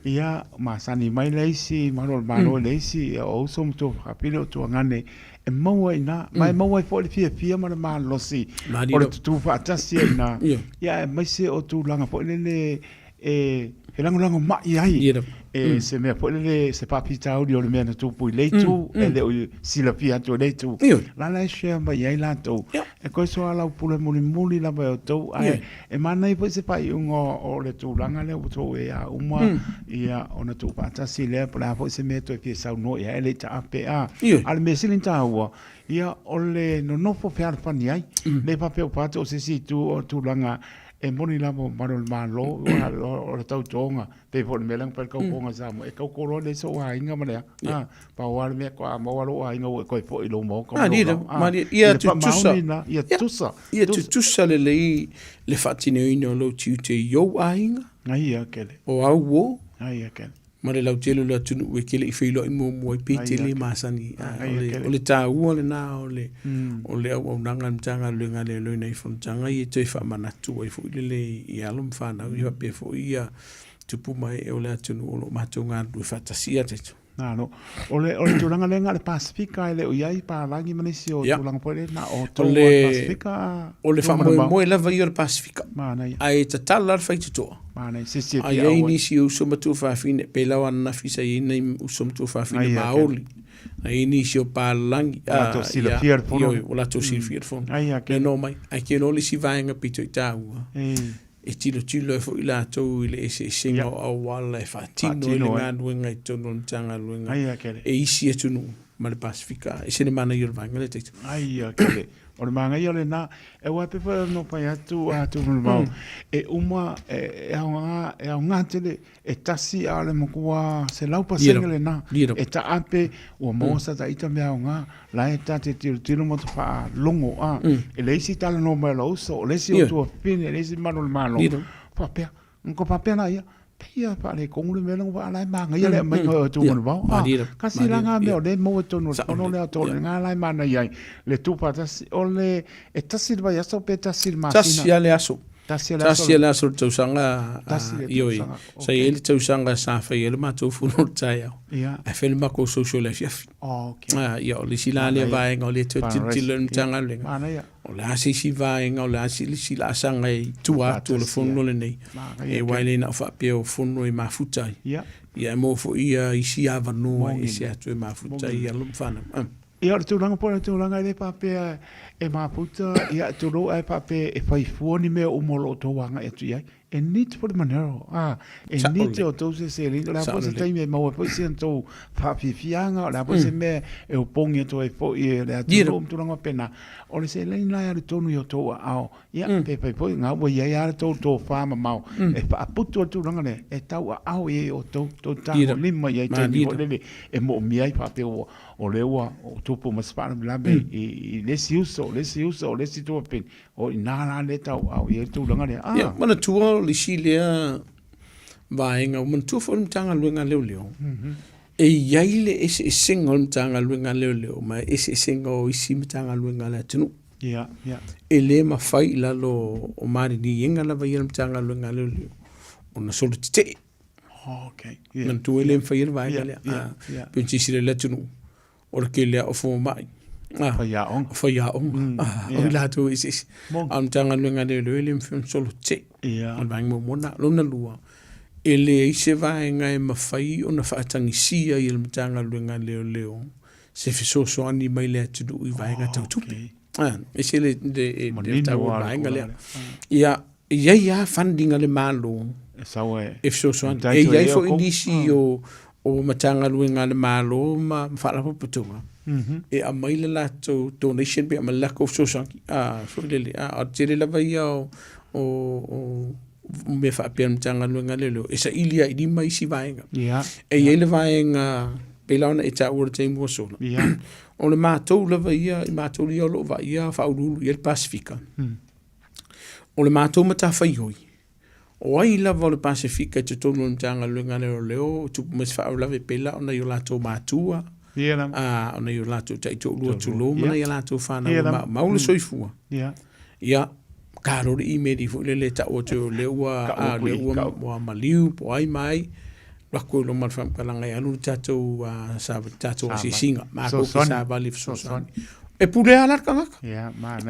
ia ma sani mai leisi maro leisi o so mo rapilo tu ngane e mo ina mai mo fo le fia ma losi o le tu patasi na ia mai se o tūlanga po le e lango mai ai e se me po le se pa pita o le mena tu pui le tu e le sila pia tu le tu la she mai ai la tu e ko so ala pule muli la ba tu ai e mana i po se pa un o le tu langa le tu e a uma ia ona tu pata si le pa po se me to e sa no ia le ta pe al me silin ta wa ia o le no fo pe al pani ai le pa pe o pato se si tu o tu langa e moni la mo maro malo o tau tonga pe por melang per ko konga sa mo e ko ko le so wa inga mane pa wa me ko mo wa lo inga ko po i lo mo ko ma ia tu tusa le fatine ino lo te yo ainga ia kele o au ia kele ma le lautelo la tunu we kele i feilo i mo i pitele masani o le tāua le nā o le au nanga mtanga le ngale lo nei fontanga i te fa manatu i fu le i alum fana i pe fo ia tupu mai e o le tunu o lo matonga du fatasia te no. Ole tulanga lenga le Pasifika ele o iai pa langi manisi o tulanga pole na o to Pasifika. Ole fa mo la va yo Pasifika. Mana ia. Ai ta tala fa to. Mana sisi ai ai ni si o so matu fa fine pe la wana fisa i nei o so matu fa fine Aoauli. Ai ni si o pa langi. To si la fier fono. Yo la to si fier fono. Ai ke no mai. Ai ke no li si vaenga pito i taua. E tilo e fo ila tau ile e se singa o wala e whatino ile ngā nuenga i tono tanga luenga e isi e tunu ma le Pasifika e sene mana i o vanga le teito ai kele o le manga i o le na e wa pepa no pai atu mau e uma e au ngā tele e tasi a le mokua se lau pasenga le na e ta ape ua mosa ta ita mea au ngā la e ta te tiro mo te wha longo e leisi tala no mai lausa o leisi o tua pine leisi mano le malo papea nko papea na ia pia pa le kongu me longo ala manga ia le mai o tu mo ba kasi la nga me o le mo to no ono le to nga la mana ia le tu pa o le e tasi ba ya so pe tasi ma tasi ale aso tasi ale aso tu sanga ioi sa ele tu sanga sa fa ele ma tu fu no tsaia e fe ma ko social life okay ia o le silale va en o le tu tilon tanga le o la si va en o la si la sanga tu a tu le fono le nei e wai na fa pe o fono e mafutai ia mo fo ia isi ava no e se atu e mafutai ia lum fana ia tu langa po tu langa le pape e maputa ia tu ro ai pape e fai fuoni me o molo to wanga e tu ia e nit por manero e nit o to se le la po se tai me mo po se to fa fianga la po se me e o pongi to e po e le tu tu langa pena o le se le na ia to no yo to ao ia pe po nga wo ia to fa ma mau e fa puto tu langa le e tau ao e o to ta lima ia te ni le e mo mi ai pape o le ua o tupu masipana milabe i lesi uso lesi tua pen o i nana le tau au i tu langa le mana tua li si lea vaenga mana tua fo mtanga luenga leo e iaile ese singa mtanga luenga leo ma ese singa o isi mtanga luenga le tunu e le ma fai lalo o mari ni yenga la vai mtanga luenga leo o na solo te mana tua le mfai vaenga le pensi si le tunu o ke le o fo mai fa ya on o la to is am tanga lunga le le film solo che on bang mo mona lona lua ele se vai ngai ma fai ona fa tangi sia il tanga lunga le se fiso so ani mai le tu i vai nga tu e se le de ta vai nga le ya funding ale malo if so ani e ya fo inisi o matanga luenga le malo ma fala po putunga e a mai le lato donation be ma lack of sosanki so le a tele la vai o me fa pe matanga luenga le e sa ilia i mai si vaenga e ele vaenga pelana e ta ur te mo so o le mato la vai i mato li o lo vai fa ulu i el Pasifika o le mato mata fai hoi o ai lava o le Pasifika te tonu o mtanga luenga leo tupu mes wha au lave pela ona i o lato matua ona i o lato taito ulua tulo mana i o lato whana maule soifua ia karore i meri fu le ta o te o leua wa maliu po ai mai rako lo mal fam kalanga i alu tato sa tato si singa ma ko sa vali so e pule ala kanga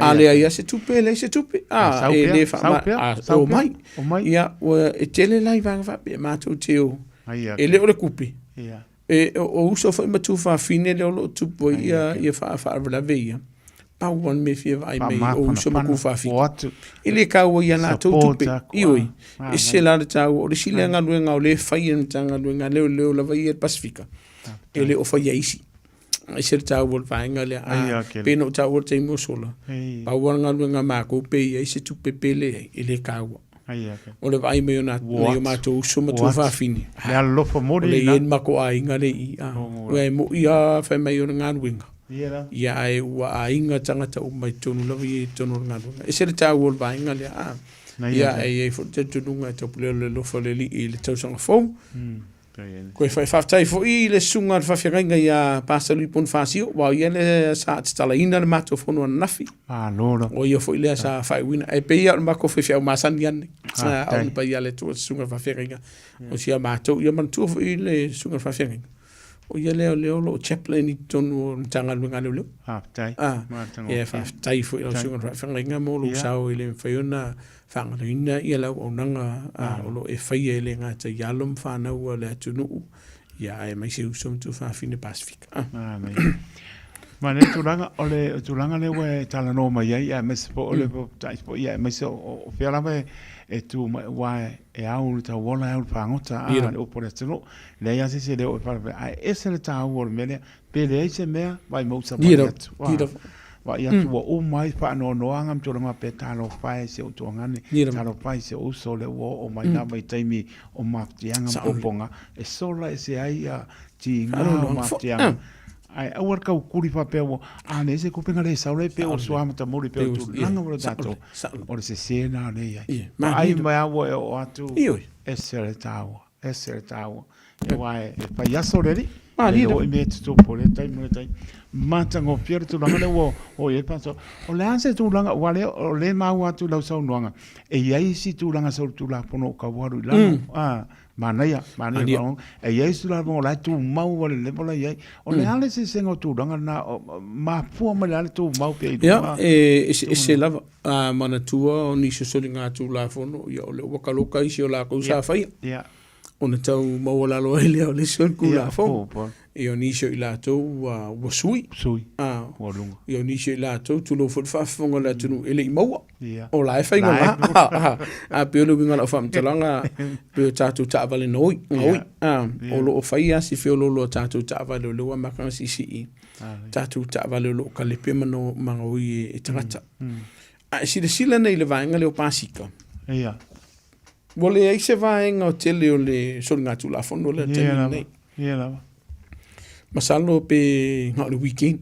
ale ia se tupe le se tupe e le fa o mai ia e tele lai vanga fa ma tu teo e le o le kupi e o uso fa ma tu fa fine le o tupo ia fa la veia pa wan me fie vai me o uso ma ku fa fi ele ka o ia na tu tupe ioi e se la ta o le silenga luenga o le fai en tanga luenga le la vai Pasifika ele o fa isi e se ta wol vaenga le pe no ta wol te mo sola pa wanga luenga ma ko pe e se tu pepele ele kawa o le vai me ona yo ma to so ma tu fa fini le lo fo mori le yen ma ko ai ngale i we mo ia fa me yo nga luenga ia e wa ainga tanga ta o mai tonu la vi tonu nga luenga e se ta wol vaenga le ia e fo te tonu nga to le lo fo le li le tau sanga fo ko e fai tai fo i le sunga fa fianga ia pasa lui pon fasio wa ia le sa tala ina le mato fo no nafi lora o ia fo ile sa fai wina e pe ia ma ko fe fia ma san yan au pa ia le tu sunga fa fianga o sia mato ia man tu fo i le sunga fa fianga o ia leo lo chaplain I tonu o tanga lunga leo. Tai. Ia tai fo ilo sunga whanga mo lo sao ile whaiona whanga ina ia lau o nanga o lo e whaia ele ngā ta ialom whanau le atunu. Ia e mai se usum tu whawhine Pacific. Ma ne tulanga le we tala no mai ia mes po le po tai po ia mes o fiala me e tu wa e au ta wala au pangota o por esto le ia se le o para ese le ta o mele pe le se me vai mo sa wa ia tu o mai pa no angam tu nga pe ta lo fa se o tu ngani ta lo fa se o so le o mai na mai taimi o ma tianga poponga e sola se ai ti nga ma tianga ai awar ka ukuri pa pe o ane se ko penga le saure pe o suama ta mori pe tu langa mo dato o se sena ne ai ai mai o atu ese tawo e vai pa ya soreri o me tu por tai mo tai mata ngo pier tu langa le o e paso o le anse tu langa wale o le ma wa tu la so nuanga e ai si tu langa so tu la pono ka waru la Manaya e yesu la mo la tu mau wale le bola ye o le ale se sengo tu danga na ma fu ma la tu mau pe se lava mana tua ni se solinga tu la fono yo le wakaloka isi o la ko sa fai ona tau mau la lo ele o le sol ku la fo e o ni se la tu wa sui o lunga e o ni se la tu tu lo fo fa fonga la tu ele mau o la fai nga a pe lo binga la fam talanga pe tatu ta vale noi o lo fai si fe lo tatu ta vale lo ma kan si tatu ta vale lo ka le pe mano mangoi e trata a si de sila nei le vanga le o pasika Vole ai se vaenga o tele o le solinga tu la fondo le tele nei. Masalo pe ngā le weekend.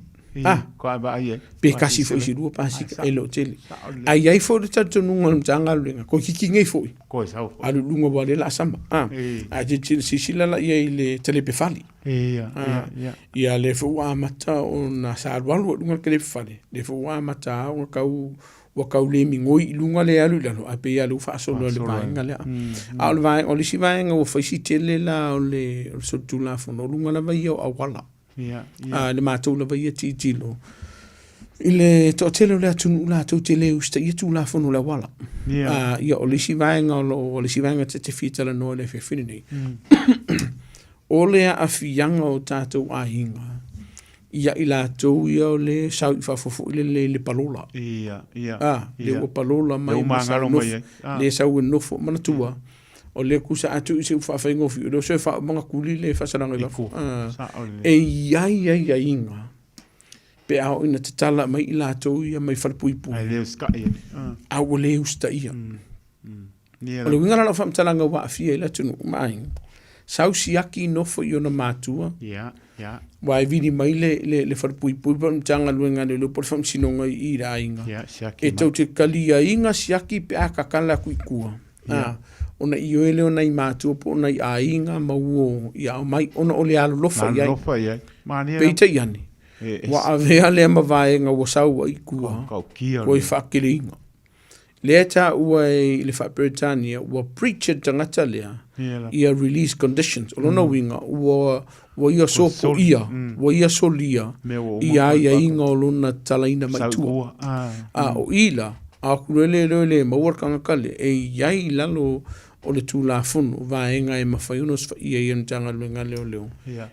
Ko ai ba ai. Pe kasi foi si rua pasika e lo tele. Ai fo le tatu nunga le tanga le ko kiki ngai foi. Ko sa. Alu lunga vale la samba. A je si sila la ia le tele pe fali. Ia le fo amata o na sa walu lunga tele pe fali. Le fo amata o kau wa kaule mi ngoi lunga le alu lalo a pe alu fa solo le vaenga le a le vai o le si vaenga o fa si tele la o le so tu la fo no lunga la vai o awala le matou la vai ti lo ile to tele le tu la tu tele u sta tu la fo no la wala ia o le si vaenga o le si vaenga te fita la no le fe fini o le a fianga o tatou a hinga ia ila tu ia le sau fa fo le palola le o palola mai le sau no fo mana tua o le kusa atu se fa fa ngofi o se fa manga kuli le fa sana ngai e ia inga pe au ina te tala mai ila tu ia mai fa pui le ska a o le usta ia o le ngala fa mtala nga wa fia ila tu mai sau siaki no fo yo na matua Wai vini mai le wharpui pa mtanga luenga le lo por fam sinonga I ra inga. E tau te kalia inga siaki pe a kakala kui kua. Ona I oele ona I mātua po ona I a inga mauo I a mai ona ole alo lofa iai. Peita iani. Wa a vea le ama vaenga wa saua I kua. Koi whakere inga. Lea ta ua le Whaperetania wa preacher tangata lea. Ia release conditions. Olona winga wa ia sopo ia. Wa ia solia. Ia inga olona talaina maitua. O ila. A kurele le mawarkanga kale. E iai lalo o le tūla funu. Vaenga e mawhaiunos ia ia ntanga luenga leo.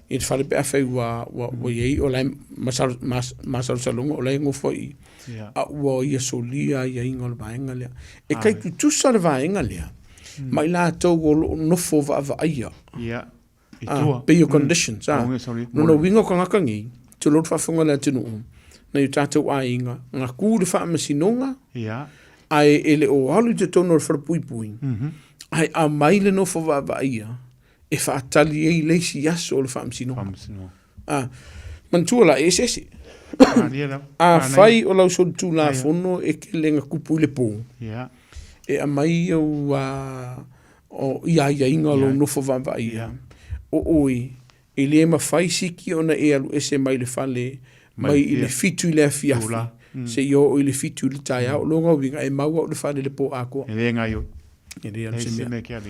I te whare pe awhai wa iei o lai masal salunga o lai ngofa I. A ua ia solia ia inga o le vaenga lea. E kai kutusa le vaenga lea. Mai la tau o nofo va aia. Be your conditions. No wingo ka ngakangi. Te lot whafunga la tinu. Na yu tātou a inga. Ngā kūre wha amasinonga. Ai ele o halu te tono le wharapui. Ai a maile nofo va aia. E wha atali e leisi yaso le wha amasinonga. Mantua la esese. A whai o lau so tu la fono e ke lenga kupu le pō. E a mai o ia inga lo nofo vava ia. O oi, e le ma fai siki ona e alu ese mai le fale, mai I le fitu I le afiafi. Se yo o I le fitu le tai au, longa winga e maua o le fale le po ako. E le ngai o. E le alu se mea.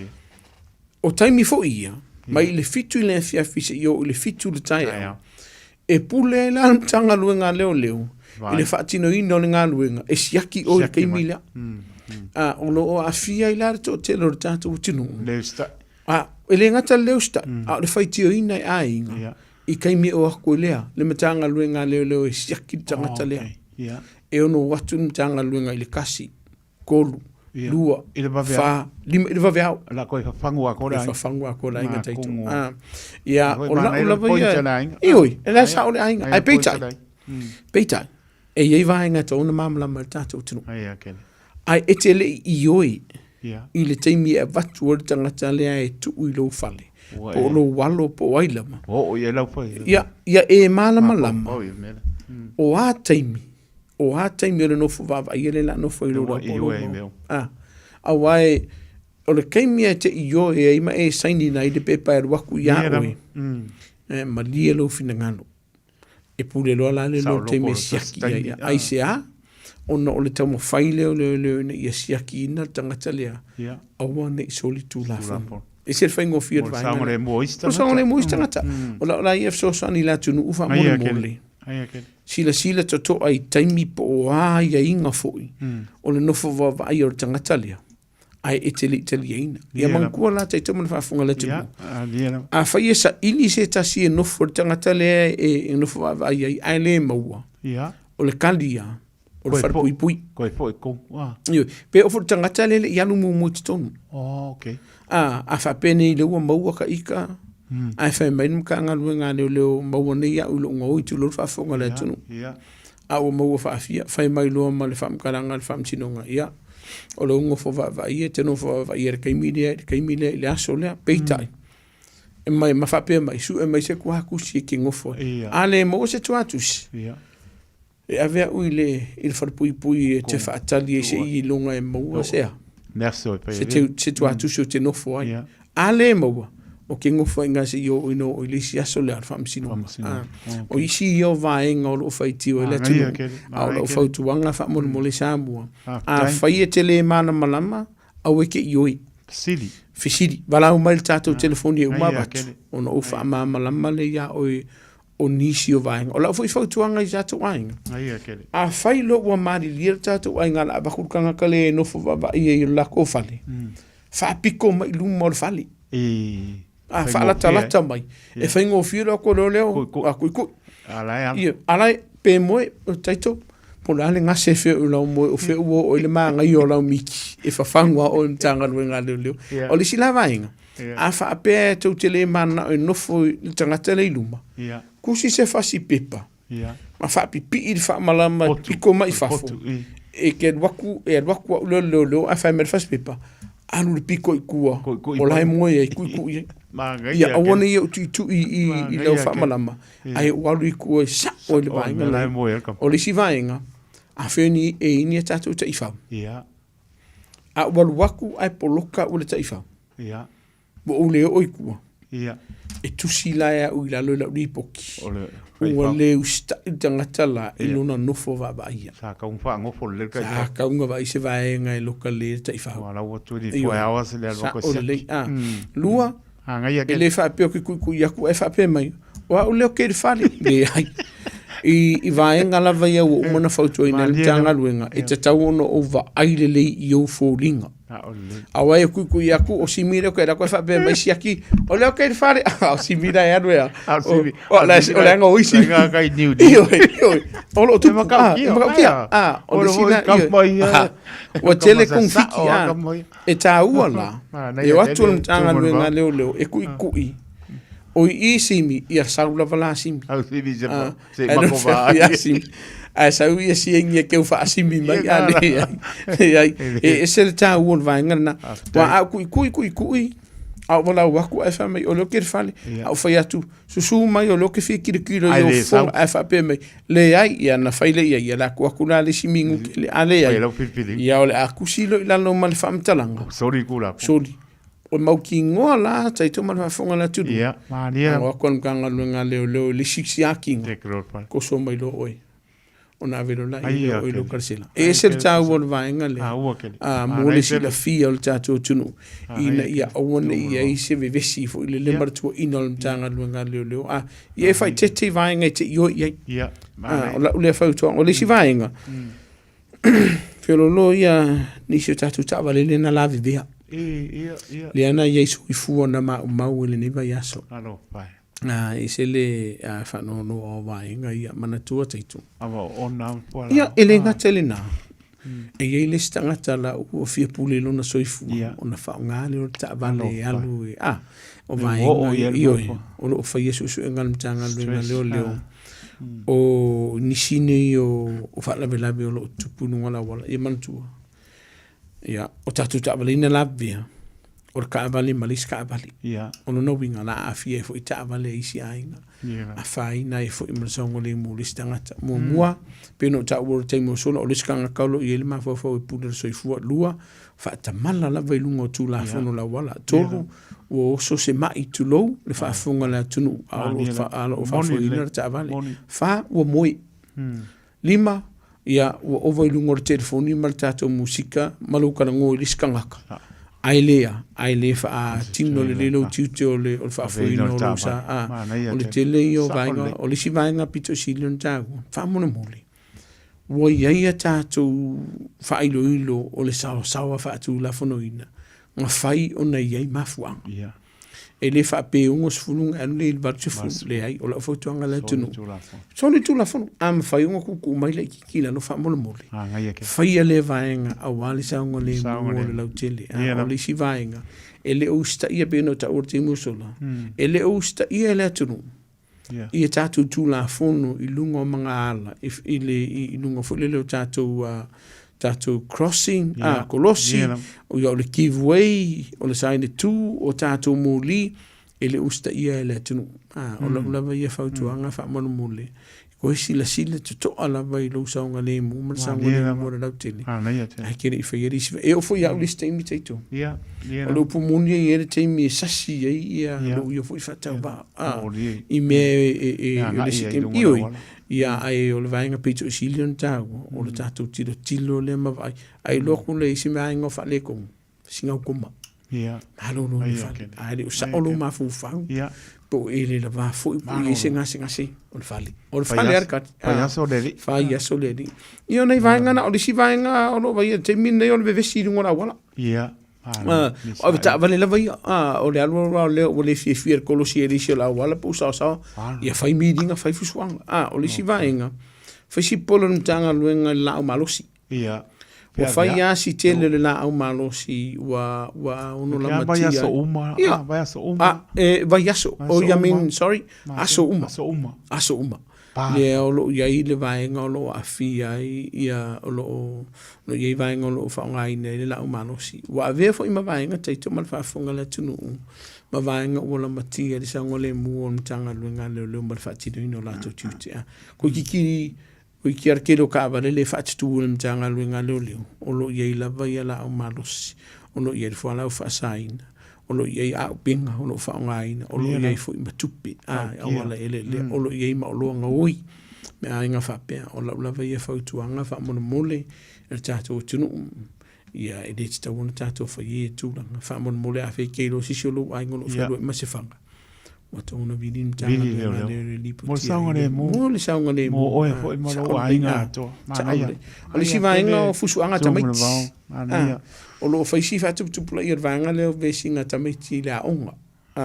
O taimi fo ia, mai le fitu le fiafi se yo le fitu le tai e pule la tanga luenga leo i le whaatino ino le ngā luenga e siaki o le keimila o lo o afia i la to te lo tātou tino e le ngata leusta a le whaitio ina i ainga i kaimi o ako lea le matanga luenga leo e siaki tangata lea e ono watu matanga luenga i le kasi kolu lua fa lima i le vaveau la koe whawhangua ko rai whawhangua ko rai ngata itu ia o la ia ioi e la sa o le ainga ai peitai e iei vaenga to ona mamalama le tātou tino ai e te le ioi i le teimi e vatu o le tangata lea e tuu i lo fale po lo walo po wailama ia e malama lama o a teimi o a teimi o le nofo vava i ele la nofo i lo a wai o le keimi e te ioi e ima e saini na i le pepa e waku i a oi ma lia lo fina ngalo e pule loa la le lo teimi siaki ia ai se a ona o le tamo faile o le ia siaki ina tangata lea aua ne i soli tu la fama e se whaingo fia te vainga o sangone mois tangata o la ia fsosani la tunu ufa mole mole sila to to ai taimi po o ia inga foi o le nofo va ai o tangata lea ai Italy ina ia mangkua la te tamo fa funga le tunu a fa ia sa ili se tasi e nofo tangata lea e nofo va ai le maua o le kalia o le wharapui koe foi ko pe o for tangata le ialu mu tonu okay a fa pene i le ua maua ka ika ai fa mai ka ngaluenga le maua nei a ulo ngoi tu lo fa fonga le tunu a o maua fa afia fa mai lo ma le fam karanga le fam sinonga ia o lo ngo fo va ia te no fo va ia kai mile le aso le peitai e mai ma fa pe mai su e mai se kwa ku si ki ngofo ale mo se tu atus e avea uile il wharapui te whaatali e se i longa e maua sea. Se tu atus o te nofo ai. Ale maua. O ke ngofo inga se i o ino o ilisi aso le ar whamsino. O isi i o vaenga o lo whaitio e le tunu. A o lo whautuanga whamone mo le Samoa. A whai e te le mana malama au eke i oi. Fisiri. Walau mai le tātou telefoni e umabatu. O no uwha malama le ia o nisi o vaenga. O lau foi whautuanga i tātou vaenga. A whai lo ua mari lia tātou vaenga la abakurukanga ka le nofo vava i e lako fale. Whaapiko mai luma o le fale. A whaalata mai. E whaingo whira ko leo a kui. Alai pe moe o taito. Po le ale ngase fe o lau moe o fe uo o le maa ngai o lau miki. E whawhangua o mtanga luenga leo. O le sila vaenga. A whaapea tau te le mana o nofo i tangata le iluma. Kusi se fasi pepa. Ma whaapipi i whaamalama piko mai whafo. E ke waku a leo a whaimere fasi pepa. Anu le piko i kua. O lai moe e kui. Ia awane i tu i leo whaamalama. Ai walu i kua i sa o le vaenga. O le si vaenga. A whioni e ini e tātou ta i whau. A walu waku ai poloka o le ta i whau. Mo o leo o i kua. E tusi laia ui lalo la ui poki. Ua leo sta i tangata la i lona nofo vava ia. Sa kaunga ngofo le kai. Sa kaunga vai se vaenga e loka le ta i whau. Wala ua 24 hours le aloko si. Lua, e le whapeo ki kui aku e whapeo mai. Wa o leo kei le whale. Le ai. I vaenga lava ia ua umana whautua ina le tanga luenga. E te tau ono o va aile le i au fōringa. Awa e kui aku o simire ko era ko fa be mai siaki o leo ke fare o simira e anu ya o le anga o isi nga kai new o lo tu maka o le sina o tele kung fiki e ta uala e watu mtanga luenga leo e kui o i simi ia saula vala simi se makova a sa ia siengia ke fa asimi mai ale e se ta wol vaenga na wa a kui a wala waku a fa mai o lo ke fale a fa ya tu su mai o lo ke fi kilo yo fo a fa pe mai le ai ia na fa ile ia la ku akuna le simingu le ale ia o le akusilo ila no mal fam talanga sorry kula sorry o mau ki ngoa la tai to mal fa fonga la tu ia mania o kon kanga luenga le siksi aki ko so mai lo oi ona velo la Ai, o okay. lo karsela Ai, e se okay, tau o vaenga le ua kele. mo le nei si la tele. fia o tato tunu ina ai, ia o ne ia i se vevesi fo ile le martu ina o mtanga luenga leo ia fai te vaenga te yo ia ia o la ule fau to o le si vaenga Pero ia ni se tatu tava le na la vivea ia le ana ia su fu na mau le ni vai aso alo pai i se le fa no o vaenga ia mana tua teitu ava ona pola ia ele ngatele na e ia le stanga tala o fia pule lona soifu ona fa ngale o tavale alu o vaenga io o lo fa yesu su ngal mtanga lo leo o nisine o fa la vela o lo tupunu wala wala e mantua ia o tatu tavalina la via o ka vale malis ka vale ia ono no winga la afia fo ita vale isi ainga a fai na fo imrsongo le mo listanga mo mua pe no ta wo te mo solo o liskanga kaulo i le ma fo puder so fu lua fa ta mala la vai lungo tu la fono la wala toro o so se mai tu lo le fa funga la tunu o fa fo ina ta vale fa o moi lima ia o vai lungo telefoni mal tato musika maluka ngo liskanga Ailea fa tino le lo tuto le o fa fuino lo sa o le tele yo vainga o le si vainga pito silion tago fa mona mole wo ia tato fa ilo o le sa fa tu la fonoina nga fai ona ia mafuang e le fa pe ungos fulung an le batse fu le ai o la foto anga la tunu so le tu la fon am fai ungo ku mai le kila no fa mole mole fai le vaenga a wali sa ungo le mo le la tele o le si vaenga e le usta ia pe no ta orte musola e le usta ia le tunu ia tatu tu la fono i lungo manga ala i lungo fu le tatu crossing kolosi o ia o le giveaway o le sign tu o tatu muli e le usta ia le tunu o la lava ia fautuanga fa mono mole ko sila to ala vai lo saunga le mu man saunga le mo la tele ai kere i faieri e o foi ia le ste imitato o lo pumunia ia le temi sasi ia lo ia foi fatau ba i me le sitem ia ai o le vainga pito silion tago o le tatu tilo le ma vai ai loko le isi mai ngo fa le ko singa kuma halo no fa ai o sa o lo ma fu fa po ele la va fu i singa o le fali ar kat fa ia so le io nei vainga na o le si vainga o lo vai te min nei o le vesi ngona wala o ta vale la vai o le alwa le o le fier kolosi e risio la wala po sa ia fai meeting a fai fusuang o le si vainga fai si polo ntanga luenga la o malosi o fai ya si tele le la o malosi wa uno la matia vai so uma vai so o ya mean sorry aso uma le o lo ia ile vaenga o lo afia ia o lo no ia vaenga o lo fa ngai nei la o manosi wa ve fo ima vaenga te to mal fa funga la tunu ma vaenga o la matia di sango le mu o mtanga luenga le mal fa ti no la to tuti ko ki arkelo ka va le fa tu o mtanga luenga le o lo ia la va ia la o manosi o lo ia fo la fa saina o lo ia a pinga o lo fa ngai o lo ia fo ima tupi o la ele o lo ia ma o lo ngoi me ainga fa pe o la va ia fa tuanga fa mo mole e tato tunu ia e de sta wona tato fa ye tu la fa mo mole a fe ke lo si lo ai ngolo fa lo ma se fanga o to no vidin tanga le lipo mo saungane mo o e fo mo lo ai nga to o le si va nga o fusu anga tamai o lo fa si fa tu player vanga le vesinga tamiti la onga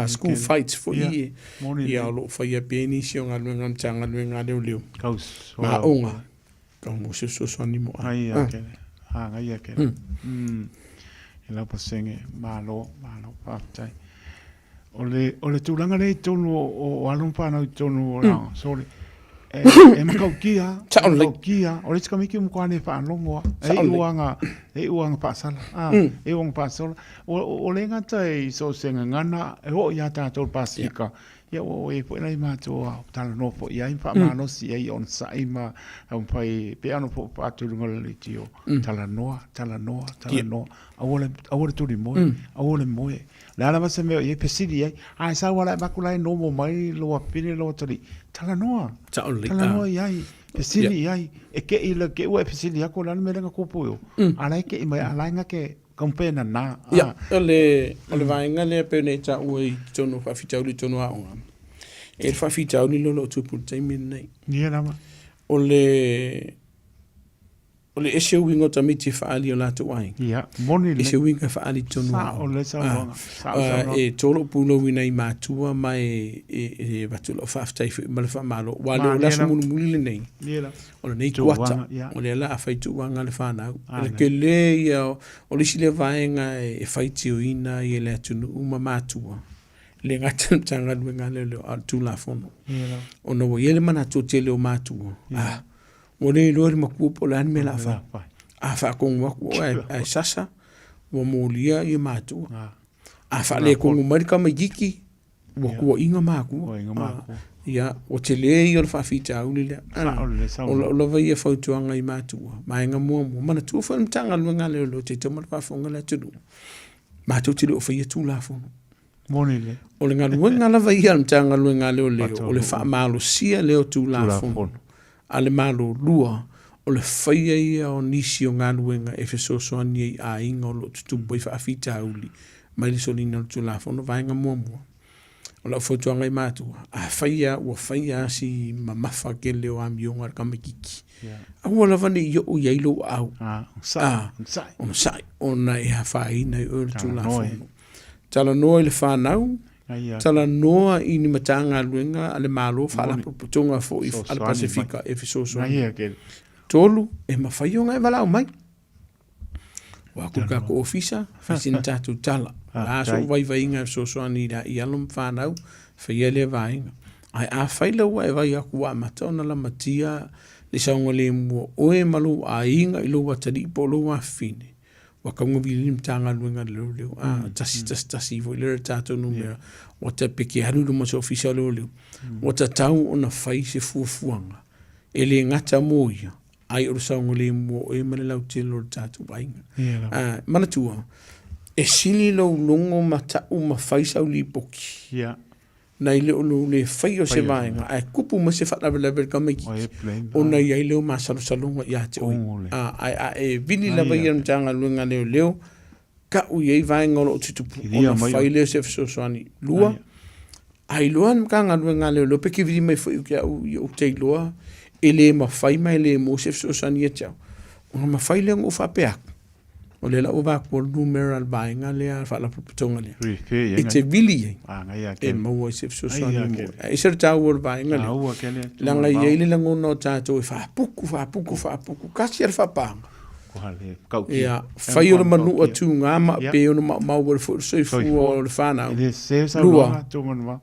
school fights for ye ia lo fa ia beni si onga lo ngam tanga lo ngale o kaus ma onga ka mo se so ni mo ai ake ngai ake ela pasenge malo pa tai o le tulanga le tonu o alumpa na tonu o sorry e makaukia o le tkamiki mo kwane fa longo e uanga pasala e uanga pasala o le ngata e so senga ngana e ho ya ta to pasika ia o e po nei mato tala no po ia fa mano si e on sai ma un pai pe ano po atu ngol le tio tala no awole tu di mo awole mo la la se me e pesidi ai sa wala makula no mo mai lo apini lo tori tala no ia pesili ai e ke ila ke ua pesili ako lana me lenga kupu yo ala ke mai ala nga ke kompena na ya ole vainga le pene ta ui tonu fa fitau tonu a onga e fa fitau ni lo tupu taimi nei ni la ma ole ese wingo tamiti fa ali ola to wai ya moni le ese winga fa ali tonu sa ole sa e tolo pulo wina i matua mai e batulo fa ftai ma fa malo wale ola so mun muli nei ole nei kuata ole la fa tu wanga le fa na ke le ya ole sile vaenga e faiti ina ye le tunu uma matua le ngata tanga wenga le tu la fono ono wo yele mana to tele o matua o le lori maku po la me la fa a fa con wa ai sasa wo molia i matu a fa le con marika magiki wo ko inga maku ya o te le i o fa fita u le o lo va ia fa tu anga i matu ma nga mo mana tu fa mtanga lunga le lo te tomo fa fonga la tu matu te lo fa ia tu la fo monile o le nga lunga la va ia mtanga lunga le o le fa malo sia le tu la fo ale malo lua o le faia ia o nisi o ngaluenga e fesosoani ai a inga o lo tutupu i whaafita auli mai li solina o tu la fono vaenga muamua o la fotuanga i mātua a faia ua faia si mamafa ke leo a mionga ar kamakiki a ua lavane i o iailo au o sai o na e hawhaina i o tu la fono tala noa i le whanau tala noa i ni matanga luenga ale malo fala putunga fo i al Pasifika e fisoso tolu e mawhaionga e walau mai wa kuka ko ofisa fasin tatu tala aso vai inga fisoso ani i alum whanau whaiele vainga ai a whaila ua e vai aku wa matona la matia le saunga le mua oe malu a inga ilo watari po lo wa fine wa kaunga bilim tanga luenga leo tasi vo le tato numero o te peke haru lo mas official leo o te tau ona fai se fuafuanga ele ngata moia ai o saunga le mo e mele lau te lo tato bainga mana tua e sili lo longo mata uma fai sau li poki na ile o le fai o se vainga ai kupu ma se fata level kameki ona ia ile o masalo salonga ia te oi ai vini la vai am tanga luenga leo ka u ye vainga lo tutupu ona fai le se soani lua ai luan kanga luenga leo pe ki vini mai foi ke o te lua ele ma fai mai le mo se soani ia tau ona ma fai le o fa peak o le la o va ko numeral vainga le fa la proputonga le e te vili e mo se so so e ser tau o vainga le la nga ile la ngono tato e fa puku kasi er fa panga ia fai o manu o tu ngama pe o ma o fo so fu o le fana lua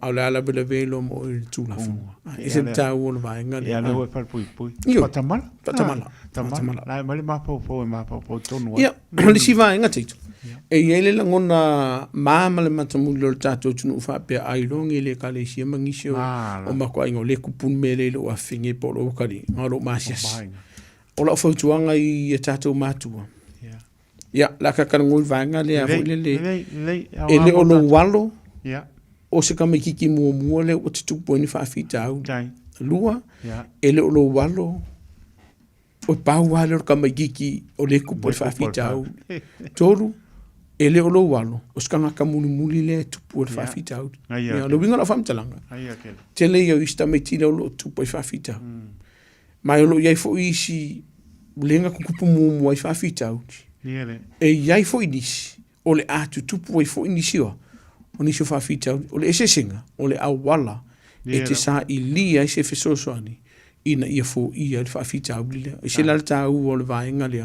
au la la bele velo mo tu la fu e ser tau o vainga le ia le fa pui patamala la mali ma po tonu ia le si vainga tito e ele la ngona mama le matamu le tato tunu fa pe ai long ele ka le si mangisio o ma ko ingo le kupun mele lo afinge po lo kali ngalo masias o la fotuanga i tato matua ya la ka kan ngul vanga le a le ele o lo walo o se ka mekiki mo le o tu poni fa fita au lua ele o lo walo o pau walo ka mekiki o le ku po fa fita au toru ele o lo walo o ska nga muli le tu po fa fita au ya lo winga la fam talanga tele yo ista metila lo tu po fa fita mai lo ia fo isi lenga kupu mo fa fita au e ia fo inis o le atu tu po fo inisio o ni fa fita o le esesinga o le awala e te sa ilia se fesoso ani ina ia fo ia fa fita au le se la ta o le vainga le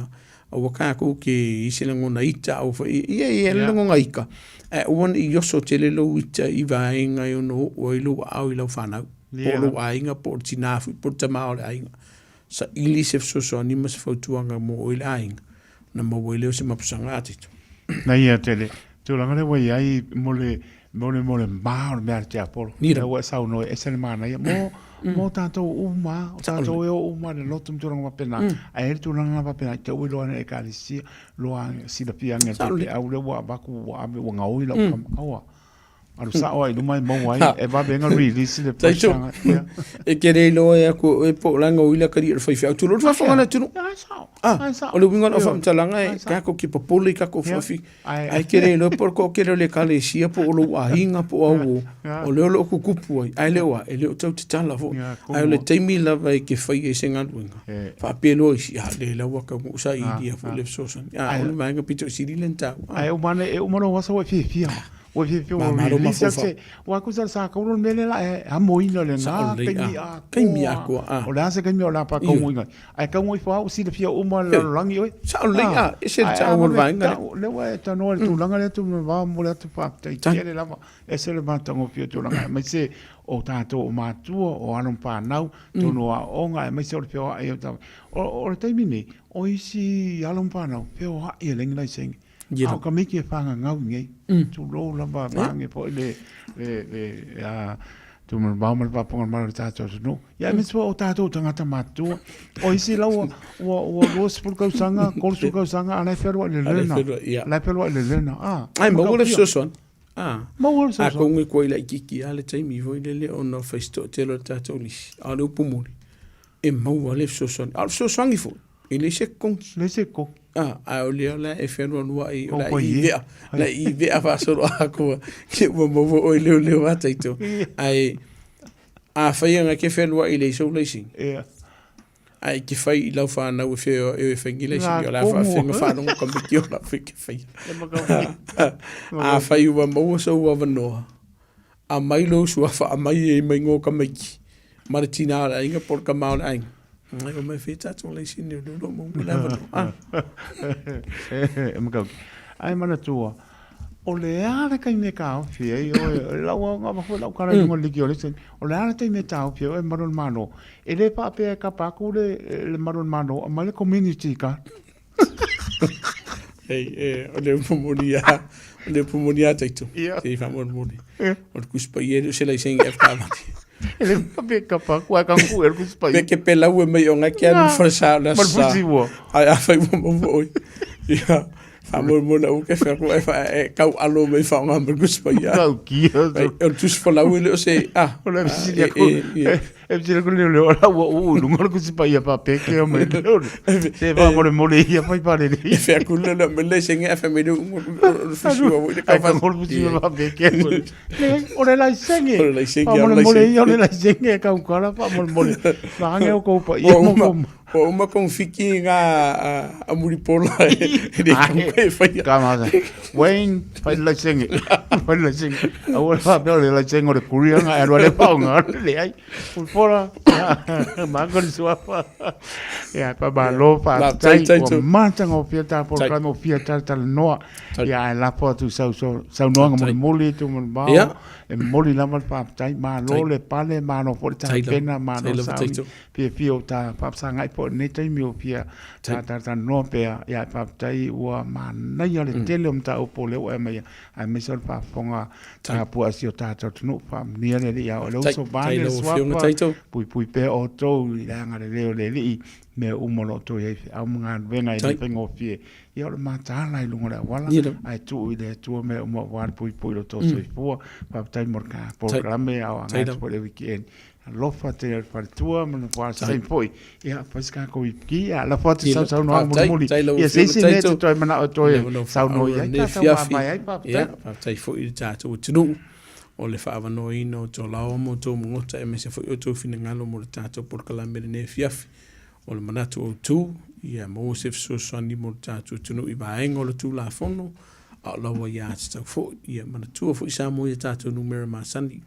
o ka ko ke ise le ngona ita o fa ia le ngona ika e won i yoso tele lo ita i vainga yo no o lo au i lo fana o lo ainga por tinafu por tamao le ainga sa ili se fesoso ani mas fotuanga mo o le ainga na mo wele se mapusanga atito na ia tele tu langa le wai ai mole ma o me arte apolo ni wa sa no e se mana ia mo tanto uma tanto eu uma le lotum tu langa pena ai tu langa va pena te ulo ne kalisi lo an si da pianga te au le wa ba ku wa me wa ngau la awa Alu sa oi lu mai mau ai e va venga release le Taito. E ke rei loa e ako e po langa uila kari fai fai tu lo fa fanga tu o le winga fa mtalanga e ka ko ki populi ka ko fafi ai ke rei lo por ko ke le kale sia po lo a hinga po au o le lo ku kupu ai le wa e le tau tala fo ai le taimi la vai ke fai e senga winga fa pelo si ha le la wa ka mo sa i dia fo le so san ai o manga pito si lenta ai o mane wasa wa fi o fi release wa ku sa ka lo mele la a moina le nga kai mi ko o la se kai mi o la pa ko winga ai ka mo fa o si le fia o mo la langi oi sa le e se ta o vanga le wa ta no tu langa le tu va mo le tu pa te kele la e se le mata ngo fia tu langa mai se o tato o matua o anon pa nau tu no a onga mai se o fia ai o te mini o isi alon pa nau fia o ai le ngai sing au ka miki e whanga ngau ngai tu lo la ba bange po le tu me ba mal pa ponga mal tato no ya me so o tato tangata matua o isi la o lo spul ka sanga kol su ka sanga ana ferwa le lena la ferwa le lena ai mo le so son mo so a ko ngi ko ila kiki ale tai mi vo le on festo te lo tato ni a lo pumuli e mo le so son al so sangi fo ele se con a o le la e ferwa no ai la i ve a fa so a ko ke mo o le wa taito ai a faia ke ferwa ile so le sing ai ke fai lau fa na o fe e fengile si la fa fenga fa no ko mi la fe ke fai a fai wa mo so wa no a mai lo so fa a mai e mai ngo ka mai martina la inga por ka mal ai ai o me fita to le si ne lo mo la va e mo ai mana tua o le ara kai me ka fi e o la wa nga fa la ka ngo le ki o le sen o le ara tai me ta fi e maron mano e le pa pe ka pa ku le maron mano ma le community ka o le pumunia taito e fa mo mo o ku spa ye se la sen e fa mati ele pa pe ka pa ku ka ku er ku spa pe ke pe la u me o nga ke an fa sa la sa ai a fa mo mo ya amor mo na o ke fa ko fa ka alo me fa nga mo spa ya ka ki o tus fa la u le o se o la si ya ko e si ko le la u no mo ku spa ya pa pe ke o me se va mo le ya fa pa le e fa ku le me le se nga fa me do fisu o ka fa mo ku si pa pe ke o le la senge mo le yo le la senge ka ko la pa mo le ma nga ko pa ya mo o uma con fiki nga a muri pola de ko fa kama Wayne fa la senge awal fa pe la senge de kuria nga ero le pa nga le ai pola ma ko so fa ya pa ba lo fa tai ko manta ngo fiata por ka no fiata tal no ya la po tu so no nga mo le tu mo ba e moli la mal pa tai ma lo le pale ma no por ta pena ma no sa pe o ta pa sanga po ne tai mi o pia ta no pe ya pa tai wa ma na ya le tele ta o po le o me a me sol pa fonga ta po asio ta no pa ni le ya o lo so ba le so pui pe o to la nga le li me umolo to ye a mga venga i pengo fie ia o mata lai lunga wala ai tu ile tu me mo war pui lo to so fu pa tai morka programe a nga po le weekend lo fa te fa tua mo fa sai poi ia fa ska ko ki a la fa te sa no mo ia se ne to mana to sa no ia ta pa tai fo i ta to tu o le fa no ino to la mo to mo ta me se fo to fina ngalo mo ta to por kala me ne fiafi o le manatu o tu ia mo se so sani mo tatu tunu i vaenga o le tu la fono a lawa ia tau fo ia manatu o fo isa mo ia tatu numera ma sani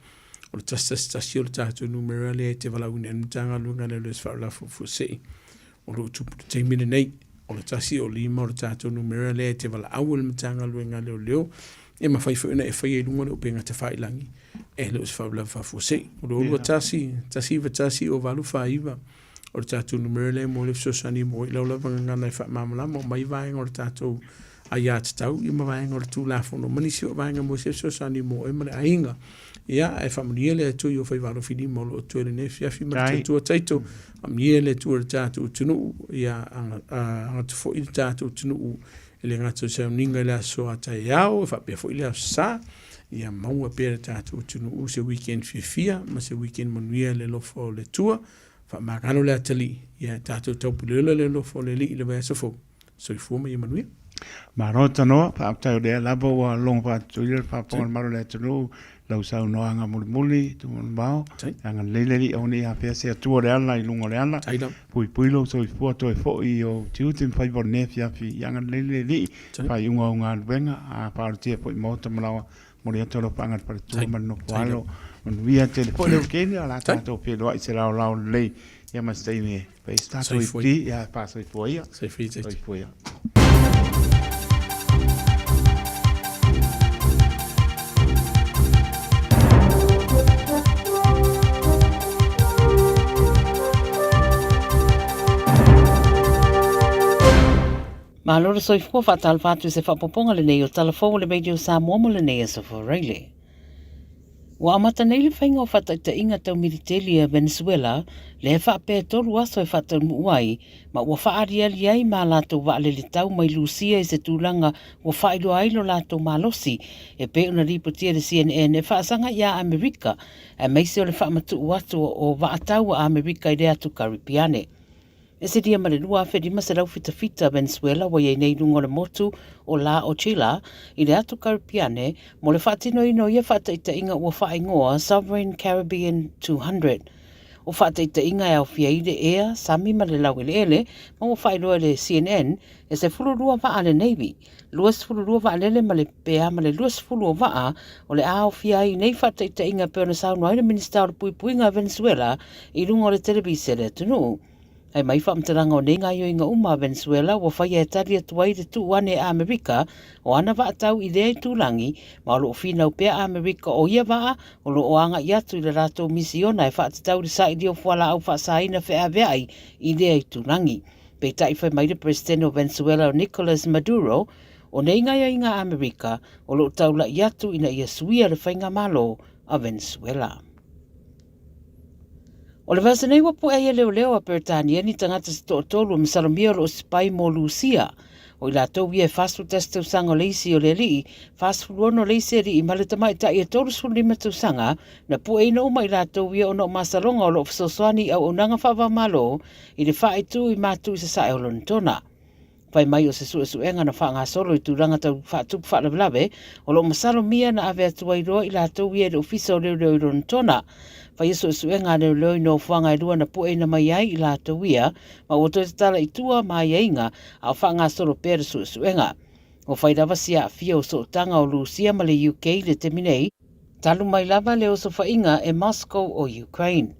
o le tasi o le tatu numera le te vala une anutanga lunga le sfa la fo se o le tu te mine nei o le tasi o lima o le tatu numera le te vala au le mtanga lunga le leo e ma fai fo ina e fai e lunga o penga te fai langi e le sfa la fo se o le tasi o valu fa iva o le tātou numero le mo le fsosani mo i laula vangangana i wha mamala mo mai vaenga o le tātou a ia tatau i ma vaenga o le tū lafono manisi o vaenga mo se fsosani mo e mare ainga ia e whamunia le atu i o whai waro whini mo lo tuere ne fiafi ma le tātou a taito whamunia le tu o le tātou tunu ia anga tu fo i le tātou tunu le ngatu se ninga le so ata yao fa pe fo ile sa ia maua pe tatu tunu u se weekend fia ma se weekend manuia le lofo le tua fa magano le atali ia tatu topu le lofo le li le va so fo so i fu mai manuia Marota no, pa apta de labo wa long pa tuil pa pon maro le tulu lau sau no anga muli tu mon bao anga lele li oni a pe se tu re ala i lungo le ala pui lo so i fu to e fo i o tiu tim fai por ne fia fi anga lele li pa i unga venga a parti poi mota malawa mori to lo panga par tu man no palo on via te po le keni ala ta to pe lo i se la le ya ma stai me pe sta to i ti ya pa so i fu ia so i fu ia Ma lora soifua whaatal whātu se whapoponga le nei o talafou le radio Samoa mo le nei a Soforeile. Wa amata nei le whainga o whataita inga tau militeli a Venezuela le whaapea toru aso e whatau muai ma ua whaariali ai ma lātou waale le tau mai Lucia i se tūlanga ua whailo ailo lātou malosi e pe una ripotia le CNN e whaasanga ia Amerika e meise o le whaamatu atu o waatau a Amerika i rea tu Karipiane. E se dia mare lua whedi maserau fita Venezuela wa iei nei lungo le motu o la o Chila i le atu Karipiane mo le whaatino ino ia whaataita inga ua whaingoa Sovereign Caribbean 200. O whaataita inga e au fia i le ea sami ma le lau ele ma ua whailoa le CNN e se fururua waa le Navy. Luas fururua waa lele ma le pea ma le luas fururua waa o le au fia i nei whaataita inga peona sauno ai le Minister o le puipuinga Venezuela i lungo le televise le tunu. Ai mai whaamtaranga o nei ngai o inga uma Venezuela wa whai e tari atuai le tuwane a Amerika o ana wa atau i lea i tūlangi ma o loo whina pea Amerika o ia waa o loo anga i atu i le rato misiona e whaatatau le sa i dio whala au whaasaina whea veai i lea i tūlangi. Pei tai whai mai le presidente o Venezuela Nicolas Maduro o nei ngai o inga Amerika o loo taula i atu ina ia suia le whainga malo a Venezuela. O le vasa nei wapu e leo a Britania ni tangata se tolu masalomia o spai mo Lucia. O ila tau ia fastu testa usanga leisi o le lii, fastu luono leisi ri i maletama i ta ia tolu sulima tu sanga, na pu e no ma ila tau ia ono masalonga o lo fisoswani au unanga whawa malo, i le wha tu i matu i sa sae o lontona. Pai mai o se suenga na whaanga solo i tūranga tau whaatupu whaalawe, o lo masalomia na ave atua i roa ila tau ia le ofisa o leo i lontona. Pai suenga ne loi no whanga i rua na pue na mai ai i la tawia, ma o toi tala i tua mai ainga a whanga solo pere suenga. O whai rawa sia a fia o so tanga o Lucia ma le UK le teminei, talu mai lava le o so whainga e Moscow o Ukraine.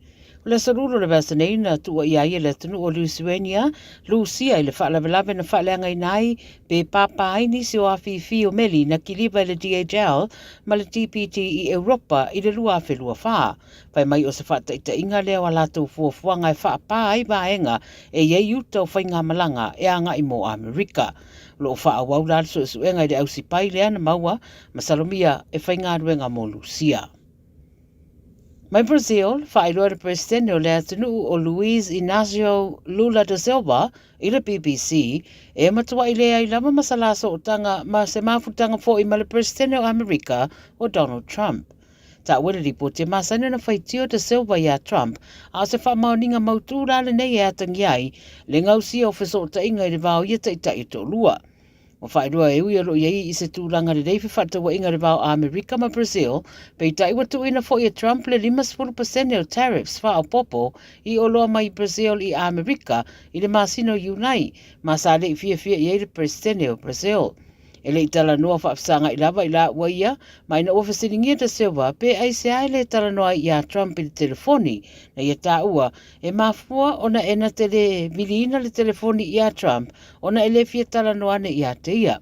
O le saruro le vasa nei na tua i aia le tunu o Lithuania, Lucia i le whaalawelawe na whaaleanga i nai, pe papa ai nisi o awhiwhi o meli na kiliva le DHL ma le TPT i Europa i le lua awhi lua wha. Pai mai o se whaataita inga leo a lātou fuafuanga e whaapā ai vaenga e iei uta o whainga malanga e anga i mo Amerika. Lo o wha awau lāle suenga i le ausi pai lea na maua, masalomia e whainga ruenga mo Lucia. Mai Brazil, whaeroa le presidente o lea tunu o Luiz Inácio Lula da Silva i le BBC e matua i lea i lama masalaso o tanga ma se mafutanga fo i ma le presidente o Amerika o Donald Trump. Ta wele po te masana na whaitio da Silva i a Trump a se whamauninga mautūra le nei e atangi ai le ngausi o fiso ta inga i le vau i ta i to lua. O whaeroa e ui alo iei i se tūranga le reifi whatawa inga le vau a Amerika ma Brazil, pei tai watu ina fo i Trump le 50% o tariffs wha o popo i oloa mai Brazil i Amerika i le masino Unai, ma sa le i fia i le presidente o Brazil. E le i tala noa whaafsanga i lava i la waia, ma ina ofisiringia da Silva, pe ai se ai le tala noa i a Trump i le telefoni, na i a tā ua, e mafua ona e na tele miliina le telefoni i a Trump, ona e le fia tala noa ne i a te ia.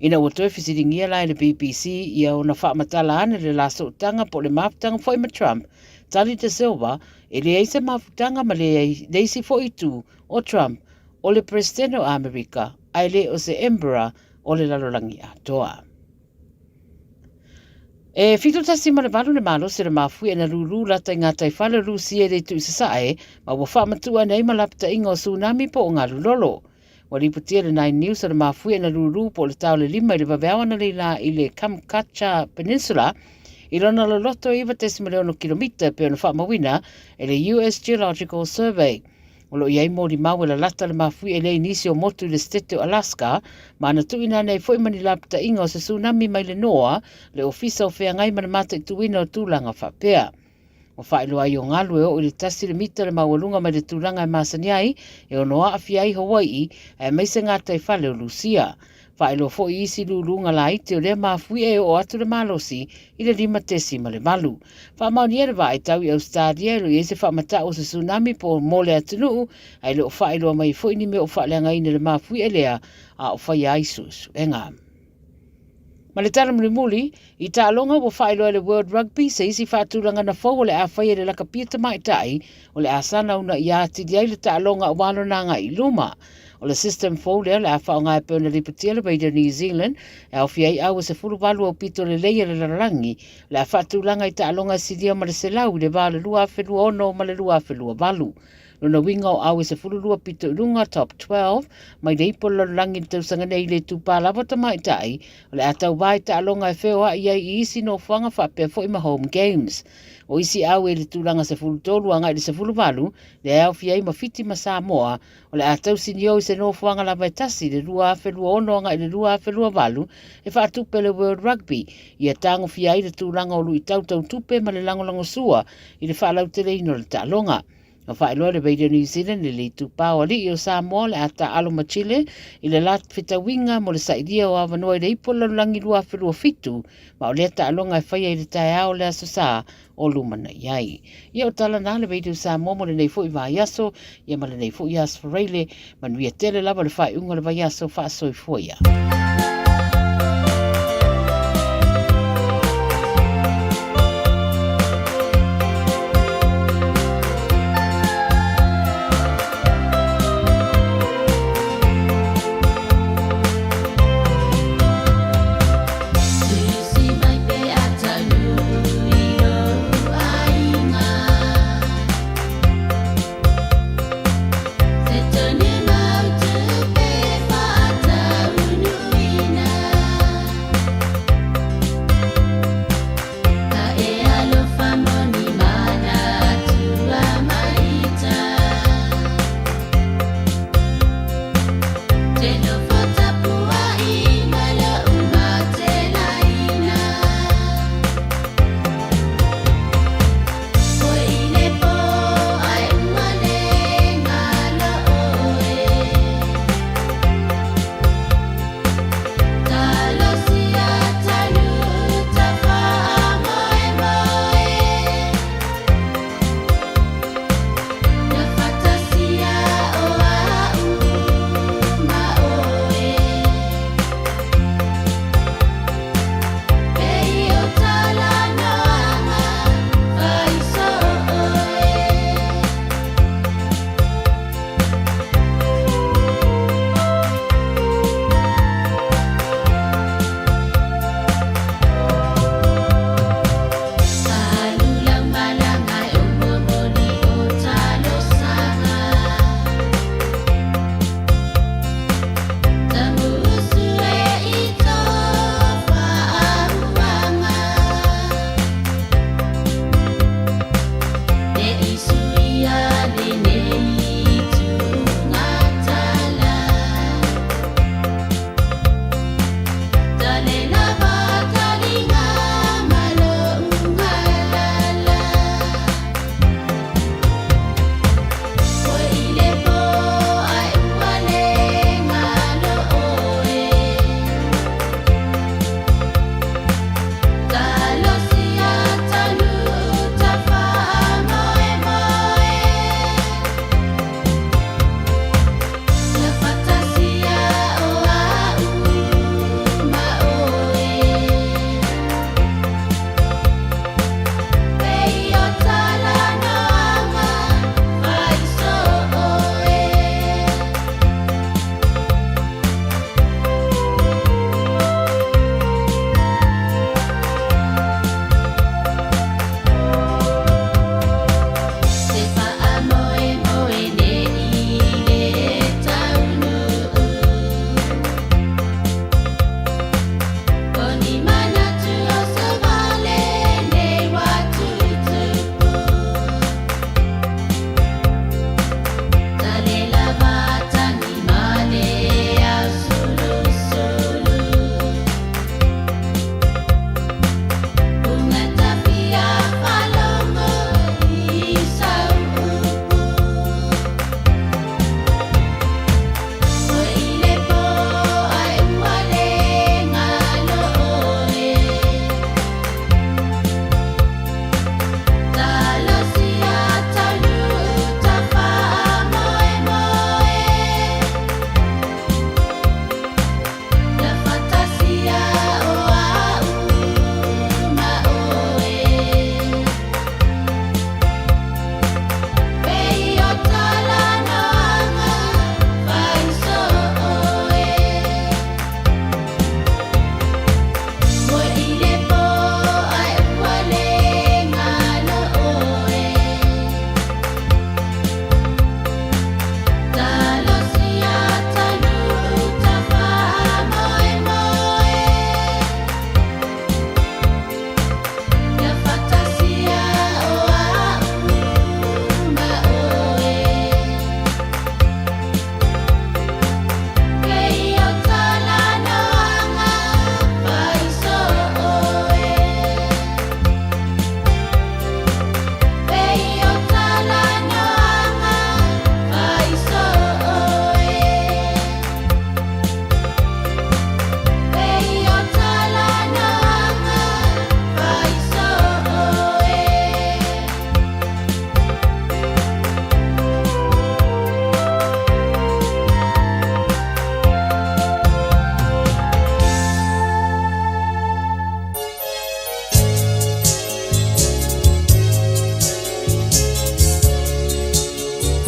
Ina ua toi fisiringia la i le BBC, i a ona whaamatala ane le laso utanga po le mafutanga fo i ma Trump, tali da Silva, e le eise mafutanga ma le eisi fo i tu o Trump, o le presidente o Amerika, ai le o se Emperor, o le lalolangi a toa. E fito tasi ma le valu le malo se le mafui e na lulu lata i ngā taifale lusi e le tu isasae, ma wa whaamatua nei ma lapta inga o tsunami po o ngā lulolo. Waliputia le 9 News sa mafui na ruru po le tau le lima i le vaveawa na leila i le Kamkacha Peninsula i lona lo loto iwa 10,000 kilomita pe ona whaamawina e le US Geological Survey. Olo iai mōri maua la lata le mafui e le inisi o motu i le stete o Alaska, ma ana tuina nei foi mani lapta inga o se tsunami mai le noa le ofisa o whea ngai mana mata i tuina o tūlanga whapea. O whaelo ai o ngalu e o le tasi le mita le mawalunga mai le tūlanga e masaniai e o noa awhi ai Hawaii e meise ngā taifale o Lucia. Whaelo fo i isi lulunga la ite o le mafui e o atu le malosi i le 5 ma le malu. Whaamauni ere wa e tau i Australia lo i ese whaamata o se tsunami po mole atunu ai le o whaelo mai fo ini me o whaeleanga ina le mafui e lea a o whaia aisusu. Enga. Ma le tala muli i ta alonga o whaelo le World Rugby se isi whaatulanga na fau o le a whaia le laka pia tamai tai o le asana una i ati diai le ta alonga o walo nanga i luma. O le system fau lea le a whao ngai pēna ripatia le beida New Zealand e au fiai au se furu walu au pito le leia le larangi le a whaatulanga i ta alonga sidia ma le selau i le wale lua whelua ono ma le lua whelua walu. Luna winga o au se furu lua pito runga top 12 mai le ipo larangi tau sanga nei le tupa lava tamai tai o le a tau vai ta alonga e wheoa i ai i isi no whanga whapea fo ima home games. O isi au e le tūranga se fulu tolu anga i le se fulu walu, le au fiai mawhiti ma Samoa, o le atau sinio i se no fuanga la vaitasi le lua whelua ono anga i le lua whelua walu, e whaatupe le World Rugby, i a tango fiai le tūranga o lui tau tupe ma le langolango sua, i le whaalau te reino le talonga. O whaeloa le beida New Zealand le tupa o li o Samoa le ata aloma Chile i le lat whita winga mo le saidia o awanoa i le ipo langi lua whelua fitu ma o le ata alonga e whaia i le tae ao le asosa o lumana iai. Ia o tala nā le beida o Samoa mo le nei fo i vaiaso ia ma le nei fo i asfareile manuia tele lava le whae unga le vaiaso wha soi foia. Turn him out to pay for a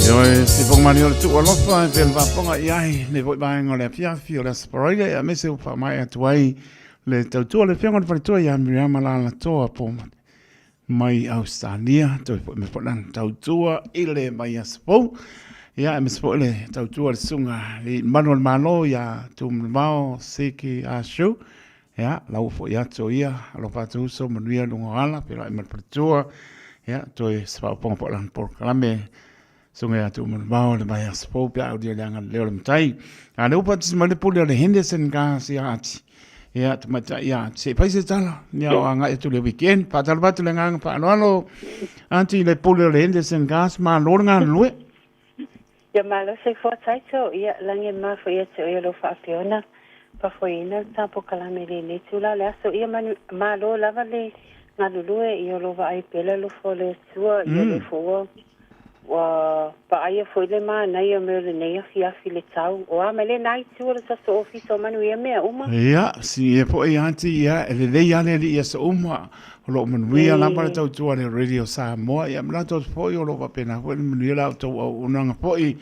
Yo si pong mani o tu o lofa e pel vaponga iai ne voi baenga le piafi o le sporoile a mese upa mai atuai le tautua le whianga le wharitua ia miriama la la toa po mai Australia toi po me polan tautua ile mai aspo ia me spo le tautua le sunga le manual malo ia tum mau siki a show ia la ufo ia to ia lo patu so manuia lungo ala pela me tautua ia toi spa pong polan por kalame sunga atu mau le mai aspo pia au dia langa le o mtai a le upa tsi male pule le Henderson ka si ati ia tmata ia se paise tala ia o anga tu le weekend pa tal batu le ngang pa no anti le pule le Henderson gas ma lo nga lue ia malo se fo taito ia lange ma fo ia te ia lo fa fiona pa fo ina tapo kala me le tula le aso ia ma lo lava le nga lue ia lo va ai pele lo fo le sua ia le fo wa pa ai fo le ma na ia me le nei ia fi le tau o a me le nai tu le sa so office o manu ia me uma ia si e po ia anti ia le ia le ia so uma lo man we ala para tau tu le radio Samoa ia mla to fo yo lo pa pena ko le la to unanga po i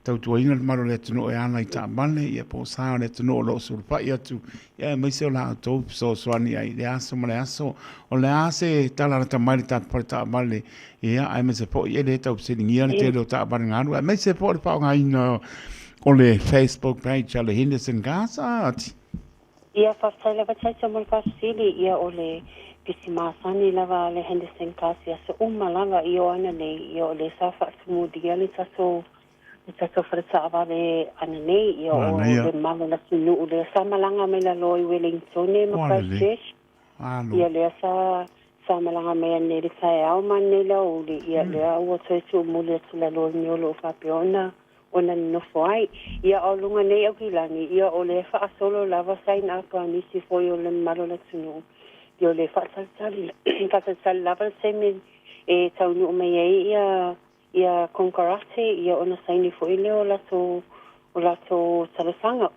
tau tu inga maro le tino e ana i ta mane ia po sa le tino lo sul pa ia tu ia me se la to so swani ai le aso male aso o le ase tala ta mai ta pa ta male ia ai me se po ia le tau se ngia le te lo ta ba nganu me se po le pa ngai no o le Facebook page ale Henderson Gaza ia fa sai la fa sai mo fa sili ia o le kisima sani lava le Henderson Gaza so lava io ana nei io le sa fa mu dia le sa so fretta vale anane io le malo la sinu le samalanga me la loi Wellington e ma Christchurch ia le sa samalanga me ne le sai au man la o ia le au so mu le la loi miolo fa piona ona no foi ia o lunga nei o kilani ia o le fa solo lava sai na ka ni si foi o le malo la sinu io le fa sal lava semi e tau no me ia konkarate ia ona saini fo ile o lato salasanga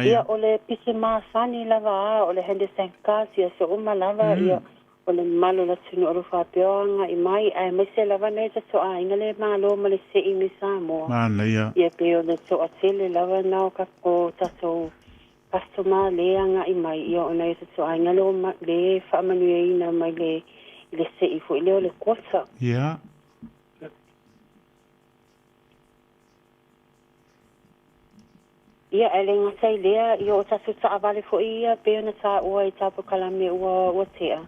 ia o le pisima sani lava o le Henderson Kasi ia so lava ia o le malo la tunu o fa peonga i mai ai me se lava nei so a ingale malo ma le se imi Samoa ia pe o le so atele lava na ka ko taso customer le anga i mai ia ona so a ingale ma le fa manuei na mai le se i fo ile o le kosa ia elenga sai lea io ta suta avale fo ia pe ona sa o i tapo kalame o tea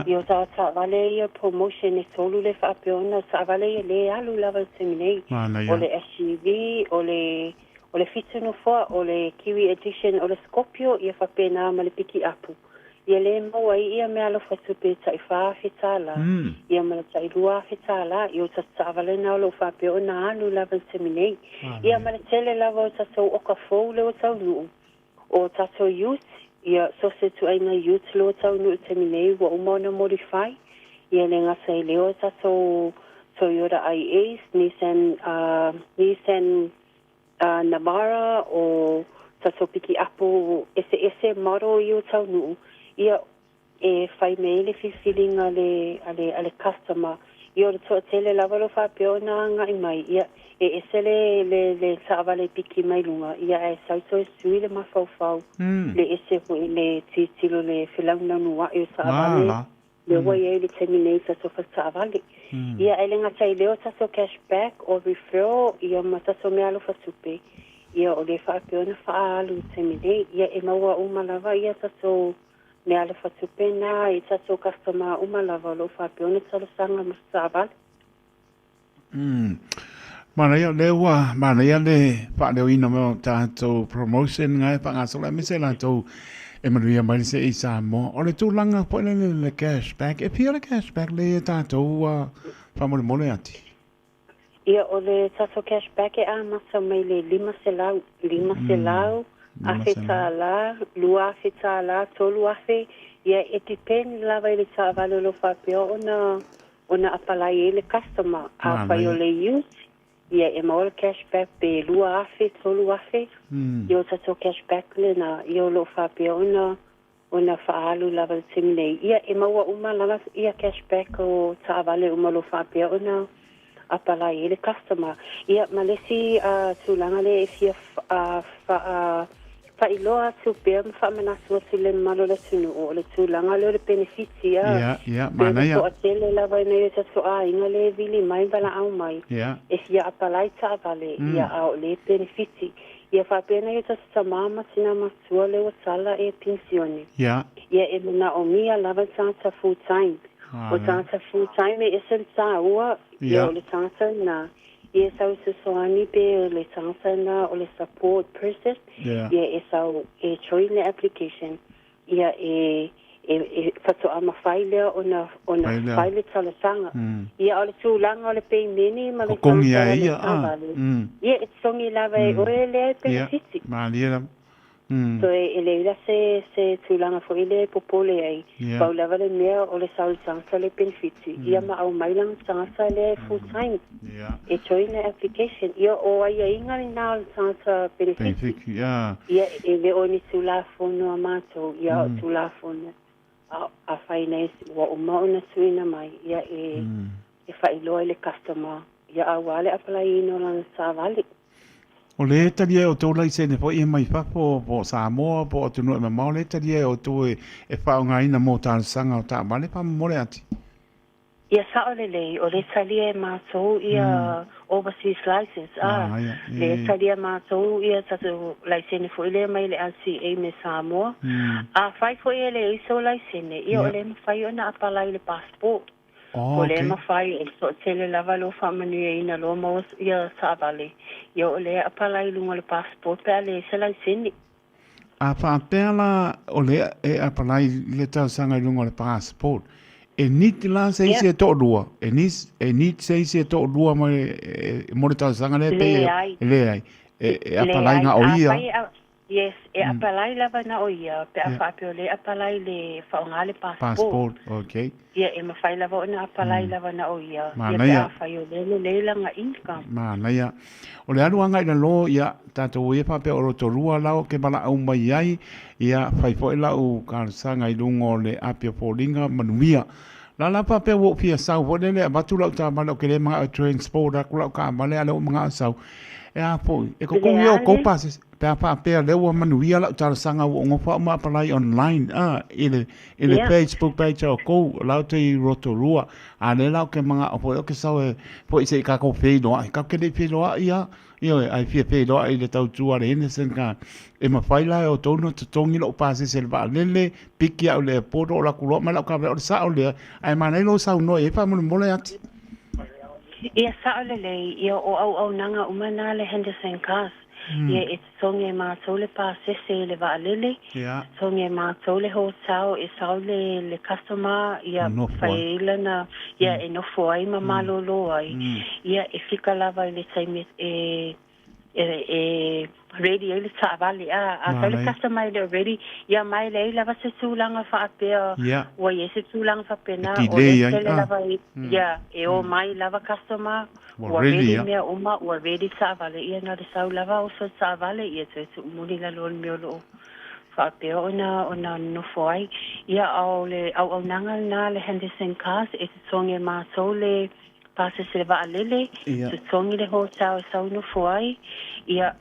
io ta vale ia promotion e solo le fa pe ona sa vale le alu lava seminei o le SEP o le fitino fo o le Kiwi edition o le Scorpio ia fa pena ma le piki apu ia le mo ia me alo fa supe tai fa fitala ia me tai lua fitala io ta vale na lo fa pe ona alu lava seminei ia me tele lava ta so o ka fo le o tau nu o ta so youth ia so se tu ai na youth lo tau nu seminei wo mo na modify ia le nga sai le o ta so Toyota IAs Nissan Navara o ta so piki apu ese model io tau nu ia e fai mele fi feeling ale customer io to tele lavalo fa peona nga i mai ia e sele le savale piki mai lunga ia e so suile ma fau le ese ko le titilo le filauna no wa io savale le way ele terminate so fa savale ia ele nga sai le o so cashback o referral ia mata so me alo fa supe ia o le fa peona fa alu terminate ia e maua uma lava ia so me ale fatu pena i tato customer lava lo fa peona talo sanga masava mana ia le fa le ina mo tato promotion ngai pa nga sola me se la to e manuia mai se i Samoa o le tulanga po le cashback e pia le cashback le tato fa mo le ati ia o le tato cashback e a masa mai le lima selau afetala, lua afetala, tolu afe, ia e tipen lava ele sa vale lo fa peo ona apalai ele customer a fai o le youth, ia e maola cashback pe lua afe, tolu afe, ia tato cashback le na ia lo fa peo ona faalu lava le teminei, ia e maua lava ia cashback o ta vale lo fa peo apala i le customer. Ia malesi tūlanga le e fia whailoa tu pēr ma whamanasua tu le malo le tunu o le tūlanga le benefiti a. Mana ia. Pēr so atele lawa nei ta so a inga le vili mai bala au mai. E fia apalai ta vale ia au le benefiti. Ia whapena i ta samama tina matua le watala e pensione. Ia e mana o mia lava tata full time. O tata full time e esen ta ua. Ia o le tata na. Ia sau se soani pe o le tata na o le support process. Ia e sau e join le application. Ia e fato ama faile ona faile talasanga. Ia o le tūlanga o le pay meni ma le tata ia e songi lava e ore le benefiti. So e leila se tūlanga fo ile popole ai. Pau lava le mea o le saul tangsa le benefiti. Ia ma au mailang tangsa le full time. E join le application. Ia o ai inga ni nao le tangsa benefiti. Ia e le o ni tūlafono a mātou. Ia o tūlafono. A finance wa o mauna suina mai. Ia e whailoa le customer. Ia a wale apalai ino lang sa vale. O le talia o tō lai sene po i mai papo po Samoa po o tunu e mamau le talia o tō e whaonga ina mō tāna sanga o tā male pa mole ati. Ia sao le lei, o le talia e mātou ia overseas license. Le talia mātou ia tatu lai sene fo ile mai le LCA me Samoa. A whai fo ia le iso lai sene, ia o le mawhai o na apalai le passport. O le mawhai e so tele lava lo whamanu e ina lo maus ia sa vale. Ia o le apalai lunga le passport pe ale se lai sene. A whaapela o le e apalai le tau sanga lunga le passport. E niti la se isi e tō rua. E niti se isi e tō rua mo le tau sanga le pe le ai. E apalai nga o ia. Yes, e apalai lava na o ia, pe a whapio le apalai le whaonga le passport. Passport, okay. Ia, e mawhai lava o na apalai lava na o ia. Mana ia. Ia, pe a whaio le leila nga income. Mana ia. O le aruanga ina lo, ia, tātou e whapio o roto rua lau, ke mala au mai ai, ia, whaifo e lau kārsanga i lungo le apia pōringa manuia. La la whapio o pia sau, o le batu lau tā mala o ke le mga transport, a kulau kā male ale o mga sau. E a po, e ko kongi o kōpase, pe a whapea lewa manuia lau tāra sanga o ngofa o mapalai online, ele Facebook page o kou, lau te i roto rua, a le lau ke mga, o ke sau e, po i se i kako wheidoa, i kako kene wheidoa ia ai fia wheidoa i le tau tua re hene sen ka, e mawhaila e o tono te tongi lo pase se le wa lele, piki au le poto o la kuloa, ma lau ka vea o le sa o lea, ai manei lo sau no e wha mole ati. Ia sa'olele, ia o au nanga umana le Henderson Cars. Ia e songe mātou le pāsese le wa'alele. Songe mātou le hōtau e sau le customer. Ia whaila na, ia e nofo ai ma malolo ai. Ia e whika lava le taime ready ele sa vale a le customer ele ready ia mai le lava se tūlanga whaapea wa ye se tūlanga whapena o le lava ia e o mai lava customer wa ready mea uma wa ready sa vale ia na le sau lava o sa vale ia te umuri la lol meo lo whaapea ona no foi ia au nanga na le Henderson Cars e te songe ma so le pase se va alele te songi le hotel e sau no foi ia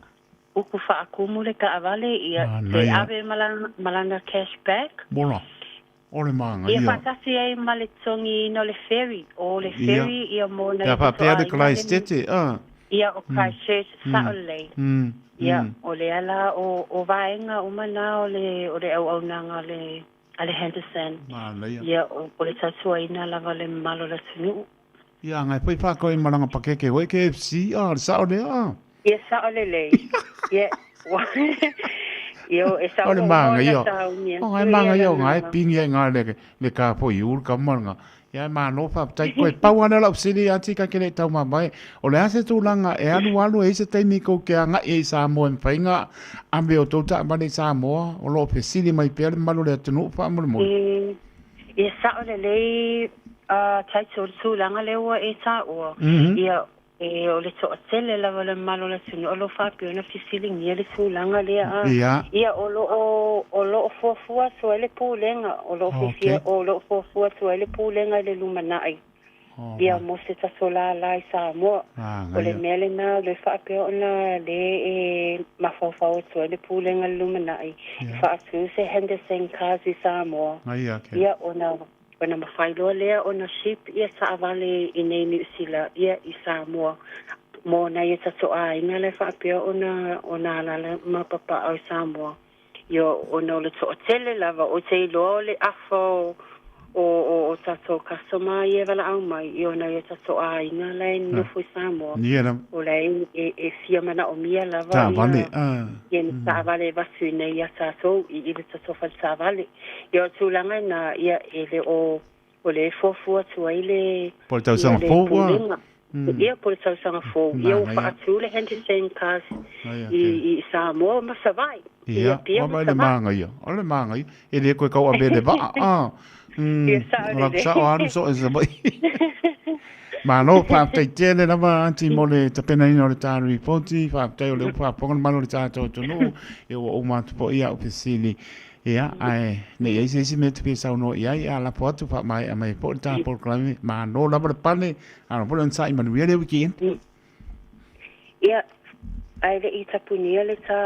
uku whaakumule ka avale ia te ave malanga cashback. Bola, ole maanga ia. Ia whatasi ai male tongi no le ferry, o le ferry ia mōna. Ia whapea le Christchurch, Ia o Christchurch Saturday. Ia o le ala o vaenga umana o le au nanga ale Henderson. Ia o le tatua ina lava le malo la tunu. Ia ngai pui whako i malanga pakeke hoi KFC, le Saturday, Ia sa'olele. Ia. Ia e sa o le manga ia. O ngai manga ia, ngai pingi ai ngai le ka po iur ka manga. Ia ma no fa tai koe pau ana lau siri ati ka kele tau mamai. O le ase tūlanga e alu e se taimi ko ke anga e Samoa e whainga ambe o tauta mani Samoa o lo pe siri mai pere malu le atunu wha amore mo. Ia sa'olele tai tūlanga lewa e sa o. Ia e o le toa tele lava le malo le tunu o lo whapio na fisiling ia le tūlanga lea ia o lo fofua so ele pūlenga o lo fofua so ele pūlenga le lumanai Ia mo se taso la lai Samoa. O le mele na le whaapea ona le mawhawhau tua le pūlenga lumanai. Whaatu se Henderson Kazi Samoa. Ia ona mawhailoa lea ona ship ia saavale i nei New Zealand ia i Samoa. Mo na ia tato a inga le whaapea ona alala mapapa au Samoa. Ia ona le to tele lava o te iloa le afo o tato kasoma ia wala au mai i ona ia tato a inga lai nufu Samoa. O lai e fia mana o mia lava ia ni saavale vasu nei ia tato i le tato fal saavale. Ia tūlanga na ia ele o le fofua tua i le po le tausanga fōua. Ia po le tausanga fōu. Ia o whaatu le Henderson Kasi i Samoa masawai. Ia, o mai le manga ia. O le manga ia. E le koe kau a me le vaa. Raksa o anu so e sa mai. Ma no, whaaptai tēne lava anti mo le tapena ina o le tāru i poti. Whaaptai o le upa pongan mano le tātou tonu. E o umatu po ia o pesili. Ia, ai, nei eisi me te pisa uno ia i ala po atu wha mai a mai po le tā por klami. Ma no lava le pane. Ano po le ansai manuia le wikien. Ia, ai le i tapunia le tā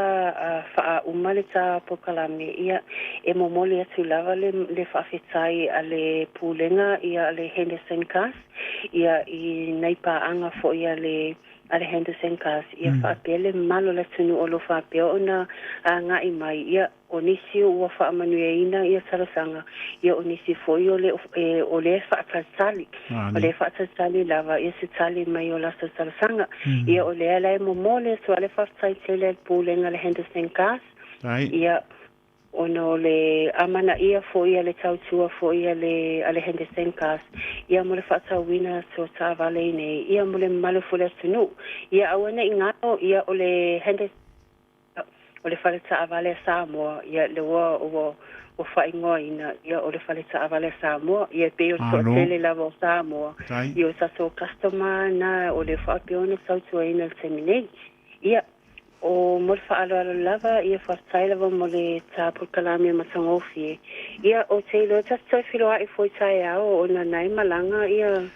wha uma le tā por klami. Ia, e momoli atu lava le whaafetai a le pūlenga ia le Henderson Kas. Ia i nei paanga fo ia le Henderson Kas. Ia whaapele malo le tunu o lo whaapea ona ngā i mai. Ia, o nisi ua whaamanueina ia tarasanga. Ia o nisi foi o le whaatatali. O le whaatatali lava ia se tali mai o lasa tarasanga. Ia o le alai momole so ale whaatai tele pūlenga le Henderson Kas. Ia ono le amana ia foi ale tautua foi ale Henderson Kas. Ia mo le whaatauina so tāwale nei. Ia mo le malufule tunu. Ia awana ingano ia o le Henderson o le whale taawale Samoa, ia le wa o whaingoa ina, ia o le whale taawale Samoa, ia pe o so tele lava o Samoa, ia o tato customer na o le whaapiona sautua ina le teminei, ia o mo le whaaloalo lava, ia whaatai lava mo le tāpur kalami matangofie, ia o te ilo tato whiloa i fwoi tai ao o na nai malanga, ia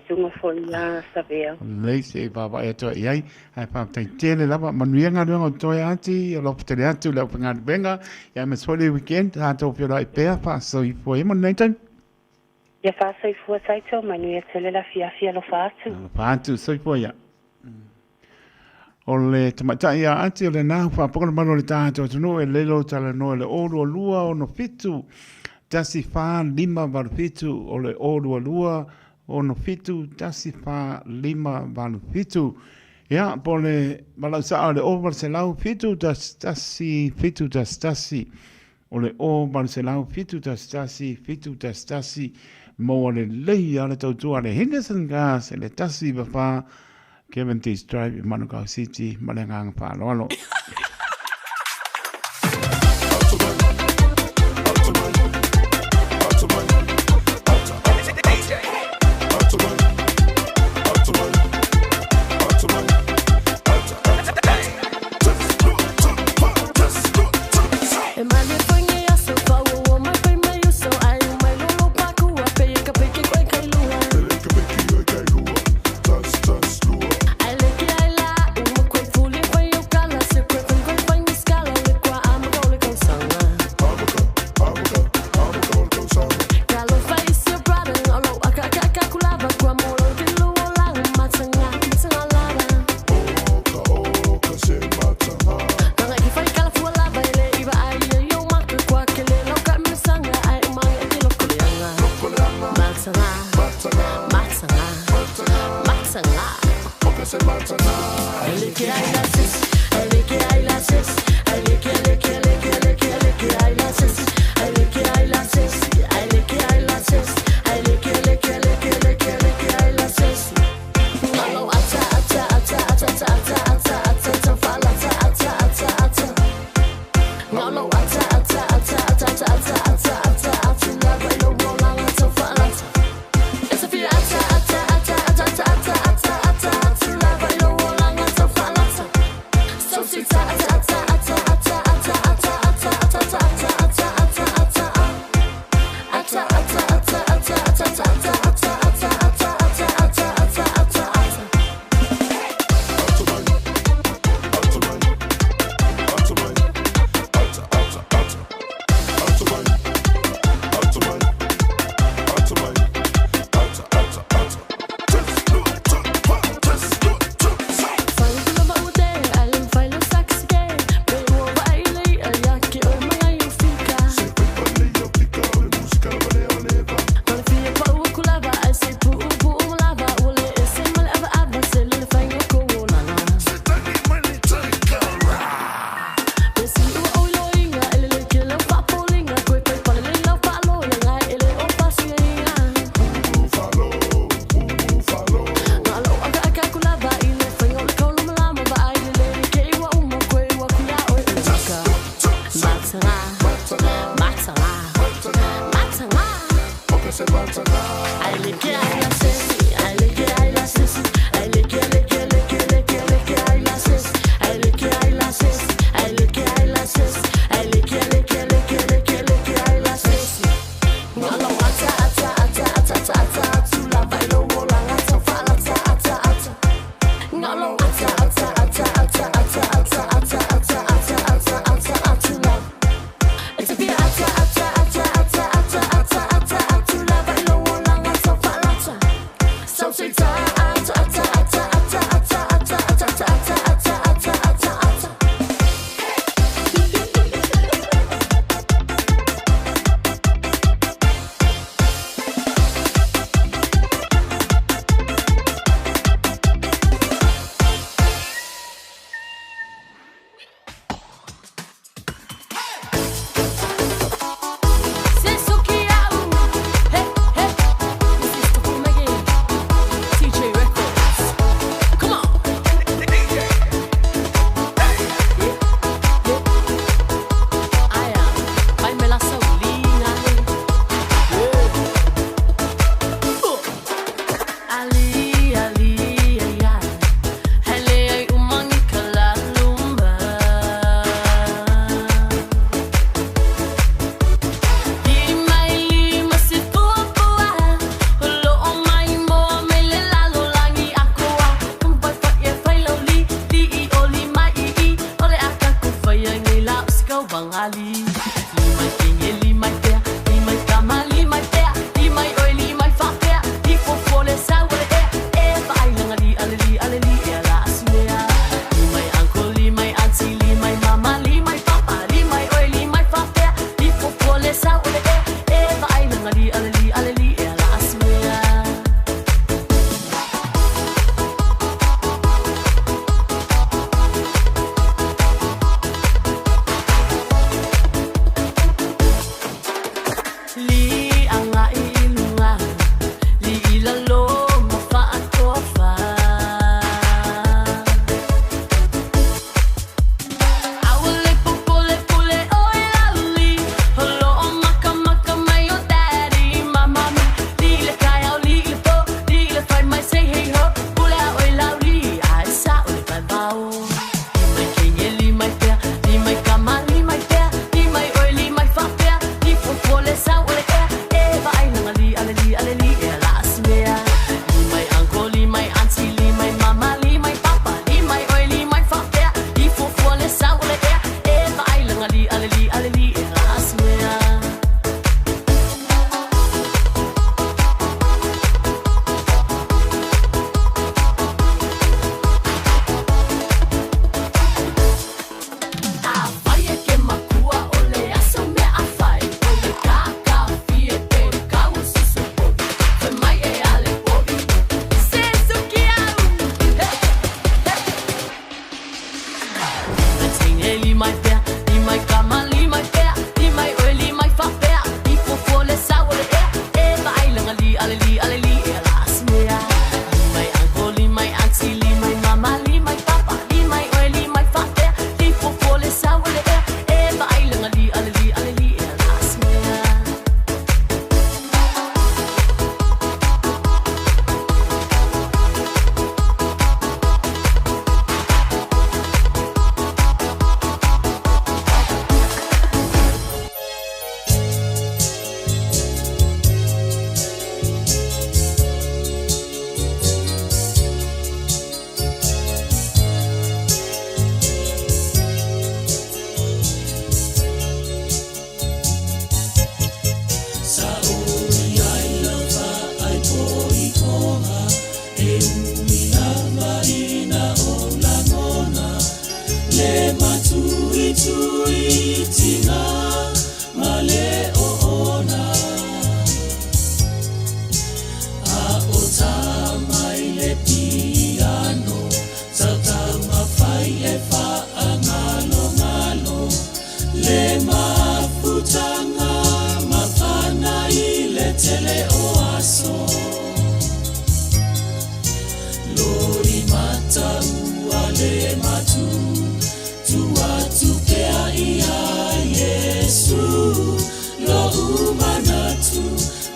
sunga fo ia savea. Lei se baba e to iai ai pa tai tele lava manuia nga o to ati o lo tele atu le pinga benga ia me sole weekend ha to pio lai pe pa so i fo mo nei tan. Ia fa so i fo sai to manuia tele la fia lo fa atu. Pa atu so i fo ia. O le tamata ia ati o le na fa pokona mano le tato no e lelo tala no le o lua o no fitu. Tasi fa lima var fitu o le o lua ono fitu tasi fa lima valu fitu ya pole malau sa le over se lau fitu tasi fitu tasi ole o mal se lau fitu tasi mo le lei ale tautu ale Henderson Gas le tasi ba fa Kevin T Drive Manukau City malengang pa lolo.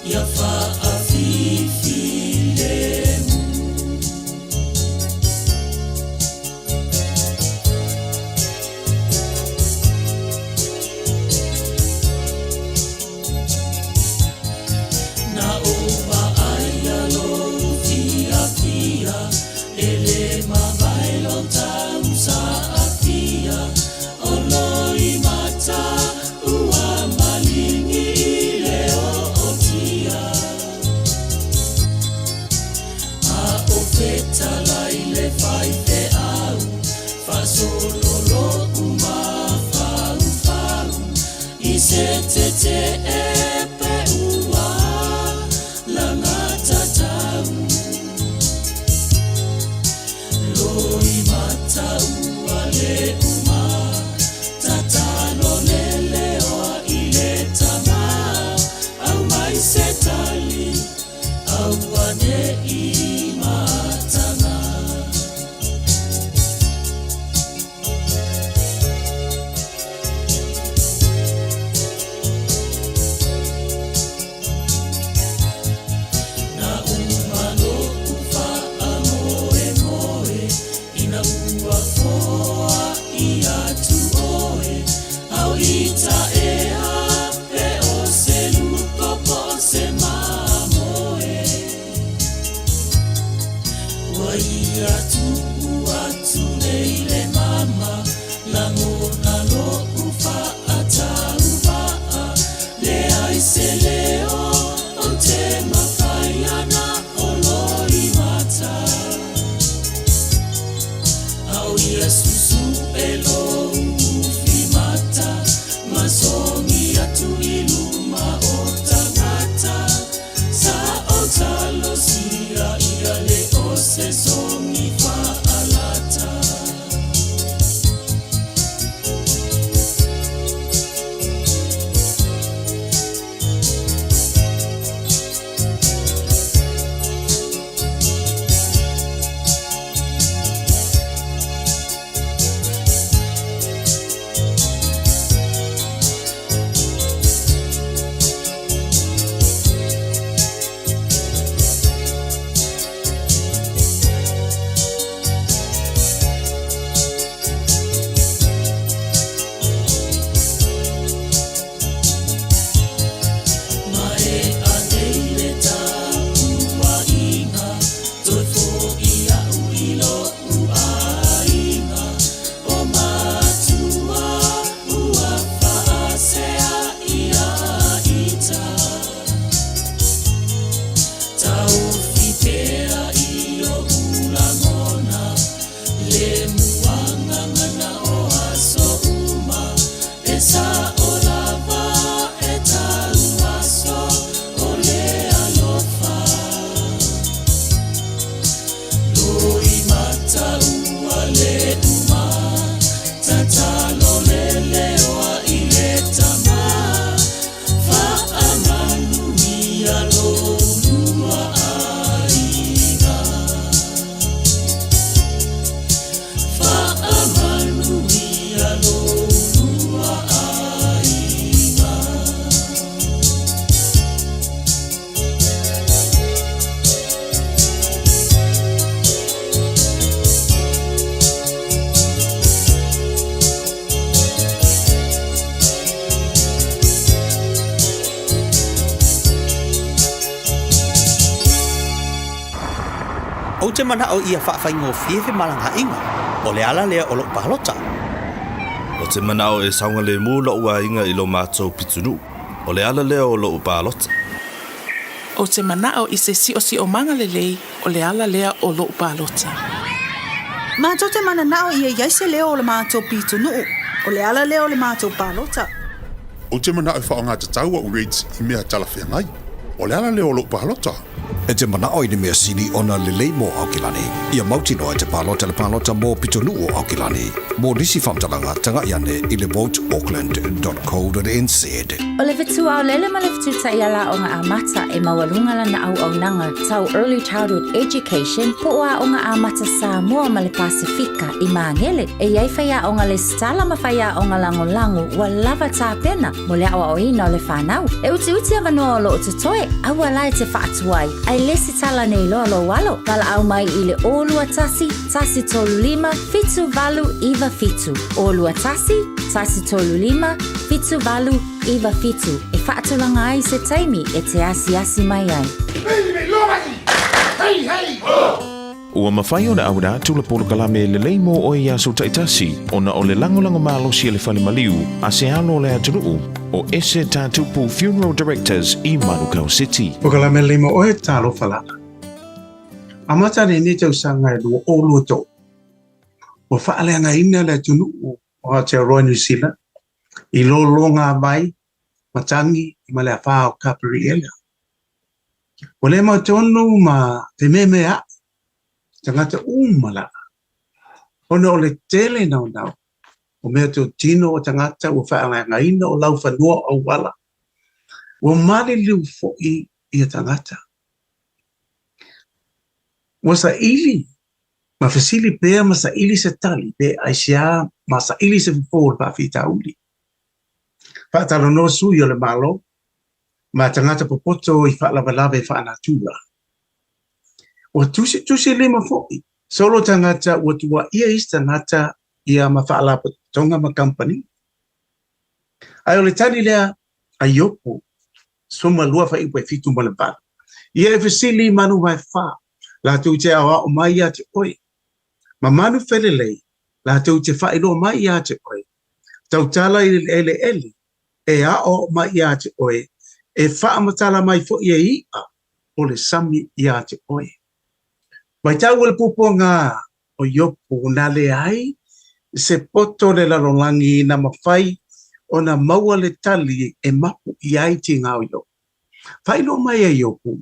Yafa te e pe ua langa tatau loi mata ua le uma tatalo lele oa i le tama au mai se tali au ane i matanga na umalo ufa amoe moe ina ua foa i atu oe au ita e hape o se luko po se mamoe wai atu leile mama langona lo ufa ata uvaa le ai se leo o te mawhaiana o loi mata au ia susu e lo ufi mata masongi atu i luma o tangata sa o talo sia ia le o se songi wha alata O te mana o ia whaafai fiefe malanga inga, o le ala lea o lo palota. O te mana o e saunga le mu lo ua inga i lo mātou pitunu, o le ala lea o lo palota. O te mana o i se si o manga le lei, o le ala lea o lo palota. Mātou te mana nao ia iaise leo o le mātou pitunu, o le ala lea o le mātou palota. O te mana o e whaonga te taua o rates i mea talawhia ngai, o le ala lea o lo palota. E te mana oi ni mea sini ona le lei mo Aokilani. Ia mautino e te palota le palota mo pitonu o Aokilani. Mo nisi whamtalanga tanga iane i le voteauckland.co.nz. O le vetu au lele ma le vetu ta iala o ngā amata e mawalunga lana au nanga tau early childhood education po oa o ngā amata Samoa ma le Pasifika i Māngele. E iai whaia o ngā le stala ma whaia o ngā lango wa lava tā pena mo le awa o ina o le whanau. E uti avanoa o lo o te toe, aua lai te whaatuai. Ai lesi tala nei lo walo. Wala au mai i le olua tasi tolu lima, fitu valu iwa fitu. Olua tasi tolu lima, fitu valu iwa fitu. E whaatulanga ai se taimi e te asi mai ai. Hey, hey! Ua mawhai o na aura tula polo kalame le leimo o ia so taitasi o na o le langolango malosi le whale maliu a se alo le atunuu o ese tātupu Funeral Directors i Manukau City. O kalame leimo o e talo falana. Amata ni tau sanga e lua o lua tau. O whaaleanga ina le atunuu o Aotearoa New Zealand i lo ngā vai matangi ma le fa o kapriela o le ma tonu ma te meme a tangata umala ona o le tele nau nau o mea te o tino o tangata o whaanga ngaina o lau whanua au wala o mali liu fo'i i a tangata o sa ili ma fasili pea ma sa ili se tali pe aisia ma sa ili se fōr pa fita uli whaatalo no sui o le malo ma tangata popoto i whaalawalawe whaanatura o tusi lima fo'i solo tangata o tua ia is tangata ia ma whaalapa tonga ma company ai o le tani lea a yopo soma lua fa ipo e fitu ma le bala ia e fasili manu mai wha la tu te awa o mai ia te oi ma manu felelei la tu te wha ilo mai ia te oi tau tala i ele e a o mai ia te oi e wha amatala mai fo ia ia o le sami ia te oi mai tau le pupo ngā o yopo na le ai se poto le lalolangi na mawhai o na maua le tali e mapu i ai ti ngau yo. Whailo mai e yopo,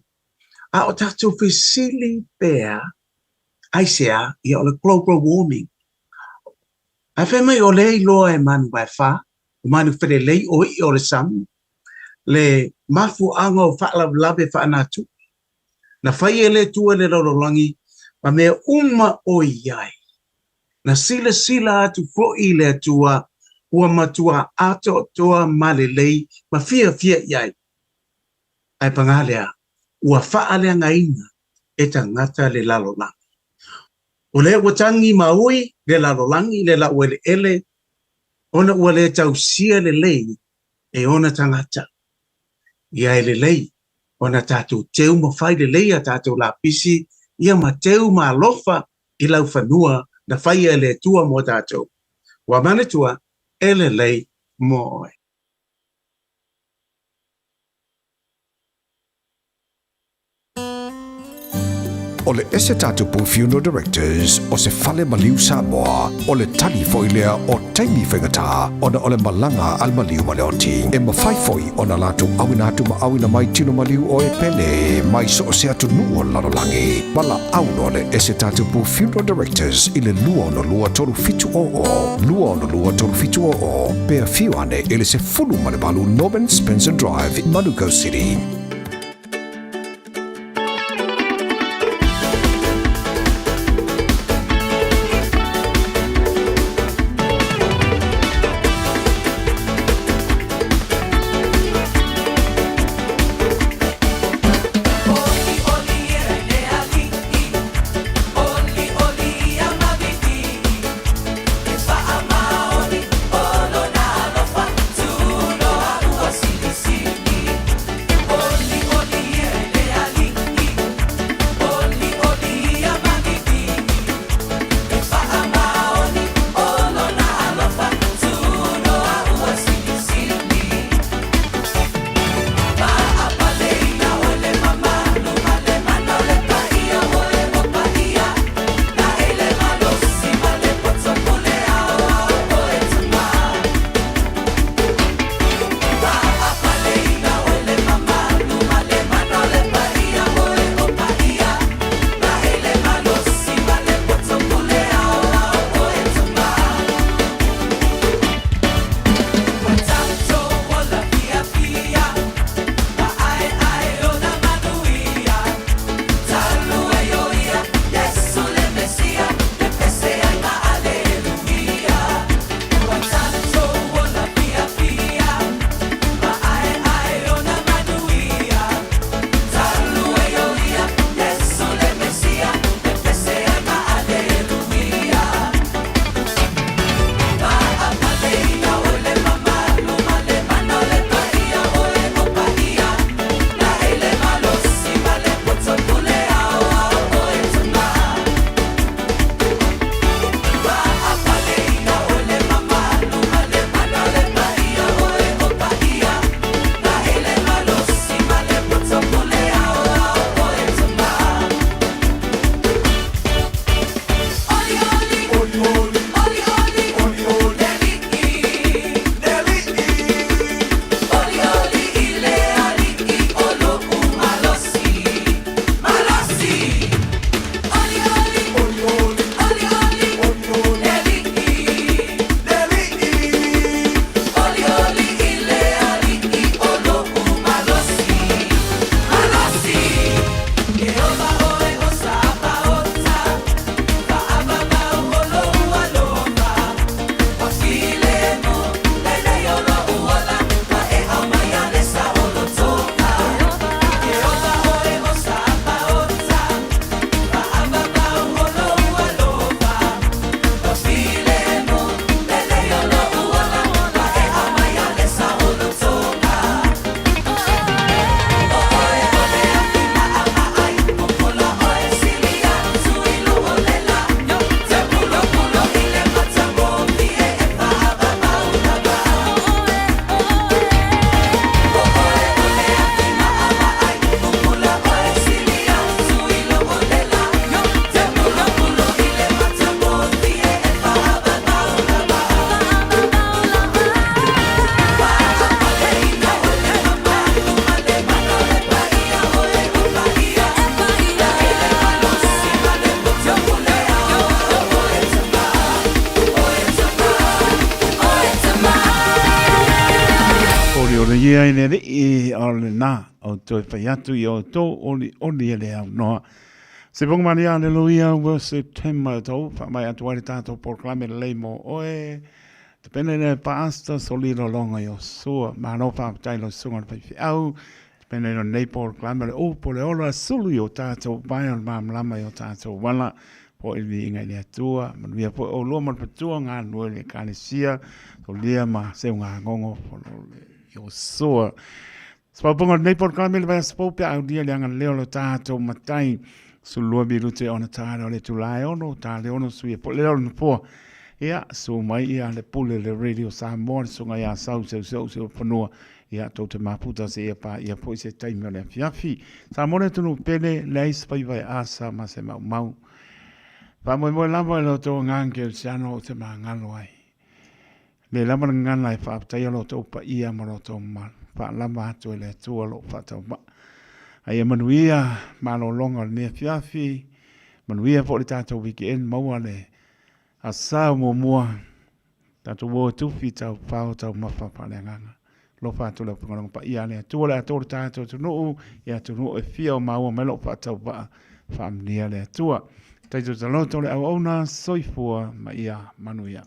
a o tātou fesili pēr aisea i o le global warming. A whai mai o le iloa e manu vai wha, o manu where lei o i o le samu, le mafu anga o whaalawe whaanatu. Na whai e le tua le lalolangi, ma mea uma o iai. Na sila atu fo i le tua, ua matua ato toa malelei, ma fia iai. Ai pangalea, ua whaalea ngaina e tangata le lalolangi. O le watangi maui le lalolangi le la uele ele, ona ua le tausia le lei e ona tangata. Ia le lei, ona tātou teu mawhai le lei a tātou la pisi, ia ma teu ma alofa i lau whanua na whai e le tua mo tātou. Wa mane tua, ele lei moe. O le ese tatu pu funeral directors o se fale maliu Samoa o le tali foilea o taimi whaingata o na o le malanga al maliu maleoti e mawhai foi o na latu awina atu ma awina mai tino maliu o e pele mai so o se atu nuo lalolangi mala auno le ese tatu pu funeral directors i le lua no lua toru fitu o pea fiu ane i le se fulu male balu Norman Spencer Drive in Manuka City. ia i nere i o le nā o toi whai atu i o tō oli e le au noa. Se ponga mani aleluia ua September tau, wha mai atu wari tātou porklame le leimo oe, te pene ne paasta soliro longa i o sua, mahano whaapatai lo sunga le whaifi au, te pene no nei porklame le upo le ola sulu i o tātou, mai o le mamlama i o tātou wala, po ili inga i atua, manuia po o lua marpatua ngā nua le kālesia, so lia ma seu ngā ngongo i o sua. Spapunga nei porklame le vai spopia au dia le anga leo lo tātou matai, su lua biru te ona tāre o le tulai ono, tāre ono sui e po leo na po. Ia, su mai ia le pule le radio Samoa, sunga ia sau seu panua, ia tau te maputa se ia pa, ia po i se taimi o le afiafi. Samoa le tunu pele, le ais pai vai asa ma se mau mau. Pa moe moe lama e lo tō ngange o siano o te maa ngalo ai. Le lama na ngana e whaaptai alo tō pa ia ma lo tō mal. Pa lama atu e le tua lo whatau ma. Ai manuia malo longa ne fiafi manuia po le tatou weekend maua le asa mo mua tatou wo tu fita pau tau mafa palenganga lo fa tu le ngong pa ia le tu le tatou tatou tu no ia tu no e fia maua melo pa tau ba famlia le tua tatou talo le au ona soifua ma ia manuia.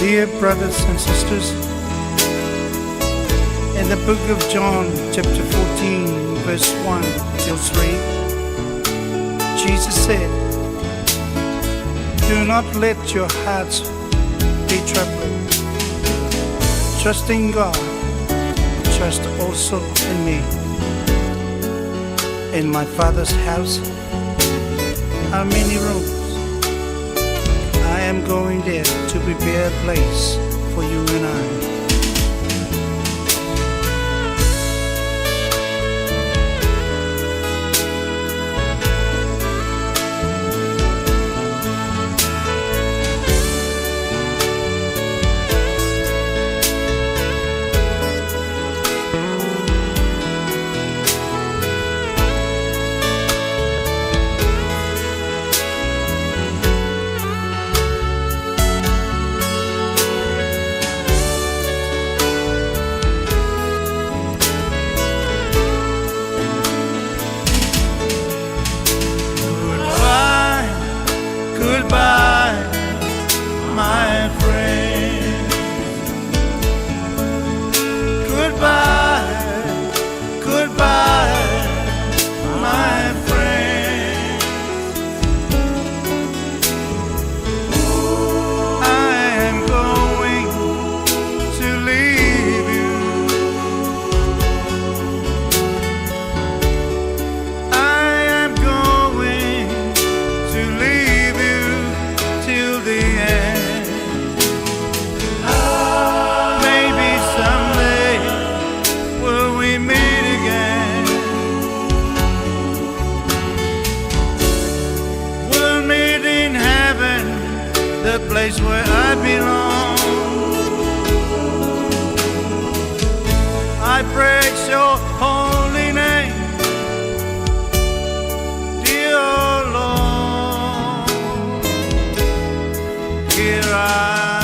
Dear brothers and sisters, in the book of John, chapter 14, verse 1 till 3, Jesus said, "Do not let your hearts be troubled. Trust in God, trust also in me. In my Father's house are many rooms. I am going there to prepare a place for you and I." I belong. I praise your holy name, dear Lord. Here I